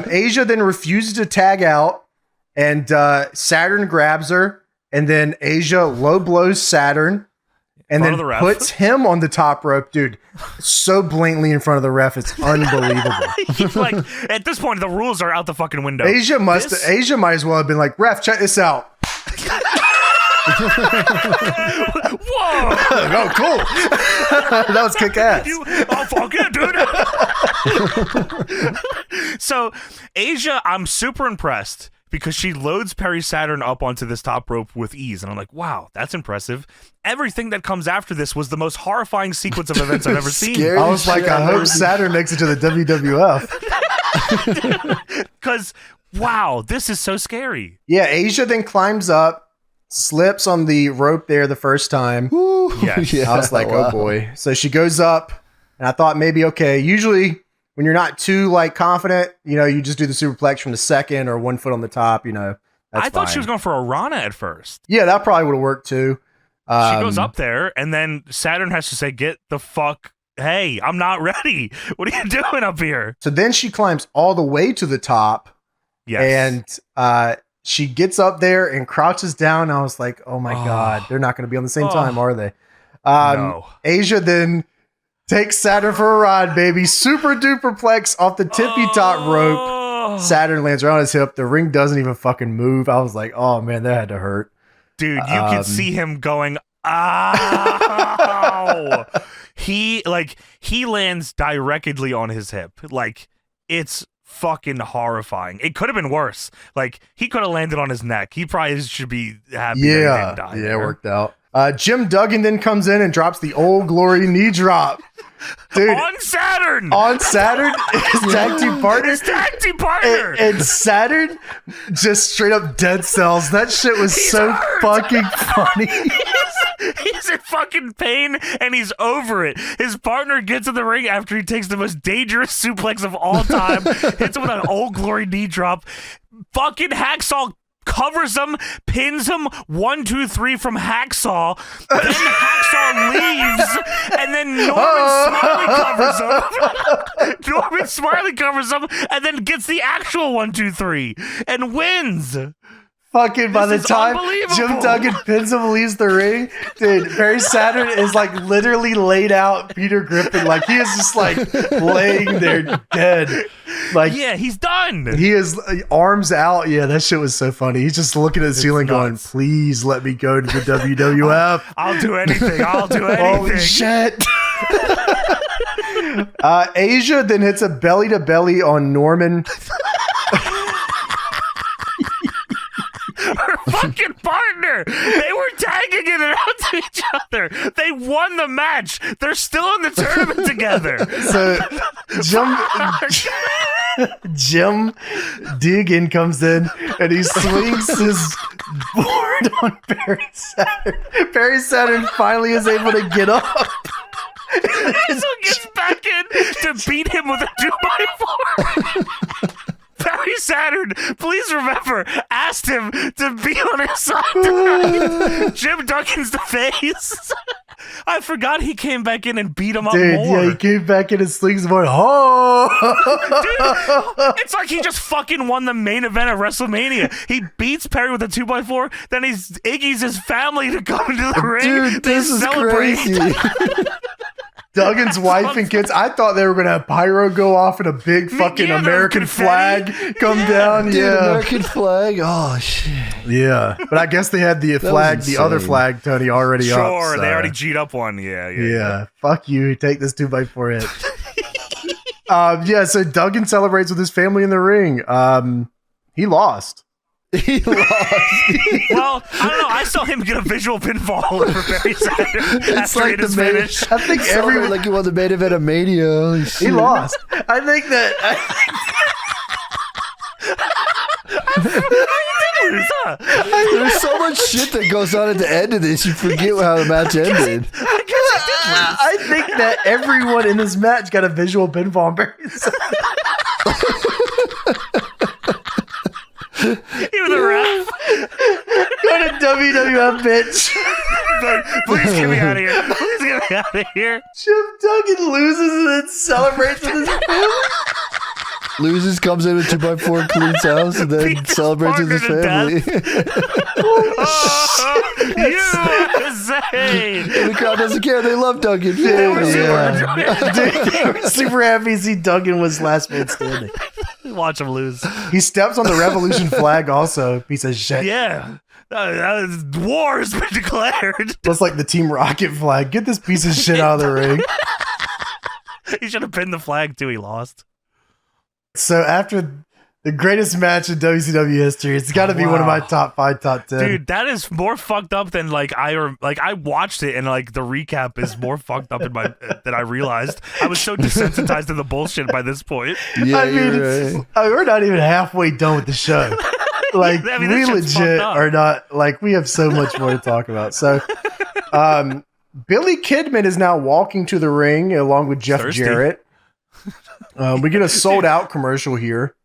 Asia then refuses to tag out, and Saturn grabs her, and then Asia low blows Saturn, and then puts him on the top rope, dude. So blatantly in front of the ref, it's unbelievable. Like at this point, the rules are out the fucking window. Asia might as well have been like, "Ref, check this out." Whoa! Oh, cool. That was kick ass. Oh, fuck yeah, dude. So, Asia, I'm super impressed because she loads Perry Saturn up onto this top rope with ease. And I'm like, wow, that's impressive. Everything that comes after this was the most horrifying sequence of events I've ever seen. I was like, I hope Saturn makes it to the WWF. Because, wow, this is so scary. Yeah, Asia then climbs up, slips on the rope there the first time. Yeah. I was like, oh boy. So she goes up, and I thought maybe, okay, usually when you're not too like confident, you just do the superplex from the second or 1 foot on the top, that's I thought fine. she was going for a Rana at first. Yeah, that probably would have worked too. She goes up there, and then Saturn has to say, "Get the fuck hey, I'm not ready. What are you doing up here? So then she climbs all the way to the top. Yes. And she gets up there and crouches down. I was like, oh my God, they're not going to be on the same time, are they? No. Asia then takes Saturn for a ride, baby. Super duper plex off the tippy top rope. Saturn lands right on his hip. The ring doesn't even fucking move. I was like, oh man, that had to hurt. Dude, you can see him going, ow. He lands directly on his hip. Like, it's fucking horrifying. It could have been worse. Like, he could have landed on his neck. He probably should be happy that he didn't die. Yeah, it worked out. Jim Duggan then comes in and drops the Old Glory knee drop. Dude, on Saturn, his tag team partner. His tag team partner. And Saturn just straight up dead cells. That shit was fucking funny. He's in fucking pain and he's over it. His partner gets in the ring after he takes the most dangerous suplex of all time, hits him with an Old Glory knee drop. Fucking Hacksaw covers him, pins him 1, 2, 3 from Hacksaw. Then Hacksaw leaves, and then Norman Smiley covers him, and then gets the actual 1, 2, 3 and wins. Fucking by the time Jim Duggan pins him, leaves the ring, dude, Barry Saturn is like literally laid out Peter Griffin. Like, he is just like laying there dead. Like, yeah, he's done. He is arms out. Yeah, that shit was so funny. He's just looking at the ceiling going, please let me go to the WWF. I'll do anything. Holy shit. Asia then hits a belly to belly on Norman. Her fucking partner. They were tagging it out to each other. They won the match. They're still in the tournament together. So Jim Duggan comes in and he swings his board on Barry Saturn. Barry Saturn finally is able to get up. So gets back in to beat him with a 2x4. Barry Saturn, please remember, asked him to be on his side tonight. Jim Duggan's the face. I forgot he came back in and beat him up more. Yeah, he came back in and slings the board. Oh! Dude, it's like he just fucking won the main event of WrestleMania. He beats Perry with a 2x4, then he's Iggy's his family to go into the ring. Dude, this is crazy. Duggan's wife and kids, I thought they were going to have pyro go off and a big fucking American flag come down. Dude, yeah. American flag. Oh, shit. Yeah. But I guess they had the flag, the other flag, Tony, already up. Sure, they already G'd up one. Yeah. Fuck you. Take this 2x4 hit. So Duggan celebrates with his family in the ring. He lost. He lost. Well, I don't know. I saw him get a visual pinfall over Barry Saturn after like his finish. I think everyone like he won the main event of Mania. He lost. I think that. There's so much shit that goes on at the end of this. You forget how the match ended. I think that everyone in this match got a visual pinfall on Barry Saturn. Even the ref. Go to WWF, bitch. Please get me out of here. Please get me out of here. Jim Duggan loses and then celebrates with his family. Loses, comes in with 2x4, cleans house, and then celebrates with his family. USA! And the crowd doesn't care. They love Duggan. They were super happy to see Duggan was last man standing. Watch him lose. He steps on the Revolution flag also. Piece of shit. Yeah. War has been declared. Looks like the Team Rocket flag. Get this piece of shit out of the ring. He should have pinned the flag too. He lost. So after the greatest match in WCW history, it's got to be one of my top 5, top 10. Dude, that is more fucked up than I watched it and like the recap is more fucked up in my than I realized. I was so desensitized to the bullshit by this point. Yeah, I mean, we're not even halfway done with the show. Like, we legit are not, like, we have so much more to talk about. So, Billy Kidman is now walking to the ring along with Jeff Jarrett. We get a sold out commercial here.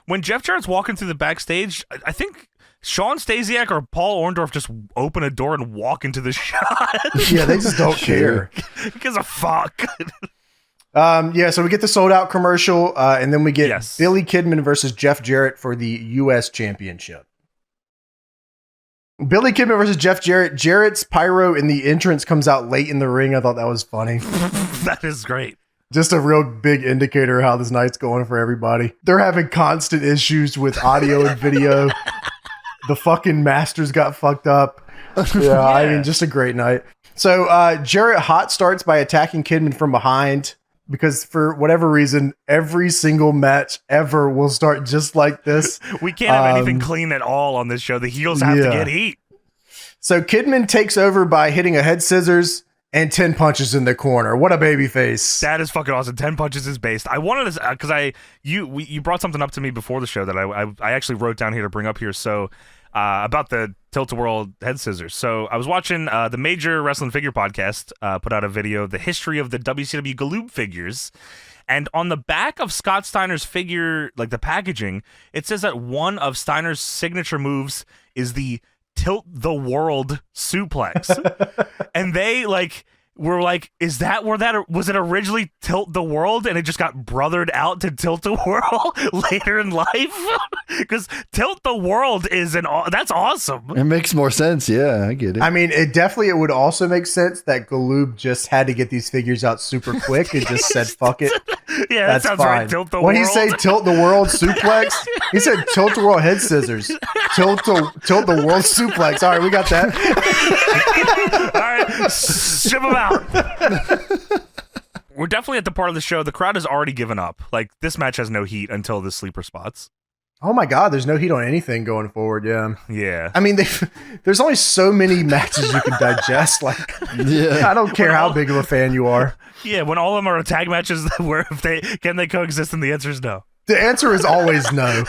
When Jeff Jarrett's walking through the backstage, I think Sean Stasiak or Paul Orndorff just open a door and walk into the shot. Yeah, they just don't care. Who gives a fuck? So we get the sold out commercial, and then we get Yes. Billy Kidman versus Jeff Jarrett for the U.S. Championship. Billy Kidman versus Jeff Jarrett. Jarrett's pyro in the entrance comes out late in the ring. I thought that was funny. That is great. Just a real big indicator of how this night's going for everybody. They're having constant issues with audio and video. The fucking masters got fucked up. Yeah, I mean, just a great night. So Jarrett hot starts by attacking Kidman from behind because for whatever reason, every single match ever will start just like this. We can't have anything clean at all on this show. The heels have to get heat. So Kidman takes over by hitting a head scissors and 10 punches in the corner. What a baby face. That is fucking awesome. 10 punches is based. I wanted to, because you brought something up to me before the show that I actually wrote down here to bring up here. So about the Tilt-A-Whirl head scissors. So I was watching the Major Wrestling Figure podcast put out a video, the history of the WCW Galoob figures. And on the back of Scott Steiner's figure, like the packaging, it says that one of Steiner's signature moves is the Tilt the World suplex. And they were like, is that where that was it originally Tilt the World and it just got brothered out to Tilt the World later in life? Because Tilt the World is that's awesome. It makes more sense. Yeah, I get it. I mean, it would also make sense that Galoob just had to get these figures out super quick and just said, fuck it. Yeah, That's that sounds fine. right. Tilt the World. When he say Tilt the World suplex, he said Tilt the World head scissors. Tilt the World suplex. All right, we got that. All right, ship them out. We're definitely at the part of the show. The crowd has already given up. Like, this match has no heat until the sleeper spots. Oh my God, there's no heat on anything going forward. Yeah. Yeah. I mean, there's only so many matches you can digest. Like, I don't care how big of a fan you are. Yeah, when all of them are tag matches, where can they coexist? And the answer is no. The answer is always no.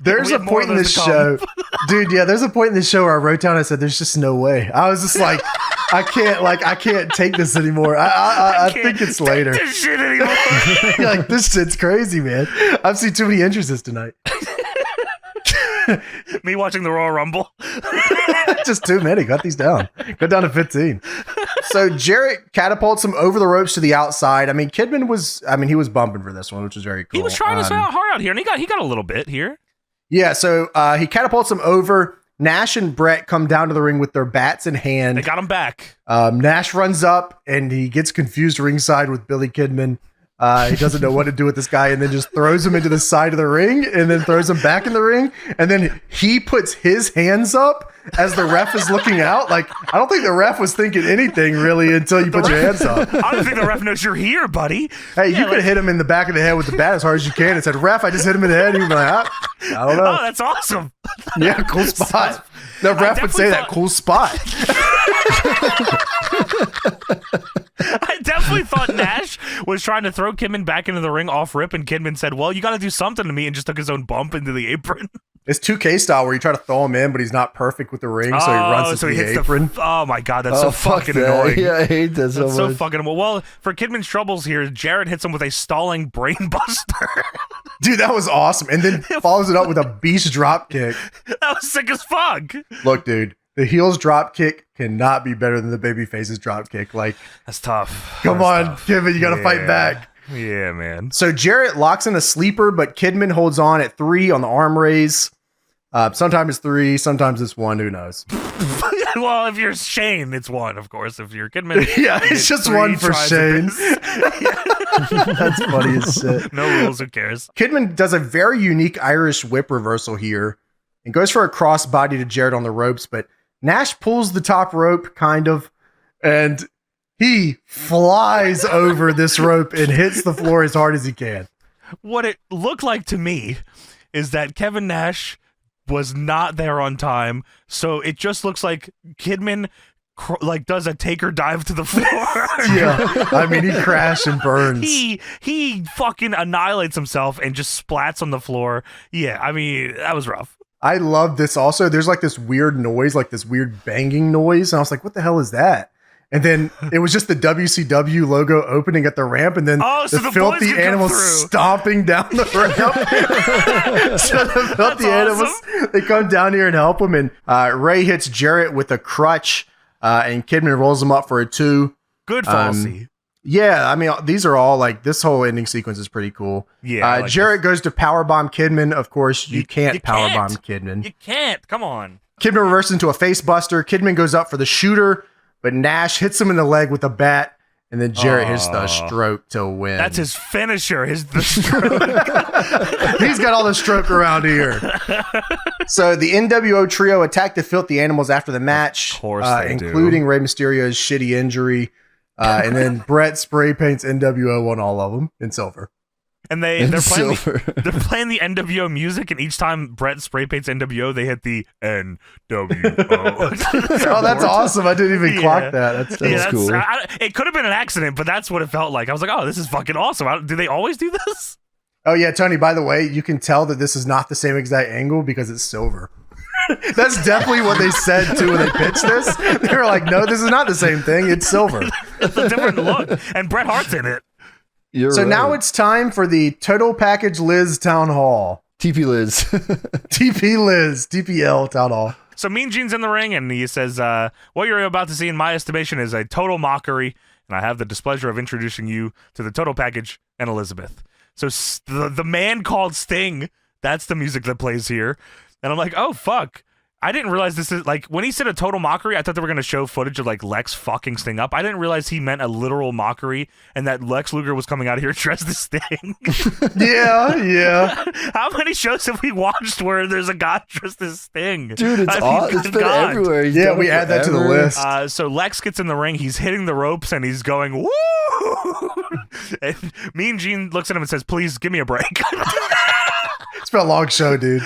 There's a point in this show, dude. Yeah, there's a point in this show where I wrote down. I said, "There's just no way." I was just like, I can't take this anymore. I think it's later. This shit anymore. Like, this shit's crazy, man. I've seen too many entrances tonight. Me watching the Royal Rumble. Just too many. Cut these down. Go down to 15. So Jarrett catapults him over the ropes to the outside. I mean, Kidman he was bumping for this one, which was very cool. He was trying his hard out here, and he got a little bit here. Yeah, so he catapults him over. Nash and Brett come down to the ring with their bats in hand. They got him back. Nash runs up, and he gets confused ringside with Billy Kidman. He doesn't know what to do with this guy, and then just throws him into the side of the ring, and then throws him back in the ring, and then he puts his hands up as the ref is looking out. Like, I don't think the ref was thinking anything really until you put your hands up. I don't think the ref knows you're here, buddy. Hey, you could hit him in the back of the head with the bat as hard as you can and said, "Ref, I just hit him in the head." He'd be like, I don't know. Oh, that's awesome. Yeah, cool spot. The ref would say that, cool spot. I definitely thought Nash was trying to throw Kidman back into the ring off rip, and Kidman said, "Well, you got to do something to me," and just took his own bump into the apron. It's 2K style where you try to throw him in, but he's not perfect with the ring, so he runs into the apron. Oh my God, that's so fucking annoying. Yeah, I hate that so That's much. so fucking annoying. Well, for Kidman's troubles here, Jarrett hits him with a stalling brain buster. Dude, that was awesome. And then follows it up with a beast drop kick. That was sick as fuck. Look, dude, the heel's drop kick cannot be better than the babyface's drop kick. Like, That's tough. come on, Kevin, you got to fight back. Yeah, man. So Jarrett locks in a sleeper, but Kidman holds on at 3 on the arm raise. Sometimes it's 3, sometimes it's 1. Who knows? Well, if you're Shane, it's 1, of course. If you're Kidman, Yeah, it's just 1 for Shane. That's funny as shit. No rules. Who cares? Kidman does a very unique Irish whip reversal here and goes for a crossbody to Jarrett on the ropes, but Nash pulls the top rope, kind of, and he flies over this rope and hits the floor as hard as he can. What it looked like to me is that Kevin Nash was not there on time, so it just looks like Kidman does a taker dive to the floor. Yeah, I mean, he crashes and burns. He fucking annihilates himself and just splats on the floor. Yeah, I mean, that was rough. I love this also. There's like this weird noise, like this weird banging noise, and I was like, what the hell is that? And then it was just the WCW logo opening at the ramp, and then so the the filthy boys could come animals through. stomping down the ramp. So the filthy animals, they come down here and help him. And Ray hits Jarrett with a crutch, and Kidman rolls him up for a 2. Good falsy. Yeah, I mean, these are all like, this whole ending sequence is pretty cool. Yeah. Jarrett goes to powerbomb Kidman. Of course, you can't powerbomb Kidman. You can't. Come on. Kidman reverses into a face buster. Kidman goes up for the shooter, but Nash hits him in the leg with a bat, and then Jarrett hits the stroke to win. That's his finisher. The stroke. He's got all the stroke around here. So the NWO trio attacked the filthy animals after the match, Of course they including Rey Mysterio's shitty injury. And then Brett spray paints NWO on all of them in silver. And they're playing the NWO music, and each time Brett spray paints NWO, they hit the NWO. Oh, that's awesome. I didn't even clock that. That's cool. It could have been an accident, but that's what it felt like. I was like, oh, this is fucking awesome. Do they always do this? Oh, yeah, Tony, by the way, you can tell that this is not the same exact angle because it's silver. That's definitely what they said, too, when they pitched this. They were like, no, this is not the same thing. It's silver. It's a different look. And Bret Hart's in it. So now it's time for the Total Package Liz Town Hall. TP Liz. TP Liz. TPL Town Hall. So Mean Gene's in the ring, and he says, what you're about to see, in my estimation, is a total mockery, and I have the displeasure of introducing you to the Total Package and Elizabeth. So the man called Sting, that's the music that plays here. And I'm like, oh, fuck. I didn't realize this is, like, when he said a total mockery, I thought they were going to show footage of, like, Lex fucking Sting up. I didn't realize he meant a literal mockery and that Lex Luger was coming out here dressed as Sting. Yeah. How many shows have we watched where there's a guy dressed as Sting? Dude, it's been everywhere. He's we add that to the list. So Lex gets in the ring, he's hitting the ropes, and he's going, woo! And Mean Gene looks at him and says, please, give me a break. It's been a long show, dude.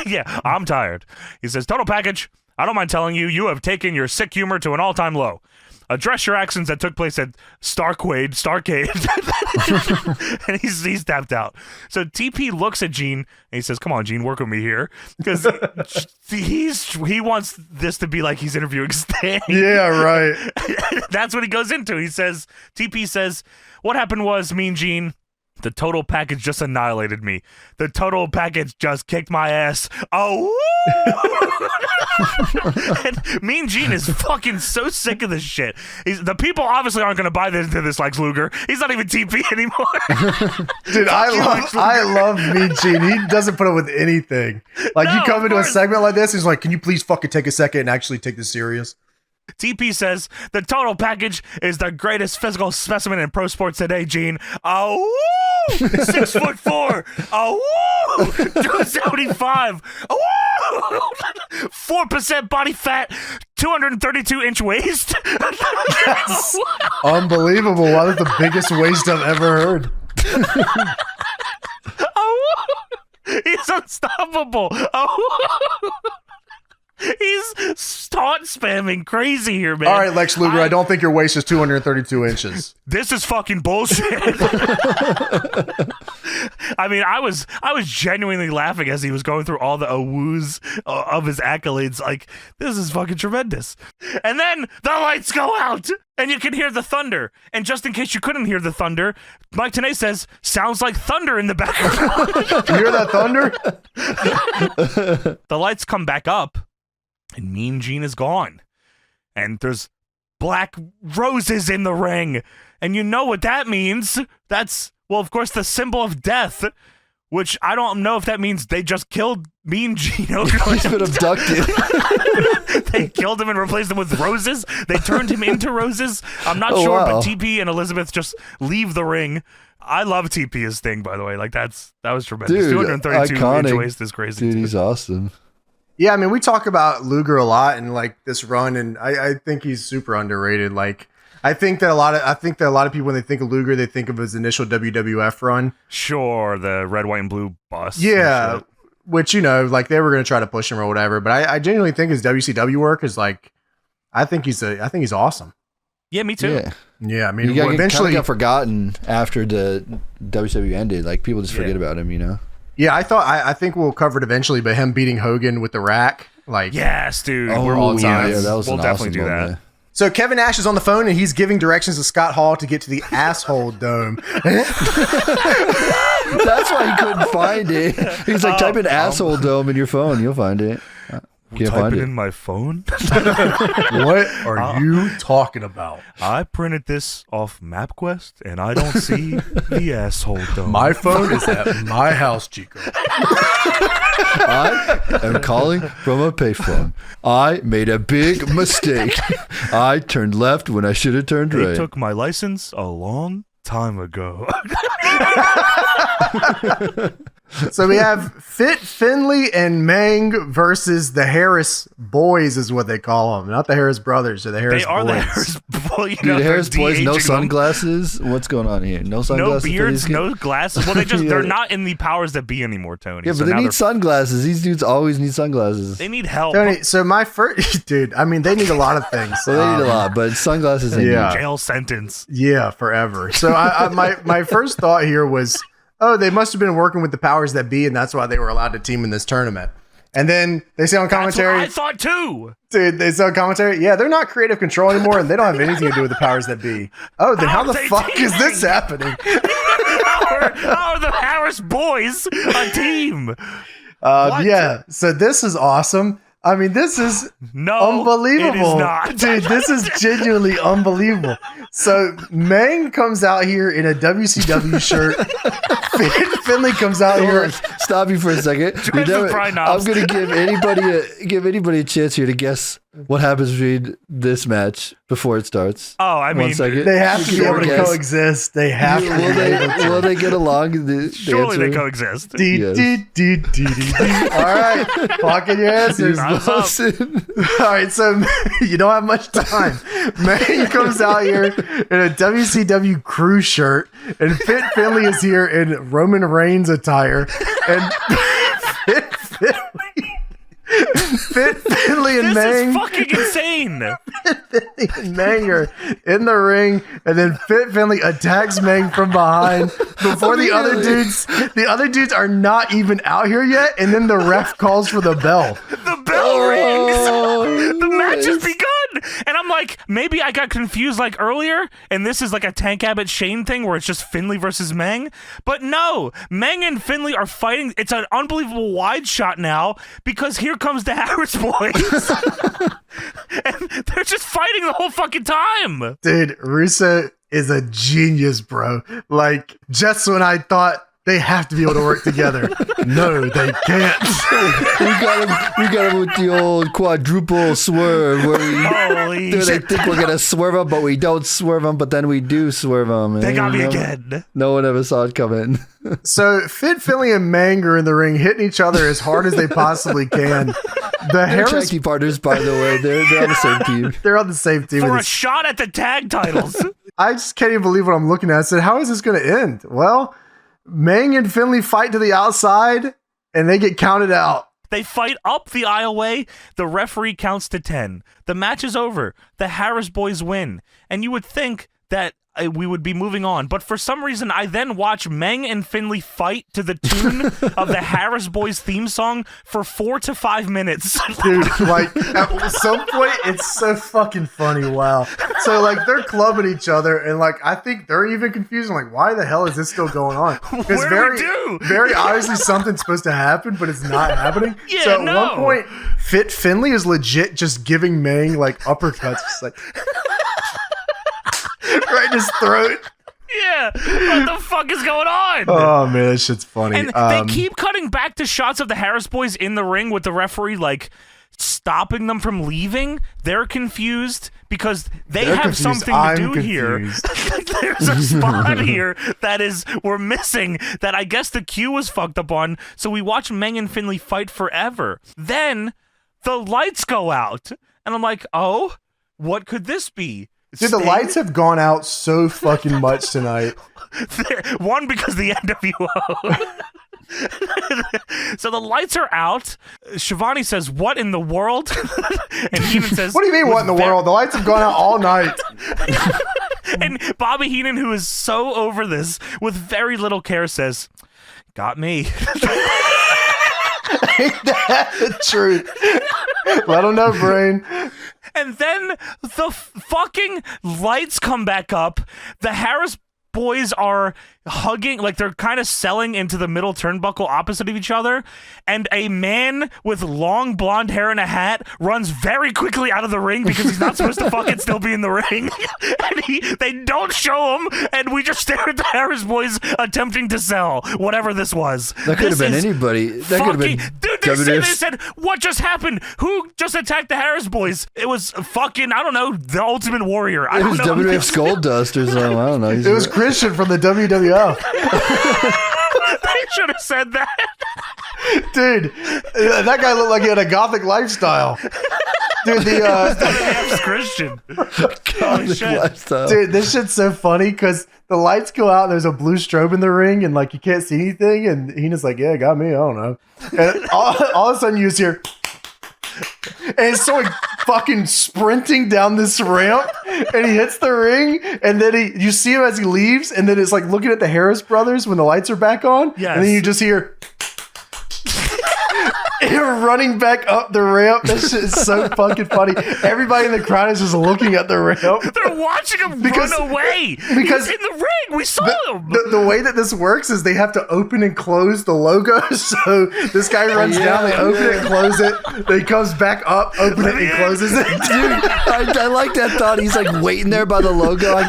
Yeah, I'm tired. He says, Total Package, I don't mind telling you, you have taken your sick humor to an all-time low. Address your actions that took place at Starcade, and he's tapped out. So TP looks at Gene, and he says, come on, Gene, work with me here. Because he wants this to be like he's interviewing Sting. Yeah, right. That's what he goes into. He says, TP says, what happened was, Mean Gene, the Total Package just annihilated me. The Total Package just kicked my ass. Oh, and Mean Gene is fucking so sick of this shit. The people obviously aren't going to buy into this Lex Luger. He's not even TP anymore. Dude, I love Mean Gene. He doesn't put up with anything. Like, you come into a segment like this, he's like, can you please fucking take a second and actually take this serious? TP says, the Total Package is the greatest physical specimen in pro sports today, Gene. Oh, 6'4". Oh, 275. Oh, 4% body fat, 232-inch waist. That's unbelievable. Wow, that's the biggest waist I've ever heard. Oh, he's unstoppable. Oh. He's taunt spamming crazy here, man. All right, Lex Luger, I don't think your waist is 232 inches. This is fucking bullshit. I mean, I was genuinely laughing as he was going through all the woos of his accolades. Like, this is fucking tremendous. And then the lights go out, and you can hear the thunder. And just in case you couldn't hear the thunder, Mike Tenay says, sounds like thunder in the background. You hear that thunder? The lights come back up, and Mean Gene is gone. And there's black roses in the ring. And you know what that means. That's, well, of course, the symbol of death, which I don't know if that means they just killed Mean Gene. He's been abducted. They killed him and replaced him with roses. They turned him into roses. I'm not sure, wow. but TP and Elizabeth just leave the ring. I love TP as Sting, by the way. Like, that was tremendous. Dude, 232-inch waist is crazy. Dude, too. he's awesome. Yeah, I mean, we talk about Luger a lot and like this run, and I think he's super underrated. Like, I think that a lot of people, when they think of Luger, they think of his initial WWF run. Sure, the red, white, and blue bus. Yeah, which, you know, like they were going to try to push him or whatever. But I genuinely think his WCW work is like, I think he's awesome. Yeah, me too. Yeah, I mean, He eventually got forgotten after the WCW ended. Like, people just forget about him, you know? Yeah, I think we'll cover it eventually, but him beating Hogan with the rack, like, yes, dude. Oh, we're all time. yeah, that was we'll an definitely awesome do that. moment. So Kevin Nash is on the phone and he's giving directions to Scott Hall to get to the asshole dome. That's why he couldn't find it. He's like, type in asshole dome in your phone. You'll find it. Can't Type find it it. in my phone. What are you talking about? I printed this off MapQuest and I don't see the asshole dome. My phone is at my house, Chico. I am calling from a payphone. I made a big mistake. I turned left when I should have turned They right. took my license a long time ago. So we have Fit Finley and Mang versus the Harris boys is what they call them. Not the Harris brothers, or the Harris They are boys. the Harris boys. You Dude, know, Harris they're boys, no de-aging them. sunglasses. What's going on here? No No sunglasses. for beards, these no kids? glasses. Well, they're Yeah. not in the powers that be anymore, Tony. Yeah, So but they now need sunglasses. These dudes always need sunglasses. they need help. Tony, so my first dude, I mean, they need a lot of things. So they need a lot, but sunglasses they yeah. need. Jail sentence. Yeah, forever. So my first thought here was, oh, they must have been working with the powers that be, and that's why they were allowed to team in this tournament. And then they say on That's what commentary, I thought too. dude, they say on commentary, yeah, they're not creative control anymore, and they don't have anything to do with the powers that be. Oh, then how How the are they fuck is teaming? this happening? How are the Harris boys a team? What? Yeah, so this is awesome. I mean, this is No, unbelievable. it is not. Dude, this is genuinely unbelievable. So Mang comes out here in a WCW shirt. Finley comes out Hold here. on, stop you for a second. You Dress with Brian I'm Knobs. gonna give anybody a chance here to guess what happens between this match before it starts. Oh, I mean, 1 second. They have to be able to Guess. coexist. They have to Will be able to. will they get along? The surely they answer? coexist. Yes. All right, lock in your answers. Time's up. Listen. All right, so you don't have much time. Mang comes out here in a WCW crew shirt, and Fit Finley is here in Roman Reigns attire, and Fit Finley and This Mang. is fucking insane. and Mang are in the ring, and then Fit Finley attacks Mang from behind before the other dudes. The other dudes are not even out here yet, and then the ref calls for the bell. The bell rings. Oh, The match has yes. begun. And I'm like, maybe I got confused like earlier, and this is like a Tank Abbott Shane thing where it's just Finley versus Mang. But no, Mang and Finley are fighting. It's an unbelievable wide shot now because here comes the Harris boys. And they're just fighting the whole fucking time. Dude, Russo is a genius, bro. Like, just when I thought they have to be able to work together, no, they can't. We got him with the old quadruple swerve where Holy they shit. think we're gonna swerve them, but we don't swerve them, but then we do swerve them. They got me again. No one ever saw it coming. So Fit Finley and Mang are in the ring hitting each other as hard as they possibly can. The They're tag Harris, team partners, by the way. They're on the same team. they're on the same team. For and a it's- shot at the tag titles. I just can't even believe what I'm looking at. I said, how is this going to end? Well, Mang and Finley fight to the outside, and they get counted out. They fight up the aisleway. The referee counts to 10. The match is over. The Harris boys win. And you would think that we would be moving on. But for some reason, I then watch Mang and Finley fight to the tune of the Harris boys theme song for 4 to 5 minutes. Dude, like, at some point, it's so fucking funny. Wow. So, like, they're clubbing each other, and, like, I think they're even confused. I'm like, why the hell is this still going on? Because What do we do? very obviously something's supposed to happen, but it's not happening. Yeah, so at no. one point, Fit Finley is legit just giving Mang, like, uppercuts. Just like, right in his throat. Yeah. What the fuck is going on? Oh, man, that shit's funny. And they keep cutting back to shots of the Harris boys in the ring with the referee, like, stopping them from leaving. They're confused because They're have confused. something I'm to do confused. here. There's a spot here that we're missing that I guess the cue was fucked up on. So we watch Mang and Finley fight forever. Then the lights go out. And I'm like, oh, what could this be? Dude, the Sting? lights have gone out so fucking much tonight. One, because the NWO. So the lights are out. Shivani says, what in the world? And Heenan says, What do you mean, what in the world? The lights have gone out all night. And Bobby Heenan, who is so over this with very little care, says, got me. Ain't that the truth? Let them know, brain. And then the fucking lights come back up. The Harris boys are hugging, like they're kind of selling into the middle turnbuckle opposite of each other, and a man with long blonde hair and a hat runs very quickly out of the ring because he's not supposed to fucking still be in the ring. And they don't show him, and we just stare at the Harris boys attempting to sell whatever this was. That could have been anybody. That could have been. Dude, they said, what just happened? Who just attacked the Harris boys? It was fucking, I don't know, the Ultimate Warrior. It was WWF Goldust or something. I don't know. It was Christian from the WWF. They should have said that. Dude, that guy looked like he had a gothic lifestyle. Dude, WWF's Christian. Holy shit. Lifestyle. Dude, this shit's so funny because the lights go out and there's a blue strobe in the ring and like you can't see anything, and Heena's like, yeah, got me, I don't know. And all of a sudden you just hear, and it's someone fucking sprinting down this ramp, and he hits the ring, and then you see him as he leaves, and then it's like looking at the Harris brothers when the lights are back on, yes. And then you just hear him running back up the ramp. That shit is so fucking funny. Everybody in the crowd is just looking at the ramp. They're watching him run away. Because he's in the ring. We saw him. The way that this works is they have to open and close the logo. So this guy runs down, they open it and close it. Then he comes back up, open it and closes it. Dude, I like that thought. He's like waiting there by the logo. I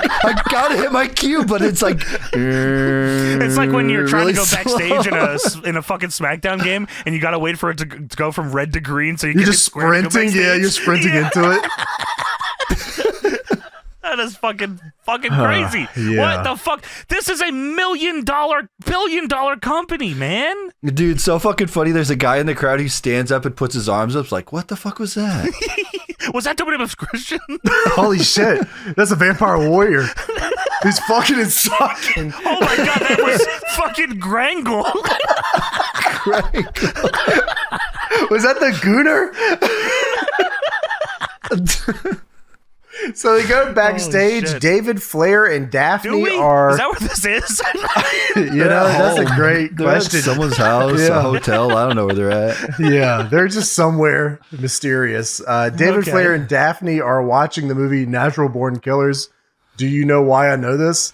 gotta hit my cue, but it's like it's like when you're trying really to go slow. backstage in a fucking SmackDown game, and you gotta wait for it to go from red to green, so you're just sprinting. Yeah, you're sprinting into it. That is fucking crazy. Yeah. What the fuck? This is a $1 billion company, man. Dude, so fucking funny. There's a guy in the crowd who stands up and puts his arms up. It's like, what the fuck was that? Was that WWF's Christian? Holy shit. That's a Vampire Warrior. He's fucking and sucking. Oh my god, that was fucking Grangle. Was that the Gooner? So they go backstage. David, Flair, and Daphne are. Is that what this is? That's a great They're at question. someone's house, a hotel. I don't know where they're at. Yeah, they're just somewhere mysterious. David, Flair, and Daphne are watching the movie Natural Born Killers. Do you know why I know this?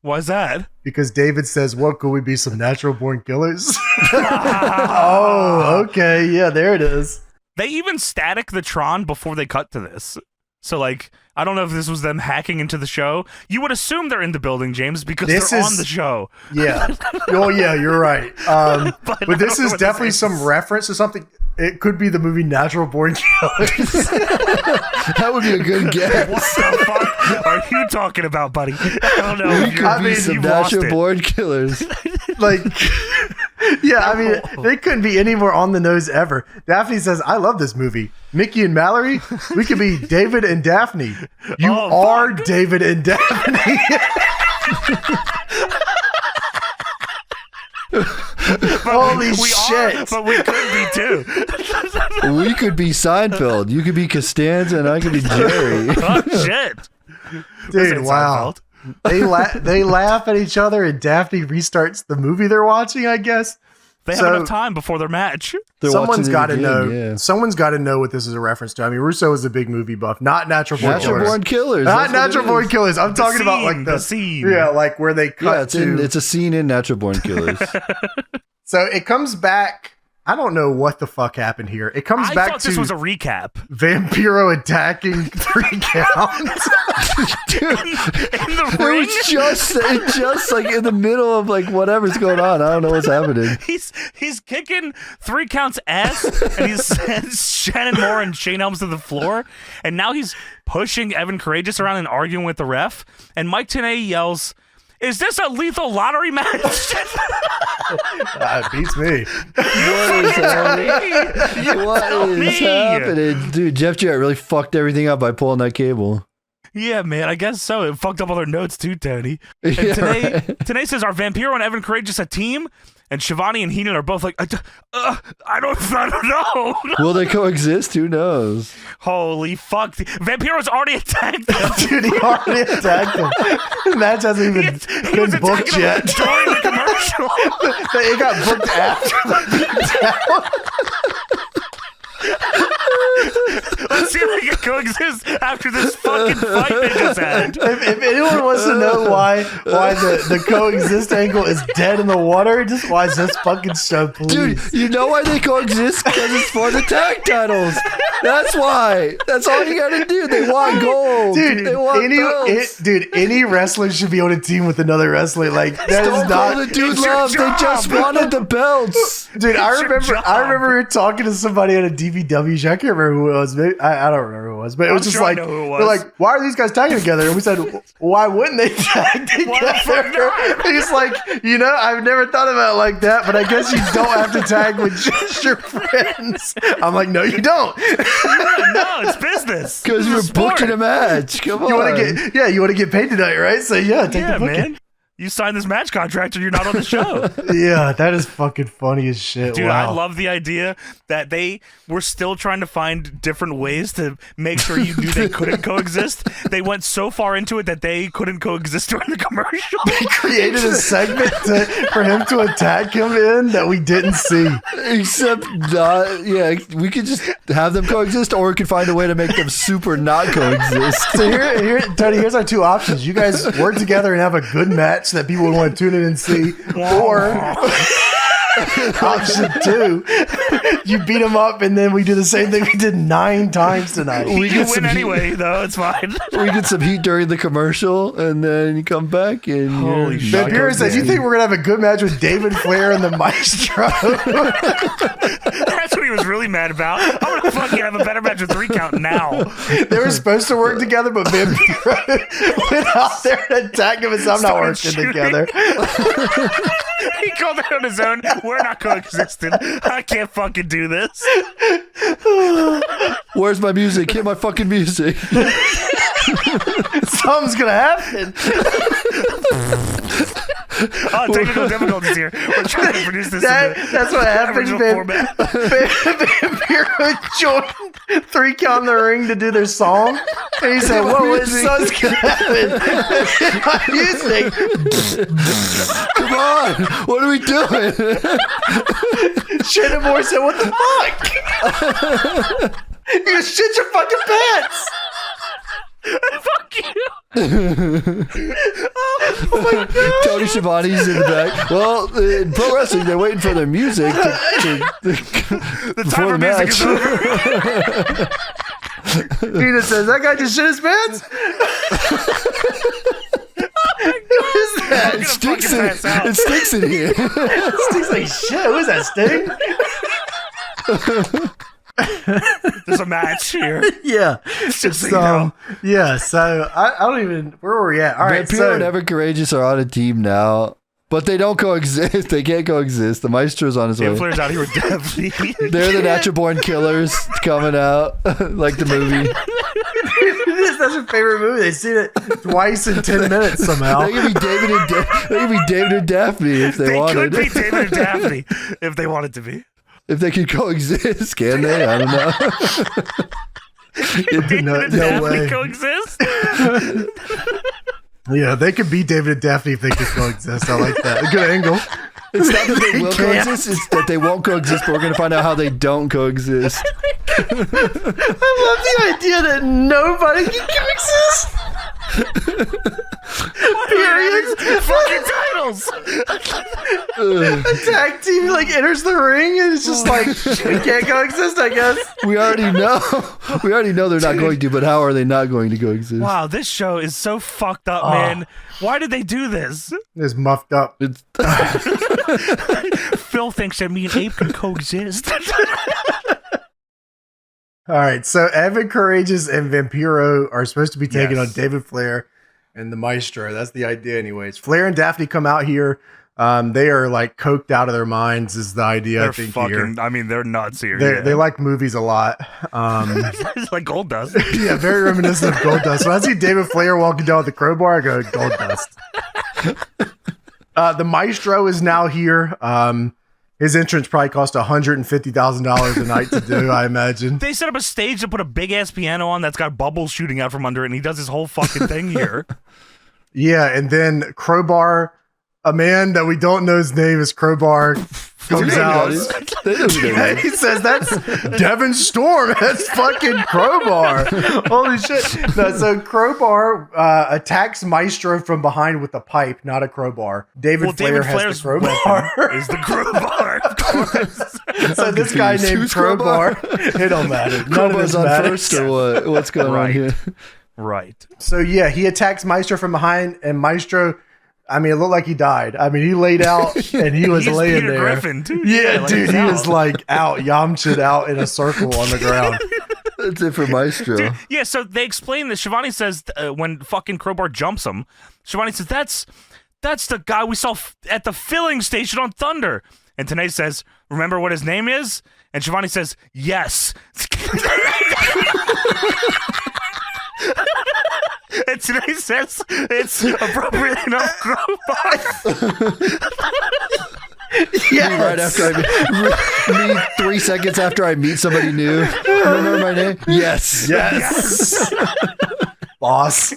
Why's that? Because David says, "What could we be? Some natural born killers?" Oh, okay. Yeah, there it is. They even static the Tron before they cut to this. So, like, I don't know if this was them hacking into the show. You would assume they're in the building, James, because they're on the show. Yeah. Oh, yeah, you're right. But this is definitely some reference to something. It could be the movie Natural Born Killers. That would be a good guess. What the fuck are you talking about, buddy? I don't know. We could be some natural born killers. Like, yeah, I mean, they couldn't be any more on the nose ever. Daphne says, I love this movie. Mickey and Mallory, we could be David and Daphne. You are David and Daphne. Holy shit. But we could be too. We could be Seinfeld. You could be Costanza and I could be Jerry. Oh, shit. Dude, wow. They laugh at each other and Daphne restarts the movie they're watching, I guess. They have enough time before their match. Someone's got to know. Yeah. Someone's got to know what this is a reference to. I mean, Russo is a big movie buff, not Natural Born Killers. Not Natural Born Killers. I'm talking about like the scene. Yeah, like where they cut it's a scene in Natural Born Killers. So it comes back. I don't know what the fuck happened here. It comes back to this was a recap. Vampiro attacking 3 counts. Dude, in the ring? It just like in the middle of like whatever's going on. I don't know what's happening. He's kicking 3 counts ass, and he's sent Shannon Moore and Shane Helms to the floor, and now he's pushing Evan Courageous around and arguing with the ref, and Mike Tenay yells, "Is this a lethal lottery match?" It beats me. What is happening? Dude, Jeff Jarrett really fucked everything up by pulling that cable. Yeah, man, I guess so. It fucked up all their notes too, Tony. And Tenay says, "Are Vampiro and Evan Courageous a team?" And Shivani and Heenan are both like, I don't know. Will they coexist? Who knows? Holy fuck. Vampiro's already attacked them. Dude, he already attacked him. The match hasn't even been booked yet. During the commercial. It got booked after the beatdown. Let's see if they can coexist after this fucking fight they just had. If anyone wants to know why the coexist angle is dead in the water, just watch this fucking show, please. Dude, you know why they coexist? Because it's for the tag titles. That's why. That's all you gotta do. They want gold. Dude, they want belts. any wrestler should be on a team with another wrestler. Like that is not the dude your love. They job. just wanted the belts. Dude, I your remember job. talking to somebody on a DVW show. I can't remember who it was. Maybe, I don't remember who it was, but it was just sure I like know who it was. they're like, why are these guys tagging together? And we said, why wouldn't they tag Why the fuck together? not? And he's like, I've never thought about it like that, but I guess you don't have to tag with just your friends. I'm like, no, you don't. No, it's business. Because This you're is a sport. booking a match. Come on. You want to get paid tonight, right? So take Yeah, the booking. man. You signed this match contract or you're not on the show. Yeah, that is fucking funny as shit. Dude, wow. I love the idea that they were still trying to find different ways to make sure you knew they couldn't coexist. They went so far into it that they couldn't coexist during the commercial. They created a segment for him to attack him in that we didn't see. Except, we could just have them coexist, or we could find a way to make them super not coexist. So here, Tony, here's our two options. You guys work together and have a good match that people would want to tune in and see, or option two, you beat them up and then we do the same thing we did 9 times tonight. We get can some win heat. anyway, though. It's fine. We get some heat during the commercial, and then you come back and Holy you're shit. not Vampiro said, you coexisting. think we're going to have a good match with David Flair and the Maestro? That's what he was really mad about. I'm going to fucking have a better match with 3 count now. They were supposed to work together, but Vampiro went out there and attacked him and said, I'm not Started working shooting. together. He called it on his own. We're not coexisting. I can't fucking do this. Where's my music? Hit my fucking music. Something's going to happen. Oh, technical difficulties here. We're trying to produce this in That's what happened. original format. Vampiro joined 3 Count in the Ring to do their song. And he said, whoa, what son's going to happen? My music. Come on. What are we doing? Shannon Moore said, what the fuck? You shit your fucking pants. Fuck you. Oh my God. Tony Schiavone's in the back. Well, in pro wrestling, they're waiting for their music The before time for the music match. is over. Nina says, that guy just shit his pants? Who is that? It stinks, fucking pass out. it stinks in here. It stinks like shit. Who is that, Sting? There's a match here. Yeah. Just so you know. Yeah, so I don't even, where were we at? All right, Vampiro so and Ever Courageous are on a team now, but they don't coexist. They can't coexist. The Maestro's on his way. Flair's out here with Daphne. They're the Natural Born Killers coming out, like the movie. that's your favorite movie. They've seen it twice in 10 minutes somehow. They could be David and Daphne if they They wanted. could be David and Daphne if they wanted to be. If they could coexist, can they? I don't know. David No- and no Daphne way. coexist. Yeah, they could be David and Daphne if they could coexist. I like that. A good angle. It's not that they will can't. coexist, it's that they won't coexist, but we're going to find out how they don't coexist. I love the idea that nobody can coexist. Period. Fucking titles. A tag team like enters the ring and it's just like we can't coexist, I guess. We already know they're not going to, but how are they not going to coexist? Wow, this show is so fucked up, man. Why did they do this? It's muffed up. It's, Phil thinks that me and Abe can coexist. All right, so Evan Courageous and Vampiro are supposed to be taking Yes. on David Flair and the Maestro. That's the idea, anyways. Flair and Daphne come out here. They are like coked out of their minds, is the idea. They're I think fucking. here. I mean, they're nuts here. They like movies a lot. It's like Gold Dust. Yeah, very reminiscent of Gold Dust. When I see David Flair walking down with the crowbar, I go, Gold Dust. The Maestro is now here. His entrance probably cost $150,000 a night to do, I imagine. They set up a stage to put a big ass piano on that's got bubbles shooting out from under it, and he does his whole fucking thing here. Yeah, and then Crowbar a man that we don't know his name is Crowbar comes out. They He says, that's Devin Storm. That's fucking Crowbar. Holy shit. No, so Crowbar attacks Maestro from behind with a pipe, not a crowbar. David Flair has the crowbar. Is the crowbar, of course. So this guy named Crowbar, it don't matter. None of this on matters. first or what? What's going on here? Right. So yeah, he attacks Maestro from behind, and Maestro, I mean, it looked like he died. I mean, he laid out and he was laying Peter there. Griffin, too. Yeah, like dude, he's he out. was like out, Yamcha'd out in a circle on the ground. That's it for Maestro. Dude, yeah, so they explain this. Shivani says when fucking Crowbar jumps him, Shivani says, that's the guy we saw at the filling station on Thunder. And Tanay says, remember what his name is? And Shivani says, yes. And Tanay says, it's appropriate enough, Crowbar. Yes. Right after me 3 seconds after I meet somebody new. Remember my name? Yes. Yes. Boss.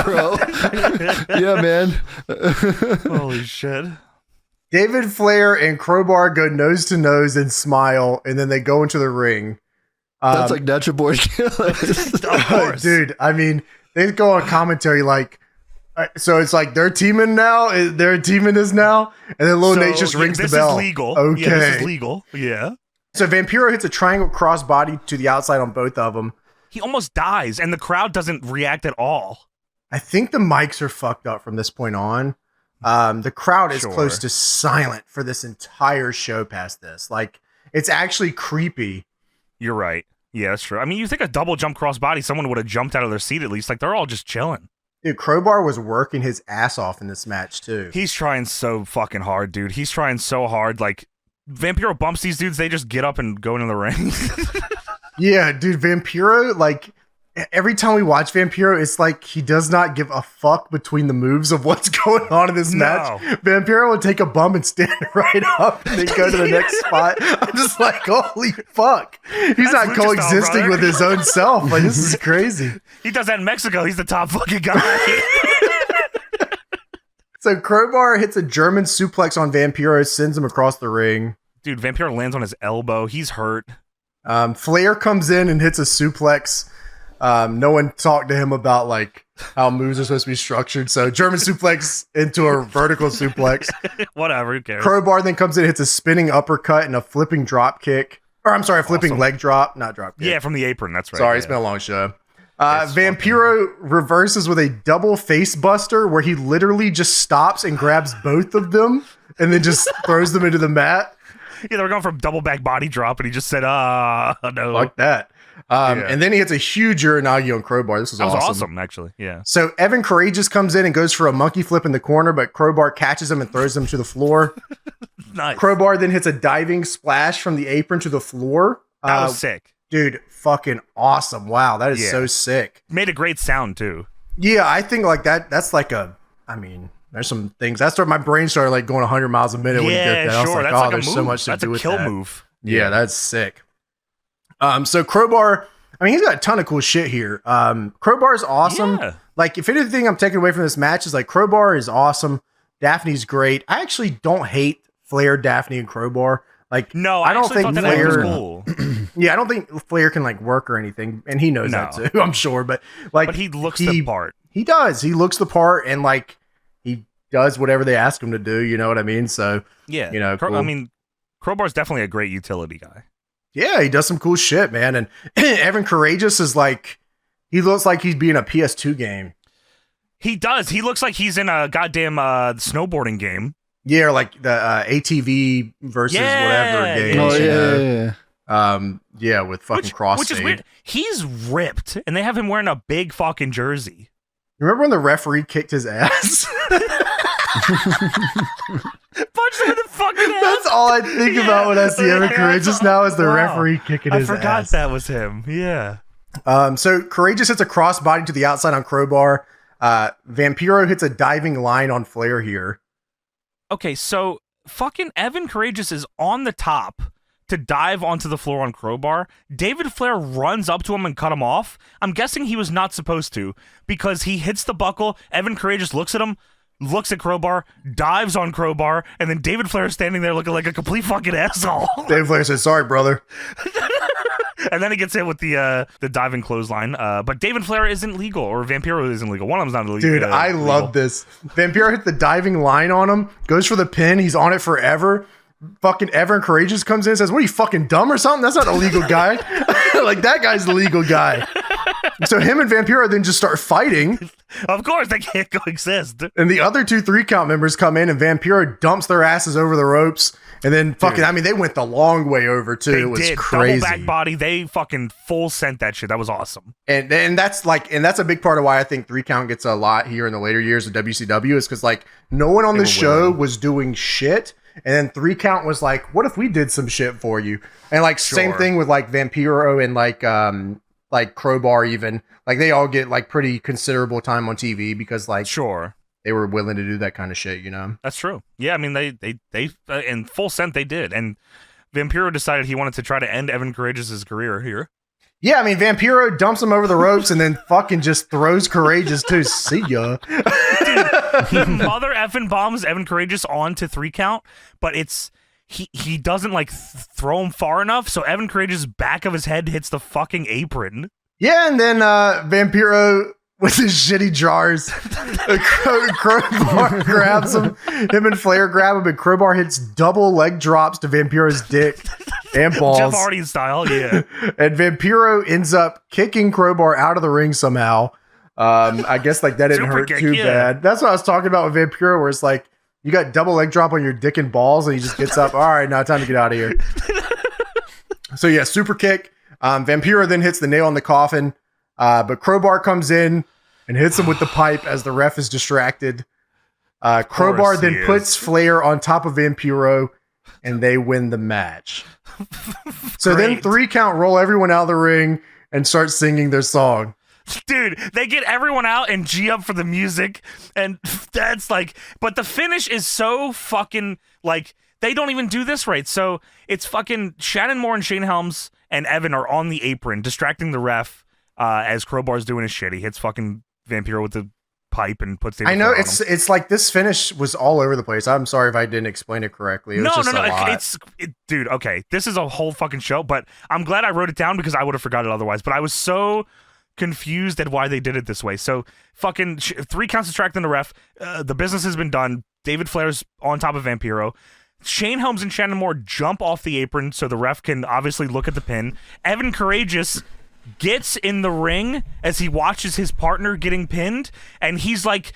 Bro. Yeah, man. Holy shit. David Flair and Crowbar go nose to nose and smile, and then they go into the ring. That's like Natural Born Killers. Of course. Dude, I mean, they go on commentary like, so it's like they're teaming now. They're teaming this now, and then Lil Nate just rings the bell. This is legal. Okay, Yeah, this is legal. Yeah. So Vampiro hits a triangle crossbody to the outside on both of them. He almost dies, and the crowd doesn't react at all. I think the mics are fucked up from this point on. The crowd is close to silent for this entire show past this. Like, it's actually creepy. You're right. Yeah, that's true. I mean, you think a double jump crossbody, someone would have jumped out of their seat at least. Like, they're all just chilling. Dude, Crowbar was working his ass off in this match, too. He's trying so fucking hard, dude. He's trying so hard. Like, Vampiro bumps these dudes, they just get up and go into the ring. Yeah, dude, Vampiro, like, every time we watch Vampiro, it's like he does not give a fuck between the moves of what's going on in this match. Vampiro would take a bump and stand right up and then go to the next spot. I'm just like, holy fuck. He's not coexisting with his own self. Like, this is crazy. He does that in Mexico. He's the top fucking guy. So Crowbar hits a German suplex on Vampiro, sends him across the ring. Dude, Vampiro lands on his elbow. He's hurt. Flair comes in and hits a suplex. No one talked to him about like how moves are supposed to be structured. So German suplex into a vertical suplex. Whatever, who cares? Crowbar then comes in, hits a spinning uppercut and a flipping drop kick. Or I'm sorry, a flipping leg drop, not drop kick. Yeah, from the apron. That's right. Sorry, it's been a long show. Vampiro reverses with a double face buster where he literally just stops and grabs both of them and then just throws them into the mat. Yeah, they were going from double back body drop, and he just said, no. Fuck that. And then he hits a huge Uranagi on Crowbar. This was awesome. That was awesome, actually. Yeah. So Evan Courageous comes in and goes for a monkey flip in the corner, but Crowbar catches him and throws him to the floor. Nice. Crowbar then hits a diving splash from the apron to the floor. That was sick. Dude, fucking awesome. Wow, that is so sick. Made a great sound, too. Yeah, I think like that's like there's some things. That's where my brain started like going 100 miles a minute when you did that. I was like, that's like there's a move. so much to That's do a with kill that. move. Yeah, that's sick. So Crowbar, I mean, he's got a ton of cool shit here. Crowbar is awesome. Yeah. Like, if anything I'm taking away from this match is like Crowbar is awesome. Daphne's great. I actually don't hate Flair, Daphne, and Crowbar. Like, No, I don't actually think thought that Flair. was cool. Yeah, I don't think Flair can like work or anything, and he knows that too. I'm sure, but like, But he looks the part. He does. He looks the part, and like he does whatever they ask him to do. You know what I mean? So Yeah. you know, cool. I mean, Crowbar's definitely a great utility guy. Yeah, he does some cool shit, man. And Evan Courageous is like, he looks like he's being a PS2 game. He does. He looks like he's in a goddamn snowboarding game. Yeah, or like the ATV versus whatever game. Oh, yeah. Yeah, with fucking crossfade. Which is weird. He's ripped, and they have him wearing a big fucking jersey. Remember when the referee kicked his ass? Punch him in the fucking ass. That's all I think about when I see Evan Courageous now is the referee kicking his ass. I forgot that was him. Yeah. So Courageous hits a crossbody to the outside on Crowbar. Vampiro hits a diving line on Flair here. Okay, so fucking Evan Courageous is on the top to dive onto the floor on Crowbar. David Flair runs up to him and cut him off. I'm guessing he was not supposed to because he hits the buckle. Evan Courageous looks at him, looks at Crowbar, dives on Crowbar, and then David Flair is standing there looking like a complete fucking asshole. David Flair says, "Sorry, brother." And then he gets hit with the diving clothesline. But David Flair isn't legal, or Vampiro isn't legal. One of them's not legal. Dude, I love this. Vampiro hit the diving line on him, goes for the pin. He's on it forever. Fucking Evan Courageous comes in and says, "What are you, fucking dumb or something? That's not a legal guy." Like, that guy's the legal guy. So him and Vampiro then just start fighting. Of course, they can't coexist. And the other 2 3-count members come in, and Vampiro dumps their asses over the ropes. And then fucking, I mean, they went the long way over too. It was crazy. Double back body. They fucking full sent that shit. That was awesome. And that's a big part of why I think 3-count gets a lot here in the later years of WCW is because like no one on the show was doing shit. And then 3-count was like, what if we did some shit for you? And like same thing with like Vampiro and like Crowbar even. Like they all get like pretty considerable time on TV because like they were willing to do that kind of shit, you know? That's true. Yeah, I mean, they in full sent they did. And Vampiro decided he wanted to try to end Evan Courageous' career here. Yeah, I mean, Vampiro dumps him over the ropes and then fucking just throws Courageous too. See ya. Dude, he mother effing bombs Evan Courageous onto 3-count, but he doesn't like throw him far enough, so Evan Courageous' back of his head hits the fucking apron. Yeah, and then Vampiro with his shitty jars, Crowbar grabs him. Him and Flair grab him, and Crowbar hits double leg drops to Vampiro's dick and balls. Jeff Hardy style, yeah. And Vampiro ends up kicking Crowbar out of the ring somehow. I guess like that didn't hurt too bad. That's what I was talking about with Vampiro, where it's like you got double leg drop on your dick and balls, and he just gets up. All right, now time to get out of here. So yeah, super kick. Vampiro then hits the nail in the coffin, but Crowbar comes in and hits him with the pipe as the ref is distracted. Crowbar then puts Flair on top of Vampiro, and they win the match. So then 3-count roll everyone out of the ring and start singing their song. Dude, they get everyone out and G up for the music, and that's like, but the finish is so fucking, like, they don't even do this right. So it's fucking Shannon Moore and Shane Helms and Evan are on the apron, distracting the ref as Crowbar's doing his shit. He hits fucking Vampiro with the pipe and puts David Flair on him. It's like this finish was all over the place. I'm sorry if I didn't explain it correctly. It was just a lot. Dude, okay, this is a whole fucking show, but I'm glad I wrote it down because I would have forgot it otherwise. But I was so confused at why they did it this way. So fucking 3 counts distracting the ref. The business has been done. David Flair's on top of Vampiro. Shane Helms and Shannon Moore jump off the apron so the ref can obviously look at the pin. Evan Courageous gets in the ring as he watches his partner getting pinned, and he's like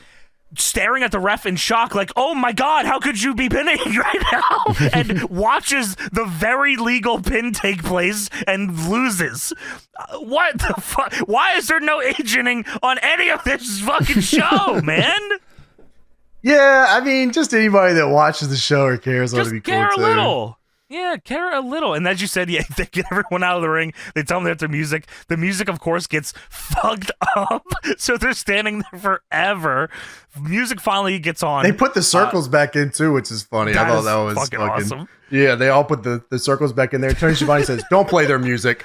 staring at the ref in shock, like, oh my god, how could you be pinning right now? And watches the very legal pin take place and loses. What the fuck? Why is there no agenting on any of this fucking show, man? Yeah, I mean, just anybody that watches the show or cares ought to be cool care too. A little. Yeah, care a little. And as you said, yeah, they get everyone out of the ring. They tell them that their music. The music, of course, gets fucked up. So they're standing there forever. Music finally gets on. They put the circles back in too, which is funny. I thought that was fucking awesome. Yeah, they all put the circles back in there. Tony Schiavone says, don't play their music.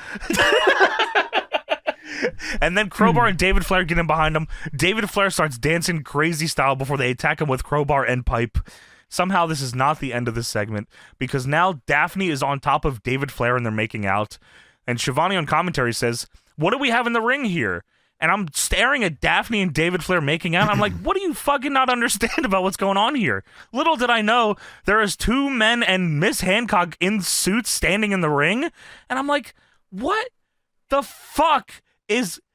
And then Crowbar and David Flair get in behind him. David Flair starts dancing crazy style before they attack him with crowbar and pipe. Somehow this is not the end of this segment because now Daphne is on top of David Flair and they're making out. And Schiavone on commentary says, what do we have in the ring here? And I'm staring at Daphne and David Flair making out. I'm like, what do you fucking not understand about what's going on here? Little did I know there is 2 men and Miss Hancock in suits standing in the ring. And I'm like, what the fuck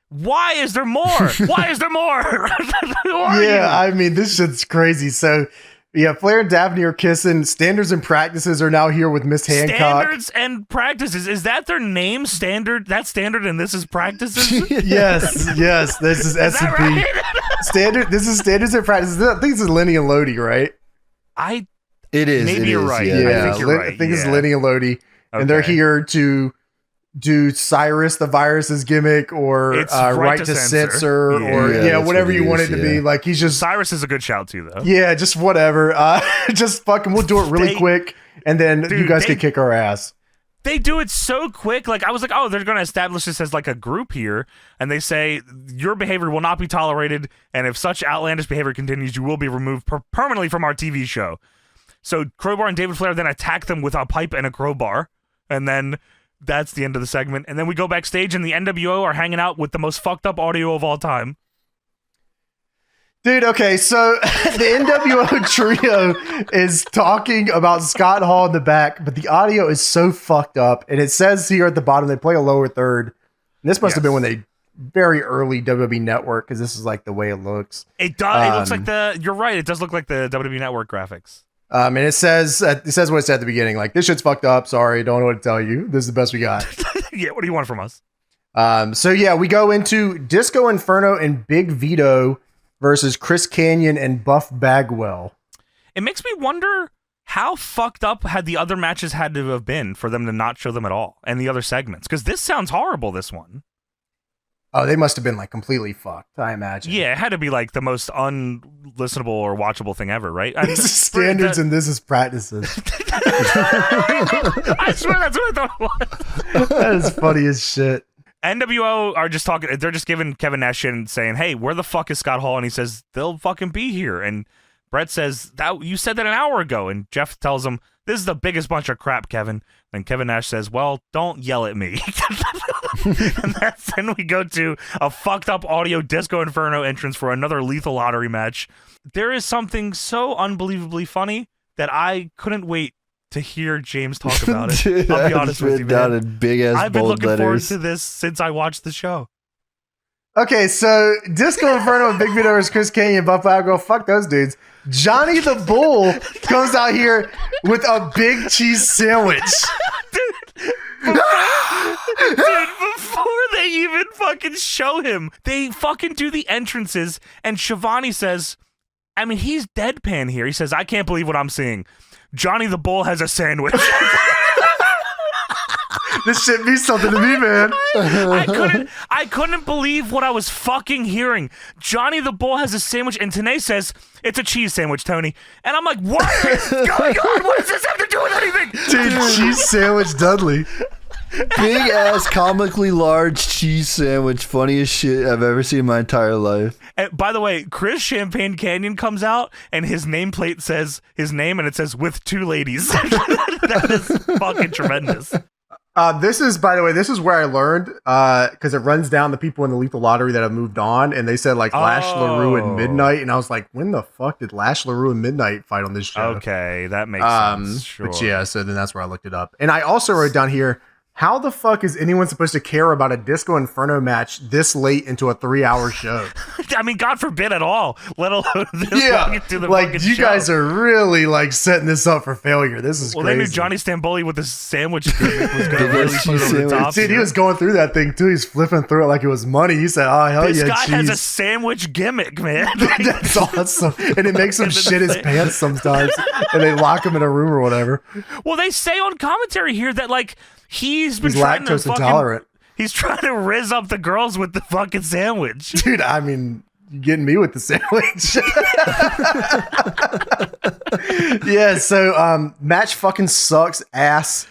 why is there more? Why is there more? I mean, this shit's crazy. So, yeah, Flair and Daphne are kissing. Standards and Practices are now here with Miss Hancock. Standards and Practices. Is that their name? Standard? That's Standard and this is Practices? yes. This is S&P. Right? This is Standards and Practices. I think this is Lenny and Lodi, right? It is. Maybe you're right. Yeah, I think you're right. I think it's Lenny and Lodi. Okay. And they're here to do Cyrus the Virus's gimmick or right to censor or whatever you want it to be. Like he's just Cyrus is a good shout too, though. Yeah, just whatever. Just fucking we'll do it really quick and then you guys can kick our ass. They do it so quick. Like, I was like, oh, they're going to establish this as like a group here. And they say, your behavior will not be tolerated. And if such outlandish behavior continues, you will be removed permanently from our TV show. So Crowbar and David Flair then attack them with a pipe and a crowbar. And then that's the end of the segment. And then we go backstage and the NWO are hanging out with the most fucked up audio of all time. Dude, okay, so the NWO trio is talking about Scott Hall in the back, but the audio is so fucked up. And it says here at the bottom, they play a lower third. And this must have been when they very early WWE Network, because this is like the way it looks. It does. It looks like you're right. It does look like the WWE Network graphics. And it says what it said at the beginning, like, this shit's fucked up. Sorry, don't know what to tell you. This is the best we got. Yeah, what do you want from us? So yeah, we go into Disco Inferno and Big Vito versus Chris Kanyon and Buff Bagwell. It makes me wonder how fucked up had the other matches had to have been for them to not show them at all, and the other segments, because this sounds horrible, this one. Oh, they must have been like completely fucked, I imagine. Yeah, it had to be like the most unlistenable or watchable thing ever, right? This is standards and this is practices. I swear that's what I thought it was. That is funny as shit. NWO are just talking, they're just giving Kevin Nash shit and saying, hey, where the fuck is Scott Hall? And he says, they'll fucking be here. And Brett says, that you said that an hour ago. And Jeff tells him, this is the biggest bunch of crap, Kevin. And Kevin Nash says, well, don't yell at me. And then we go to a fucked up audio Disco Inferno entrance for another lethal lottery match. There is something so unbelievably funny that I couldn't wait to hear James talk about it. Dude, I'll be honest with you, man. In big ass I've been bold looking letters. forward to this since I watched the show. Okay, so Disco Inferno and Big Vito versus Chris Kanyon and Buff Bagwell. Fuck those dudes. Johnny the Bull comes out here with a big cheese sandwich. Dude, before they even fucking show him, they fucking do the entrances, and Shivani says, I mean, he's deadpan here. He says, I can't believe what I'm seeing. Johnny the Bull has a sandwich. This shit means something to me, man. I couldn't believe what I was fucking hearing. Johnny the Bull has a sandwich, and Tanay says, it's a cheese sandwich, Tony. And I'm like, what is going on? What does this have to do with anything? Dude, cheese sandwich Dudley. Big ass, comically large cheese sandwich. Funniest shit I've ever seen in my entire life. And by the way, Chris Champagne Canyon comes out, and his nameplate says his name, and it says with two ladies. That is fucking tremendous. This is, by the way, this is where I learned, because it runs down the people in the Lethal Lottery that have moved on, and they said like Lash LaRue and Midnight, and I was like, when the fuck did Lash LaRue and Midnight fight on this show? Okay, that makes sense. Sure. But yeah, so then that's where I looked it up. And I also wrote down here, how the fuck is anyone supposed to care about a Disco Inferno match this late into a 3-hour show? I mean, God forbid at all, let alone this to the like, fucking you show. guys are really like setting this up for failure. This is well, crazy. they knew Johnny Stamboli with the sandwich gimmick was going to really put it over the top. Dude, he was going through that thing too. He's flipping through it like it was money. He said, oh, hell this yeah, guy cheese. has a sandwich gimmick, man. That's awesome. And it makes him shit his pants sometimes. And they lock him in a room or whatever. Well, they say on commentary here that like he's trying lactose to intolerant. He's trying to rizz up the girls with the fucking sandwich. Dude, I mean, you're getting me with the sandwich. Yeah, so match fucking sucks ass.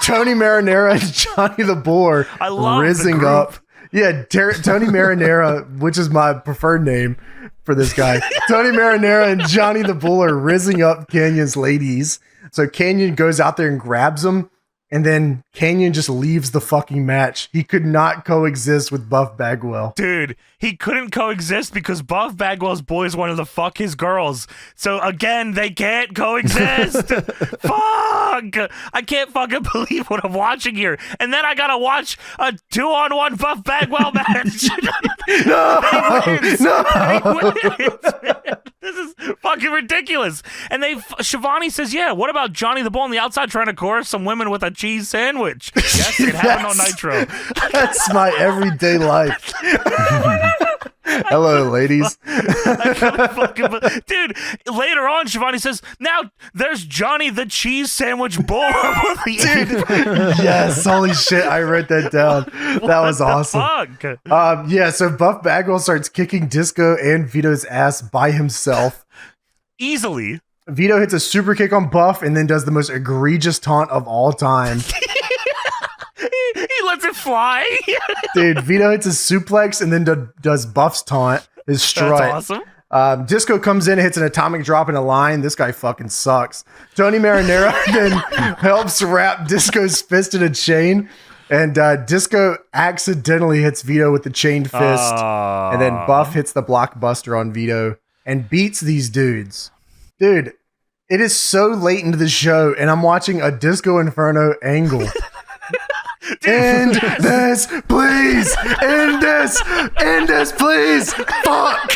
Tony Marinara and Johnny the Bull I love rizzing the up. Yeah, Tony Marinara, which is my preferred name for this guy. Tony Marinara and Johnny the Bull are rizzing up Canyon's ladies. So Canyon goes out there and grabs them. And then Kanyon just leaves the fucking match. He could not coexist with Buff Bagwell. Dude, he couldn't coexist because Buff Bagwell's boys wanted to fuck his girls. So again, they can't coexist. Fuck! I can't fucking believe what I'm watching here. And then I gotta watch a 2-on-1 Buff Bagwell match. No! He wins. This is fucking ridiculous. And Shivani says, yeah, what about Johnny the Bull on the outside trying to coerce some women with a cheese sandwich? Yes, it happened on Nitro. That's my everyday life. Hello, ladies. Dude, later on, Shivani says, now there's Johnny the Cheese Sandwich Bull. Dude, yes, holy shit, I wrote that down. That was awesome. Fuck? Yeah, so Buff Bagwell starts kicking Disco and Vito's ass by himself. Easily. Vito hits a super kick on Buff and then does the most egregious taunt of all time. He lets it fly. Dude, Vito hits a suplex and then does Buff's taunt. His strut. That's awesome. Disco comes in and hits an atomic drop in a line. This guy fucking sucks. Tony Marinara then helps wrap Disco's fist in a chain. And Disco accidentally hits Vito with the chained fist. And then Buff hits the blockbuster on Vito and beats these dudes. Dude, it is so late into the show and I'm watching a Disco Inferno angle. End this, please! End this! End this, please! Fuck!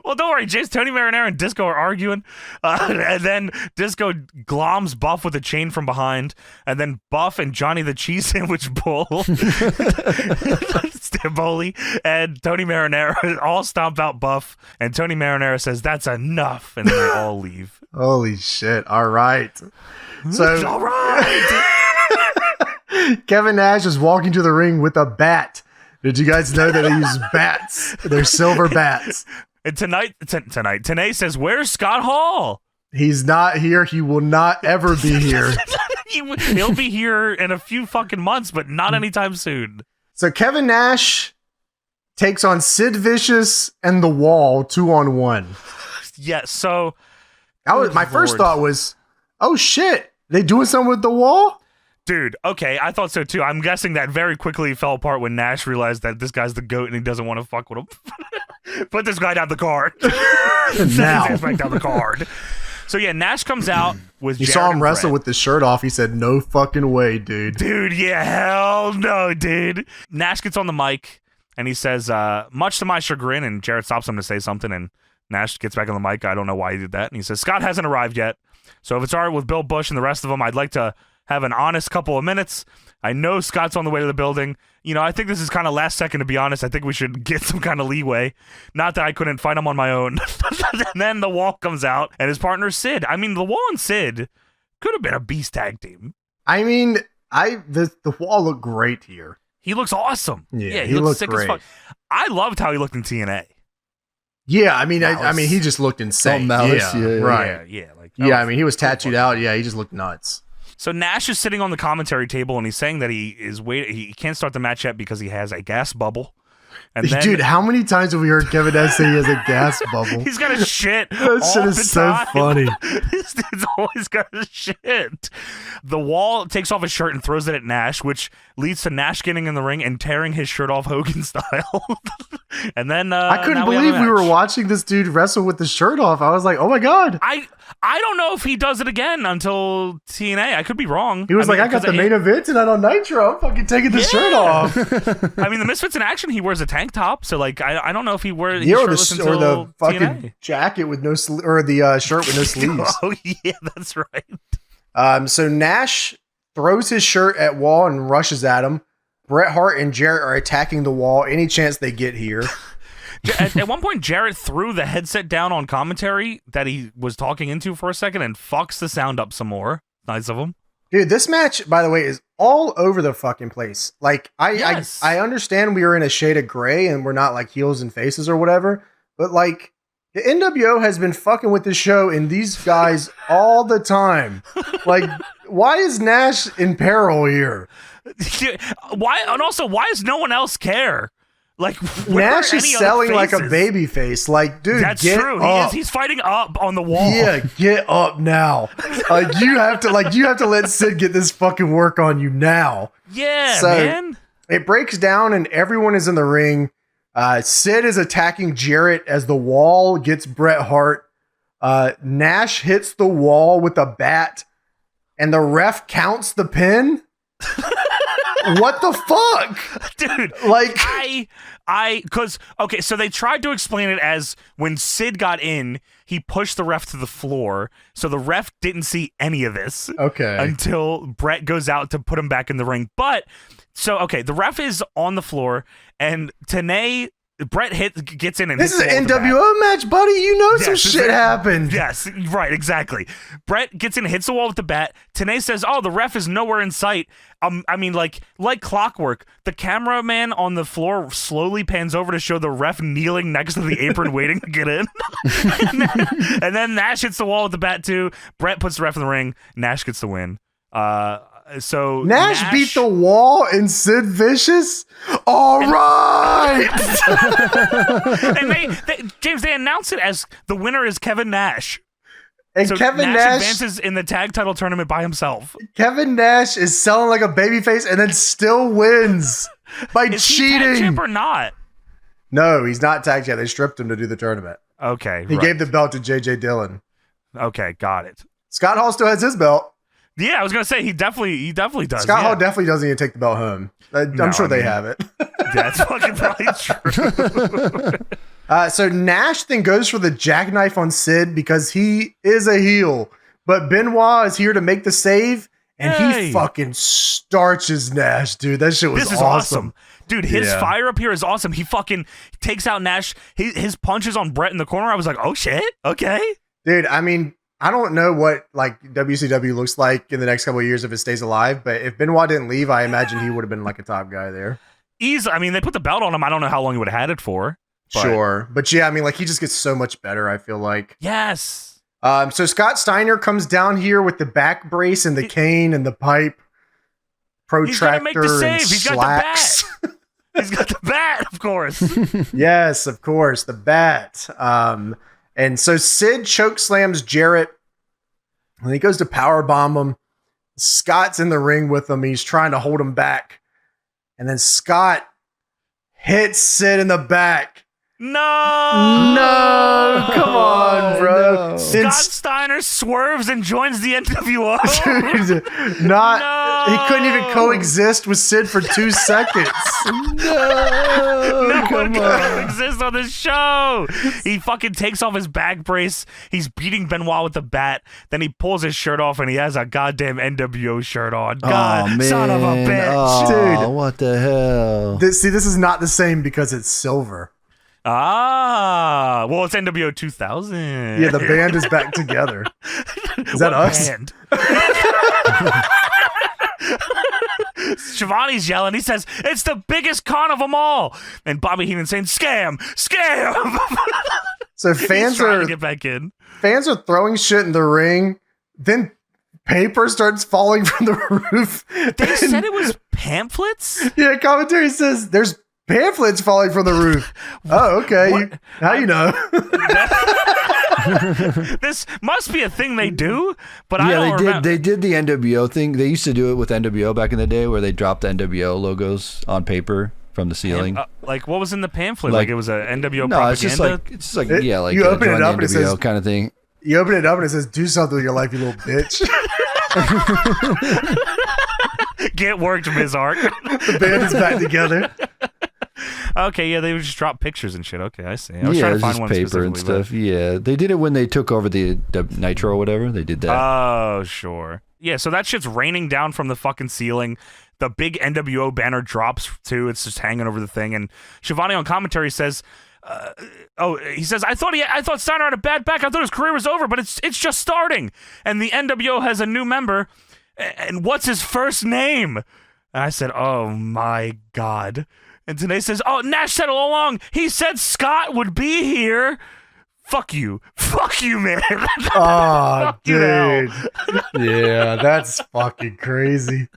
Well, don't worry, Jace, Tony Marinara and Disco are arguing, and then Disco gloms Buff with a chain from behind, and then Buff and Johnny the Cheese Sandwich Bull, Stamboli, and Tony Marinara all stomp out Buff, and Tony Marinara says, "That's enough," and then they all leave. Holy shit, all right. So, All right! Kevin Nash is walking to the ring with a bat. Did you guys know that they use bats? They're silver bats. And tonight, Tenay says, "Where's Scott Hall?" He's not here. He will not ever be here. He'll be here in a few fucking months, but not anytime soon. So Kevin Nash takes on Sid Vicious and The Wall 2-on-1. Yeah, so... My first thought was, oh shit, they doing something with The Wall? Dude, okay, I thought so too. I'm guessing that very quickly fell apart when Nash realized that this guy's the GOAT and he doesn't want to fuck with him. Put this guy down the card. Now. Down the card. So yeah, Nash comes out with You Jarrett saw him and wrestle Brett. with the shirt off. He said, no fucking way, dude. Dude, yeah, hell no, dude. Nash gets on the mic and he says, much to my chagrin, and Jarrett stops him to say something, and Nash gets back on the mic. I don't know why he did that. And he says, Scott hasn't arrived yet. So if it's all right with Bill Bush and the rest of them, I'd like to have an honest couple of minutes. I know Scott's on the way to the building. You know, I think this is kind of last second, to be honest. I think we should get some kind of leeway. Not that I couldn't find him on my own. And then The Wall comes out, and his partner Sid. I mean, The Wall and Sid could have been a beast tag team. I mean, the Wall looked great here. He looks awesome. Yeah, he looks sick great. as fuck. I loved how he looked in TNA. Yeah, I mean, he just looked insane. Malice, yeah, right. Yeah, like Yeah, I mean, he was tattooed out. Yeah, he just looked nuts. So Nash is sitting on the commentary table and he's saying that he can't start the match yet because he has a gas bubble. And then, Dude, how many times have we heard Kevin Nash say he has a gas bubble? he's got a shit. That shit is so funny. This dude's always got a shit. The Wall takes off his shirt and throws it at Nash, which leads to Nash getting in the ring and tearing his shirt off Hogan style. And then I couldn't believe we were watching this dude wrestle with the shirt off. I was like, oh my God. I don't know if he does it again until TNA. I could be wrong. He was I got the main event tonight on Nitro. I'm fucking taking the shirt off. I mean, the Misfits in action, he wears a tank top, so like I don't know if he wears or the fucking TNA. jacket with no or the shirt with no sleeves. Oh yeah, that's right. So Nash throws his shirt at Wall and rushes at him. Bret Hart and Jarrett are attacking the Wall any chance they get here. At one point, Jarrett threw the headset down on commentary that he was talking into for a second and fucks the sound up some more. Nice of him. Dude, this match, by the way, is all over the fucking place. Like, Yes. I understand we are in a shade of gray and we're not like heels and faces or whatever, but like, the NWO has been fucking with this show and these guys all the time. Like, why is Nash in peril here? Why? And also, why does no one else care? Like, Nash is selling like a baby face. Like, dude, that's get true. up. He's fighting up on the wall. Yeah, get up now. You have to let Sid get this fucking work on you now. Yeah, So, man. It breaks down and everyone is in the ring. Sid is attacking Jarrett as the Wall gets Bret Hart. Nash hits the Wall with a bat and the ref counts the pin. What the fuck? Dude, Like, okay, so they tried to explain it as when Sid got in, he pushed the ref to the floor, so the ref didn't see any of this. Okay. Until Brett goes out to put him back in the ring. But, so, okay, the ref is on the floor, and Tenay Brett gets in and This hits is the wall an with the bat. NWO match, buddy. You know some Yes, shit happened. Yes, right, exactly. Brett gets in and hits the wall with the bat. Tenay says, "Oh, the ref is nowhere in sight." I mean, like clockwork, the cameraman on the floor slowly pans over to show the ref kneeling next to the apron waiting to get in. and then Nash hits the wall with the bat too. Brett puts the ref in the ring. Nash gets the win. So Nash beat the wall and Sid Vicious. All right. and James, they announce it as the winner is Kevin Nash. And So Kevin Nash Nash advances in the tag title tournament by himself. Kevin Nash is selling like a babyface and then still wins by Is cheating. he tag champ or not? No, he's not tagged yet. They stripped him to do the tournament. Okay, He right. gave the belt to JJ Dillon. Okay, got it. Scott Hall still has his belt. Yeah, I was gonna say he definitely does. Scott yeah. Hall definitely doesn't even take the belt home. I'm sure they have it. That's fucking probably true. So Nash then goes for the jackknife on Sid because he is a heel. But Benoit is here to make the save, and Yay. he fucking starches Nash, dude. That shit was This is awesome. Dude, his Yeah. fire up here is awesome. He fucking takes out Nash. His punches on Brett in the corner. I was like, oh shit, okay. Dude, I mean, I don't know what like WCW looks like in the next couple of years if it stays alive, but if Benoit didn't leave, I imagine he would have been like a top guy there. I mean, they put the belt on him. I don't know how long he would have had it for. But Sure. But yeah, I mean, like he just gets so much better, I feel like. Yes. So Scott Steiner comes down here with the back brace and the cane and the pipe, He's gonna make the protractor save. and He's got the bat. slacks. He's got the bat, of course. Yes, of course, the bat. And so Sid choke slams Jarrett, and he goes to power bomb him. Scott's in the ring with him. He's trying to hold him back, and then Scott hits Sid in the back. No, Come on, bro. No. Scott Steiner swerves and joins the NWO. Dude, he couldn't even coexist with Sid for 2 seconds. No one come can on. exist on this show. He fucking takes off his back brace. He's beating Benoit with the bat. Then he pulls his shirt off and he has a goddamn NWO shirt on. God, Oh, man. son of a bitch. Oh, Dude. what the hell? This is not the same because it's silver. Well, it's NWO 2000. Yeah, the band is back together. Is that What us? band? Shivani's yelling. He says, "It's the biggest con of them all." And Bobby Heenan's saying, "Scam, scam." So He's fans trying are to get back in. fans are throwing shit in the ring. Then paper starts falling from the roof. They said it was pamphlets. Yeah, commentary says there's pamphlets falling from the roof. Oh, okay. What? How you know? This must be a thing they do, but I Yeah, don't they remember. did. They did the NWO thing. They used to do it with NWO back in the day, where they dropped the NWO logos on paper from the ceiling. Like what was in the pamphlet? Like- Like it was a NWO No, it's propaganda. just like It- yeah, like you open join it the up and it NWO says- kind of thing. You open it up and it says, "Do something with your life, you little bitch." Get worked, Ms. Ark. The band is back together. Okay, yeah, they would just drop pictures and shit. Okay, I see. I was Yeah, trying to it's find just one paper and specifically, stuff. Yeah, they did it when they took over the Nitro or whatever. They did that. Oh, sure. Yeah, so that shit's raining down from the fucking ceiling. The big NWO banner drops too. It's just hanging over the thing. And Shivani on commentary says, he says, I thought Steiner had a bad back. I thought his career was over, but it's just starting. And the NWO has a new member. And what's his first name? And I said, oh my God. And Tenay says, oh, Nash said all along. He said Scott would be here. Fuck you. Fuck you, man. Oh, Fuck you now. dude. Yeah, that's fucking crazy.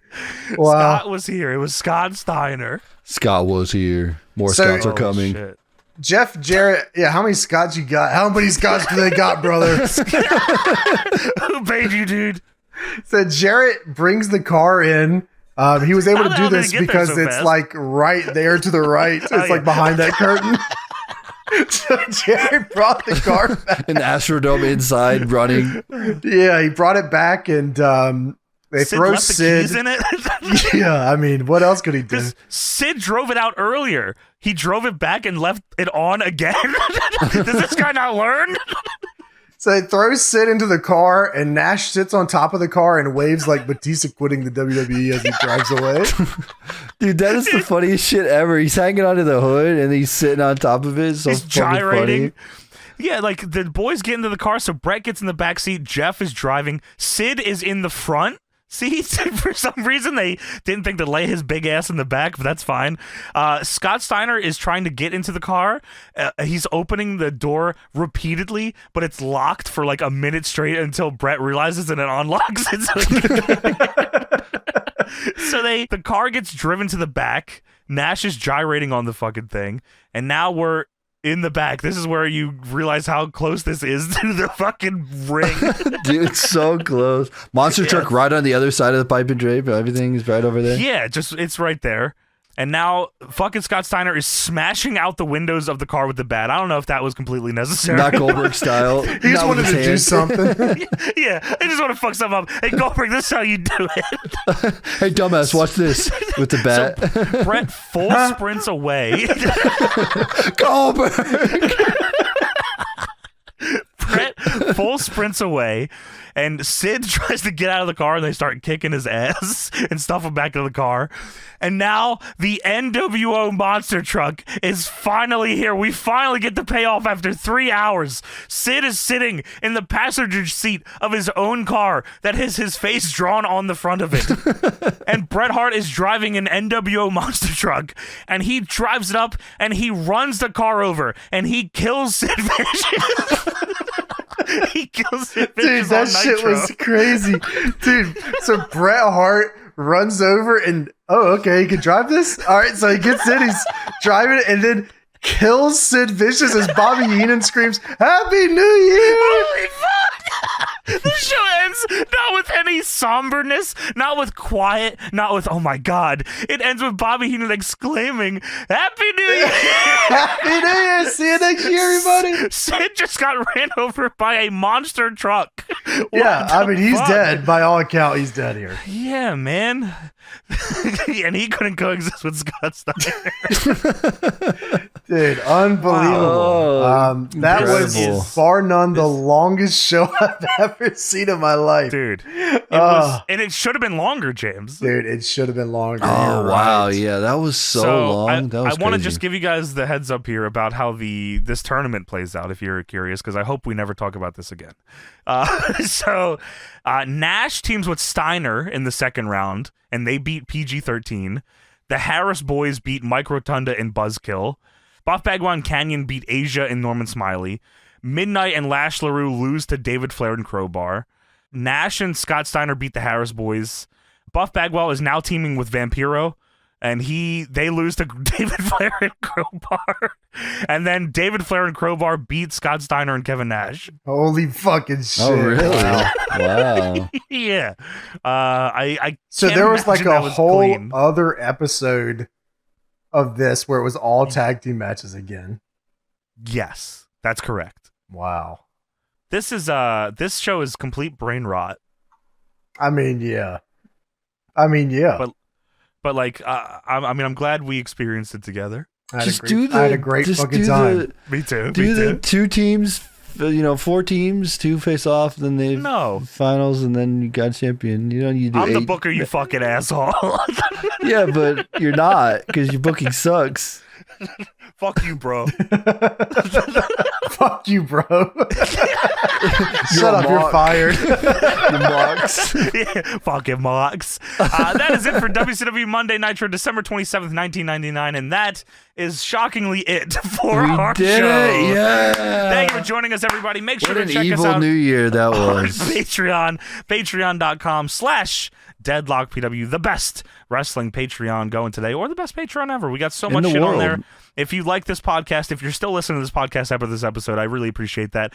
Wow. Scott was here. It was Scott Steiner. Scott was here. More So- Scots are Oh, coming. shit. Jeff Jarrett, yeah, how many Scots you got? How many Scots do they got, brother? Who paid you, dude? So Jarrett brings the car in. He was able How to the do hell did this he get there because so it's fast? like right there to the right. It's Oh, yeah. like behind that curtain. So Jarrett brought the car back. An Astrodome inside running. Yeah, he brought it back and they Sid throw left the Sid. keys in it. Yeah, I mean, what else could he do? Because Sid drove it out earlier. He drove it back and left it on again. Does this guy not learn? So they throw Sid into the car, and Nash sits on top of the car and waves like Batista quitting the WWE as he drives away. Dude, that is the funniest shit ever. He's hanging onto the hood and he's sitting on top of it. So He's fucking gyrating. funny. Yeah, like the boys get into the car, so Brett gets in the back seat. Jeff is driving. Sid is in the front seat. For some reason, they didn't think to lay his big ass in the back, but that's fine. Scott Steiner is trying to get into the car. He's opening the door repeatedly, but it's locked for like a minute straight until Brett realizes and it unlocks it. So the car gets driven to the back. Nash is gyrating on the fucking thing, and now we're in the back. This is where you realize how close this is to the fucking ring. Dude, it's so close. Monster truck right on the other side of the pipe and drape. Everything is right over there. Yeah, it's right there. And now fucking Scott Steiner is smashing out the windows of the car with the bat. I don't know if that was completely necessary. Not Goldberg style. He just wanted to do something. Yeah, I just want to fuck something up. Hey, Goldberg, this is how you do it. Hey, dumbass, watch this with the bat. So Brett full sprints away. Goldberg! Brett full sprints away, and Sid tries to get out of the car, and they start kicking his ass and stuff him back into the car. And now the NWO monster truck is finally here. We finally get the payoff after 3 hours. Sid is sitting in the passenger seat of his own car that has his face drawn on the front of it. And Bret Hart is driving an NWO monster truck, and he drives it up, and he runs the car over, and he kills Sid Vicious. He kills Sid Vicious. Dude, that on shit Nitro. was crazy. Dude, so Bret Hart runs over and, oh, okay, he can drive this? All right, so he gets in, he's driving it, and then kills Sid Vicious as Bobby Heenan screams, Happy New Year! Holy fuck! The show ends not with any somberness, not with quiet, not with, oh my god. It ends with Bobby Heenan exclaiming, Happy New Year! Happy New Year! See you next year, everybody! Sid just got ran over by a monster truck. Yeah, What I the mean, he's fuck? dead. By all account, he's dead here. Yeah, man. And he couldn't coexist with Scott Steiner. Dude, unbelievable. Oh, that incredible. was bar none the longest show I've ever seen in my life. Dude. It was, and it should have been longer, James. Dude, it should have been longer. Oh, You're wow. right. Yeah, that was so long. I That was want to crazy. just give you guys the heads up here about how this tournament plays out, if you're curious, because I hope we never talk about this again. Nash teams with Steiner in the second round, and they beat PG-13. The Harris boys beat Mike Rotunda and Buzzkill. Buff Bagwell and Canyon beat Asia and Norman Smiley. Midnight and Lash LaRue lose to David Flair and Crowbar. Nash and Scott Steiner beat the Harris boys. Buff Bagwell is now teaming with Vampiro, and they lose to David Flair and Crowbar. And then David Flair and Crowbar beat Scott Steiner and Kevin Nash. Holy fucking shit. Oh, really? Wow. Wow. Yeah. I So can't there was like imagine that a was whole clean. other episode of this where it was all tag team matches again. Yes, that's correct. Wow. This show is complete brain rot. I mean, yeah. But like, I'm glad we experienced it together. I Just had a great fucking time. Me too. Do the two teams, 4 teams, 2 face off, then they finals, and then you got champion. You do I'm 8. the booker, you fucking asshole. Yeah, but you're not, because your booking sucks. Fuck you, bro. Fuck you, bro. Shut up, you're fired. Your marks. Yeah, fucking Mox. That is it for WCW Monday Nitro, December 27th, 1999, and that is shockingly it for our did show. it, yeah. Thank you for joining us, everybody. Make sure What to an check us evil out new year that on was. Patreon, patreon.com/DeadlockPW, the best wrestling Patreon going today, or the best Patreon ever. We got so much the shit on world. there. If you like this podcast, if you're still listening to this podcast after this episode, I really appreciate that.